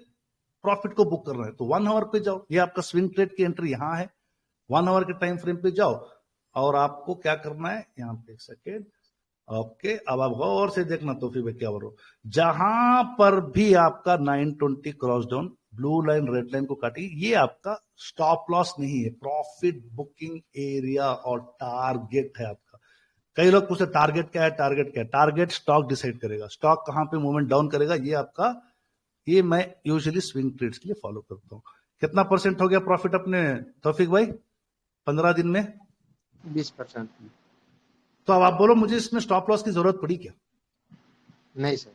प्रॉफिट को बुक करना है तो 1 आवर पे जाओ, ये आपका स्विंग ट्रेड की एंट्री यहां है, 1 आवर के टाइम फ्रेम पे जाओ और आपको क्या करना है, यहां पे एक सेकेंड, ओके। अब आप गौर से देखना तो फिर क्या बोलो, जहां पर भी आपका 920 cross down blue line red line को काटी, ये आपका स्टॉप लॉस नहीं है, प्रॉफिट बुकिंग एरिया और टारगेट है आपका। कई लोग पूछते टारगेट क्या है, टारगेट क्या है? टारगेट स्टॉक डिसाइड करेगा, स्टॉक कहां पे मूवमेंट डाउन करेगा, ये आपका, ये मैं यूजुअली स्विंग ट्रेड्स के लिए फॉलो करता हूं। कितना परसेंट हो गया प्रॉफिट अपने तौफीक भाई 15 दिन में? 20%। तो अब आप बोलो मुझे इसमें स्टॉप लॉस की जरूरत पड़ी क्या? नहीं सर।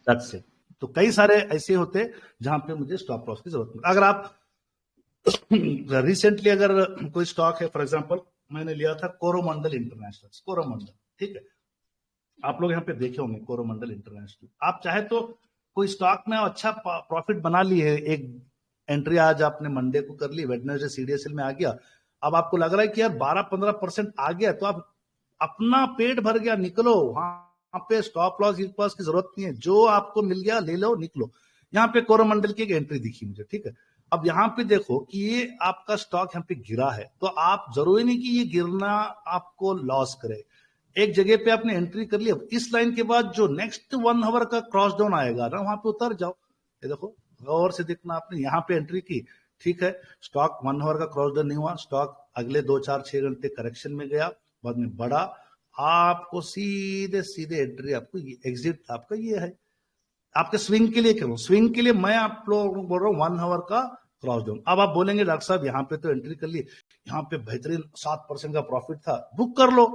That's it. तो कई सारे ऐसे होते जहां पे मुझे स्टॉप लॉस की जरूरत पड़ी। अगर आप रिसेंटली अगर कोई स्टॉक है, फॉर एग्जांपल मैंने लिया था कोरोमंडल इंटरनेशनल, कोरोमंडल, ठीक है, आप लोग यहाँ पे देखे होंगे कोरोमंडल इंटरनेशनल। आप चाहे तो कोई स्टॉक में अच्छा प्रॉफिट बना ली है, एक एंट्री आज आपने मंडे को कर ली, वेडनेसडे सीडीएसएल में आ गया, अब आपको लग रहा है कि यार 12-15% आ गया, तो आप अपना पेट भर गया, निकलो, वहां पे स्टॉप लॉस की जरूरत नहीं है, जो आपको मिल गया ले लो निकलो। यहाँ पे कोरोमंडल की एक एंट्री दिखी मुझे, ठीक है। अब यहाँ पे देखो कि ये आपका स्टॉक यहाँ पे गिरा है, तो आप जरूरी नहीं कि ये गिरना आपको लॉस करे, एक जगह पे आपने एंट्री कर ली, अब इस लाइन के बाद जो नेक्स्ट 1 आवर का क्रॉस डाउन आएगा ना, वहां पे उतर जाओ। ये देखो गौर से देखना, आपने यहाँ पे एंट्री की, ठीक है, स्टॉक 1 आवर का क्रॉस डाउन नहीं हुआ, स्टॉक अगले 2-4-6 घंटे करेक्शन में गया, बाद में बढ़ा, आपको सीधे सीधे एंट्री, आपको एग्जिट आपका ये है। आपके स्विंग के लिए करो, स्विंग के लिए मैं आप लोगों को बोल रहा हूँ 1 आवर का क्रॉस डाउन। अब आप बोलेंगे डॉक्टर साहब यहाँ पे तो एंट्री कर ली, यहाँ पे बेहतरीन 7% का प्रॉफिट था, बुक कर लो।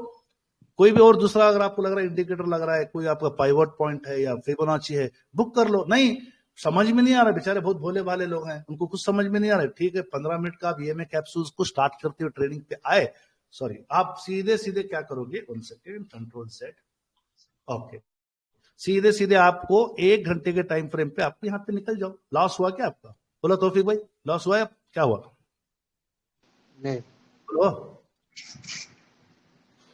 कोई भी और दूसरा अगर आपको लग रहा है इंडिकेटर लग रहा है, कोई आपका पाइवट पॉइंट है या फिबोनाची है, बुक कर लो। नहीं समझ में नहीं आ रहा, बेचारे बहुत भोले भाले लोग हैं, उनको कुछ समझ में नहीं आ रहा है, ठीक है, 15 मिनट का आप ईएमए कैप्सूल्स को स्टार्ट करते हुए ट्रेडिंग पे आए, सॉरी आप सीधे सीधे क्या करोगे, 1 सेकेंड, कंट्रोल सेट, ओके, सीधे सीधे आपको 1 घंटे के टाइम फ्रेम पे आप यहाँ पे निकल जाओ। लॉस हुआ क्या आपका? बोलो तौफीक भाई, लॉस हुआ है? क्या हुआ? नहीं। बोलो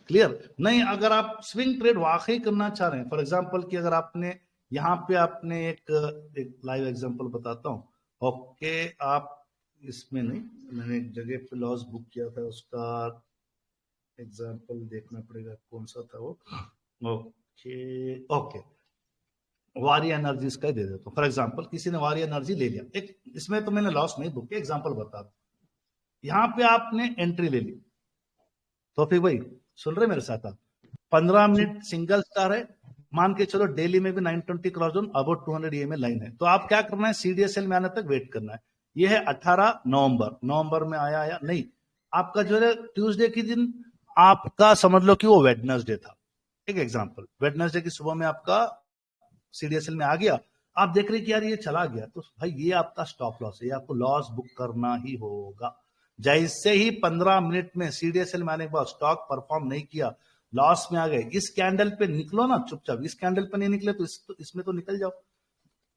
क्लियर? नहीं, अगर आप स्विंग ट्रेड वाकई करना चाह रहे हैं, फॉर एग्जांपल कि अगर आपने यहाँ पे आपने एक लाइव एग्जांपल बताता हूँ, ओके, आप इसमें नहीं, मैंने एक जगह पे लॉस बुक किया था, उसका एग्जांपल देखना पड़ेगा कौन सा था वो, ओके, वारी एनर्जीज का दे देता हूँ। फॉर एग्जांपल किसी ने वारी एनर्जी ले लिया, एक इसमें तो मैंने लॉस नहीं बुक किया, एग्जांपल बता दूं, यहाँ पे आपने एंट्री ले ली, तो फिर भाई सुन रहे मेरे साथ आप, 15 मिनट सिंगल स्टार है, मान के चलो डेली में भी 920 cross down, about 200 EMA line है, तो आप क्या करना है, सीडीएसएल में आने तक वेट करना है। ये है 18 नवंबर में आया नहीं, आपका जो है ट्यूसडे के दिन आपका समझ लो कि वो वेडनेसडे था, एक एग्जांपल, वेडनेसडे की सुबह में आपका सीडीएसएल में आ गया, आप देख रहे कि यार ये चला गया, तो भाई ये आपका स्टॉप लॉस है, ये आपको लॉस बुक करना ही होगा। जैसे ही 15 मिनट में सीडीएसएल में आने के बाद स्टॉक परफॉर्म नहीं किया, लॉस में आ गए, इस कैंडल पे निकलो ना चुपचाप, इस कैंडल पे नहीं निकले तो इसमें तो निकल जाओ,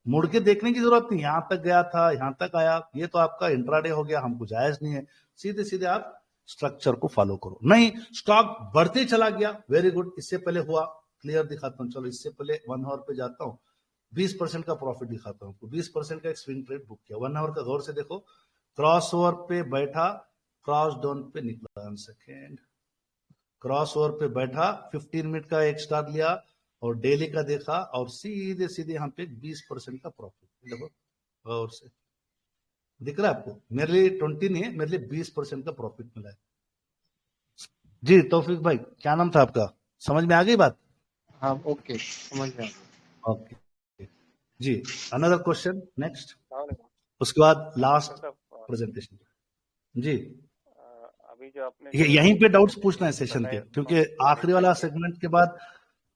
मुड़ के देखने की जरूरत नहीं, यहां तक गया था, यहां तक आया, ये तो आपका इंट्राडे हो गया, हमको जायज नहीं है, सीधे सीधे आप स्ट्रक्चर को फॉलो करो। नहीं स्टॉक बढ़ते चला गया, वेरी गुड, इससे पहले हुआ, क्लियर दिखाता हूं, चलो इससे पहले 1 आवर पे जाता हूं, 20% का प्रॉफिट दिखाता हूं, 20% का एक स्विंग ट्रेड बुक किया, 1 आवर का गौर से देखो, क्रॉस ओवर पे बैठा, क्रॉस डाउन पे निकला, 1 सेकेंड, क्रॉस ओवर पे बैठा, 15 मिनट का एक स्टार लिया और डेली का देखा और सीधे सीधे यहाँ पे 20% का प्रॉफिट। देखो और से दिख रहा है आपको, मेरे लिए 20 नहीं है, मेरे लिए 20% का प्रॉफिट मिला है। जी तौफीक भाई, क्या नाम था आपका, समझ में आ गई बात? हाँ ओके, समझ में आ गया। ओके जी, अनदर क्वेश्चन नेक्स्ट, उसके बाद लास्ट प्रेजेंटेशन। जी अभी जो आपने यहीं पे डाउट्स पूछना है सेशन के, क्योंकि आखिरी वाला सेगमेंट के बाद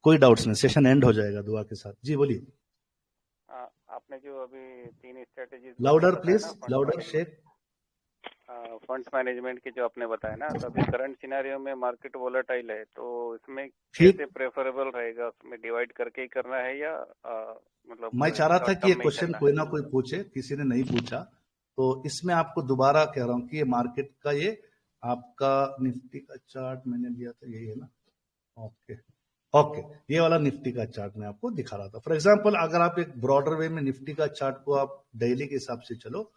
कोई डाउट्स नहीं, सेशन एंड हो जाएगा दुआ के साथ। जी बोलिए। आपने जो अभी 3 strategies, louder please, louder Sheikh. Fund management के जो आपने बताया ना, तो अभी करंट सिनेरियो में मार्केट वोलेटाइल है, तो इसमें ठीक, कैसे प्रेफरेबल रहेगा, उसमें डिवाइड करके ही करना है या मतलब मैं चाह रहा था कि ये क्वेश्चन कोई ना कोई पूछे, किसी ने नहीं पूछा, तो इसमें आपको दोबारा कह रहा हूँ कि ये मार्केट का, ये आपका निफ्टी का चार्ट मैंने लिया था, यही है ना? ओके ओके, ये वाला निफ्टी का चार्ट मैं आपको दिखा रहा था। फॉर एग्जांपल अगर आप एक ब्रॉडर वे में निफ्टी का चार्ट को आप डेली के हिसाब से चलो,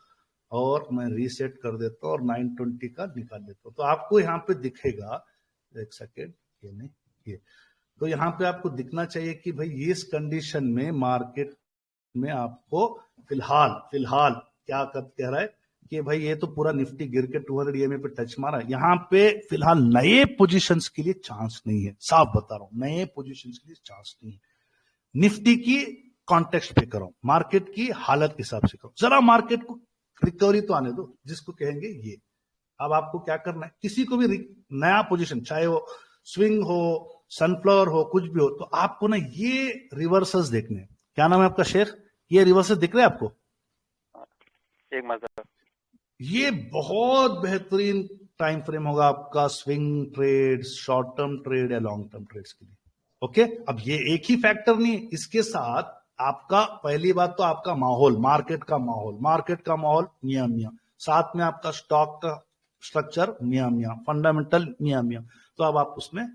और मैं रीसेट कर देता हूँ और 920 का निकाल देता हूँ, तो आपको यहाँ पे दिखेगा, एक सेकेंड, ये नहीं, ये तो यहाँ पे आपको दिखना चाहिए कि भाई इस कंडीशन में मार्केट में आपको फिलहाल क्या कह रहा है कि भाई ये तो पूरा निफ्टी गिर के 200 EMA पे टच मारा, यहाँ पे फिलहाल नए पोजीशंस के लिए चांस नहीं है, साफ बता रहा हूं, नए पोजीशंस के लिए चांस नहीं है। निफ्टी की कॉन्टेक्स्ट पे करो, मार्केट की हालत के हिसाब से करो, जरा मार्केट को रिकवरी तो आने दो, जिसको कहेंगे ये। अब आपको क्या करना है, किसी को भी नया पोजीशन, चाहे वो स्विंग हो, सनफ्लावर हो, कुछ भी हो, तो आपको ना ये रिवर्सल्स देखने। क्या नाम है आपका शेख? ये रिवर्सल दिख रहे हैं आपको? एक मजा, ये बहुत बेहतरीन टाइम फ्रेम होगा आपका swing trade, short term trade या लॉन्ग टर्म ट्रेड्स के लिए। ओके, अब ये एक ही फैक्टर नहीं, इसके साथ आपका पहली बात तो आपका माहौल, मार्केट का माहौल मियां, साथ में आपका स्टॉक का स्ट्रक्चर मियां, फंडामेंटल मियां। तो अब आप उसमें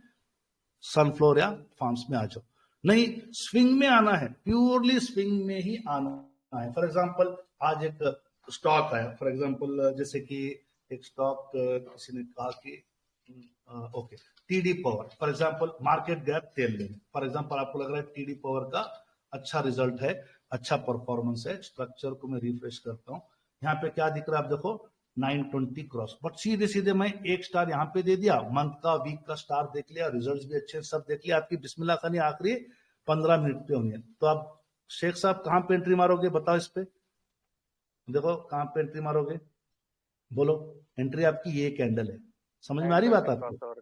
सनफ्लोर या फार्म्स में आ जाओ। नहीं, स्विंग में आना है, प्योरली स्विंग में ही आना है। फॉर एग्जाम्पल आज एक स्टॉक है, फॉर एग्जांपल जैसे कि एक स्टॉक किसी ने कहा कि okay TD power, for example market gap तेल लेने, फॉर एग्जांपल आपको लग रहा है टीडी पावर का अच्छा रिजल्ट है, अच्छा परफॉर्मेंस है, स्ट्रक्चर को मैं रिफ्रेश करता हूं, यहाँ पे क्या दिख रहा है आप देखो 920 क्रॉस, बट सीधे मैं एक स्टार यहाँ पे दे दिया, मंथ का वीक का स्टार देख लिया, रिजल्ट भी अच्छे सब देख लिया, आपकी बिस्मिल्लाह खानी आखिरी 15 मिनट पे होनी है। तो आप शेख साहब कहाँ पे एंट्री मारोगे बताओ, इस पे देखो कहां पे एंट्री मारोगे, बोलो। एंट्री आपकी ये कैंडल है, समझ में आ रही बात आपको?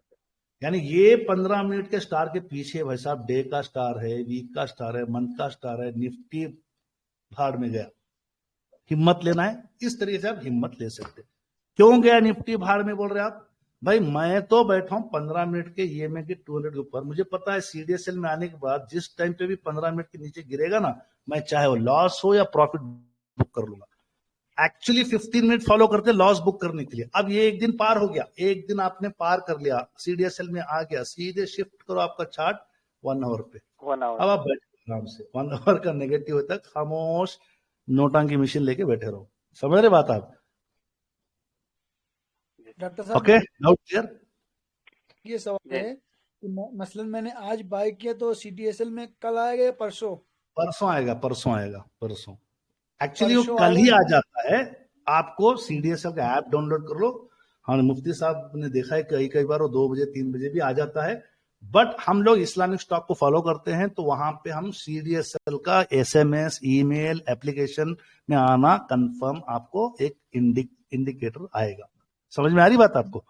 यानी ये 15 मिनट के स्टार के पीछे भाई साहब डे का स्टार है, वीक का स्टार है, मंथ का स्टार है, निफ्टी भाड़ में गया, हिम्मत लेना है, इस तरीके से आप हिम्मत ले सकते। क्यों गया निफ्टी भाड़ में बोल रहे आप? भाई मैं तो बैठा हूं 15 मिनट के EMA के 200 के ऊपर, मुझे पता है CDSL में आने के बाद जिस टाइम पे भी 15 मिनट के नीचे गिरेगा ना, मैं चाहे वो लॉस हो या प्रॉफिट बुक कर लूंगा। एक्चुअली 15 मिनट फॉलो करते लॉस बुक करने के लिए। अब ये एक दिन पार हो गया, एक दिन आपने पार कर लिया, CDSL में आ गया, सीधे शिफ्ट करो आपका चार्ट 1 आवर पे। अब आप बैठे आराम से 1 आवर का नेगेटिव तक खामोश नोटां की मशीन लेके बैठे रहो। समझ रहे बात आप? डॉक्टर साहब ओके, डाउट क्लियर? ये सवाल है कि मसलन मैंने आज बाय किया तो CDSL में कल आएगा या परसों? परसों आएगा। एक्चुअली वो कल ही आ जाता है। आपको CDSL का ऐप डाउनलोड कर लो। हाँ, मुफ्ती साहब ने देखा है कई बार वो 2 बजे 3 बजे भी आ जाता है, बट हम लोग इस्लामिक स्टॉक को फॉलो करते हैं, तो वहां पे हम CDSL का SMS, ईमेल, एप्लीकेशन में आना कंफर्म आपको एक इंडिकेटर आएगा। समझ में आ रही बात आपको?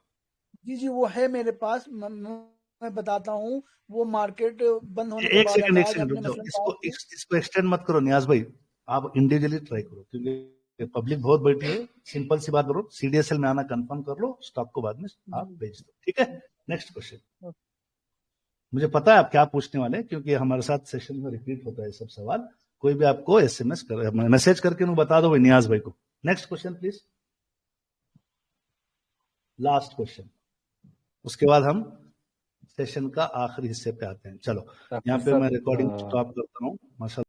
जी वो है मेरे पास, मैं बताता हूँ। वो मार्केट बंद होने के एक बाद सेकंड इसको एक्सटेंड मत करो नियाज भाई, आप इंडिविजुअली ट्राई करो, क्योंकि पब्लिक बहुत बैठी है। सिंपल सी बात करो, CDSL में आना कंफर्म कर लो, स्टॉक को बाद में आप भेज दो, ठीक है? Next question. मुझे पता है आप क्या पूछने वाले हैं, क्योंकि हमारे साथ सेशन में रिपीट होता है सब सवाल। कोई भी आपको SMS कर मैसेज करके बता दो नियाज भाई को। Next question please, last question, उसके बाद हम सेशन का आखिरी हिस्से पे आते हैं। चलो यहाँ पे मैं रिकॉर्डिंग स्टॉप करता हूँ। माशा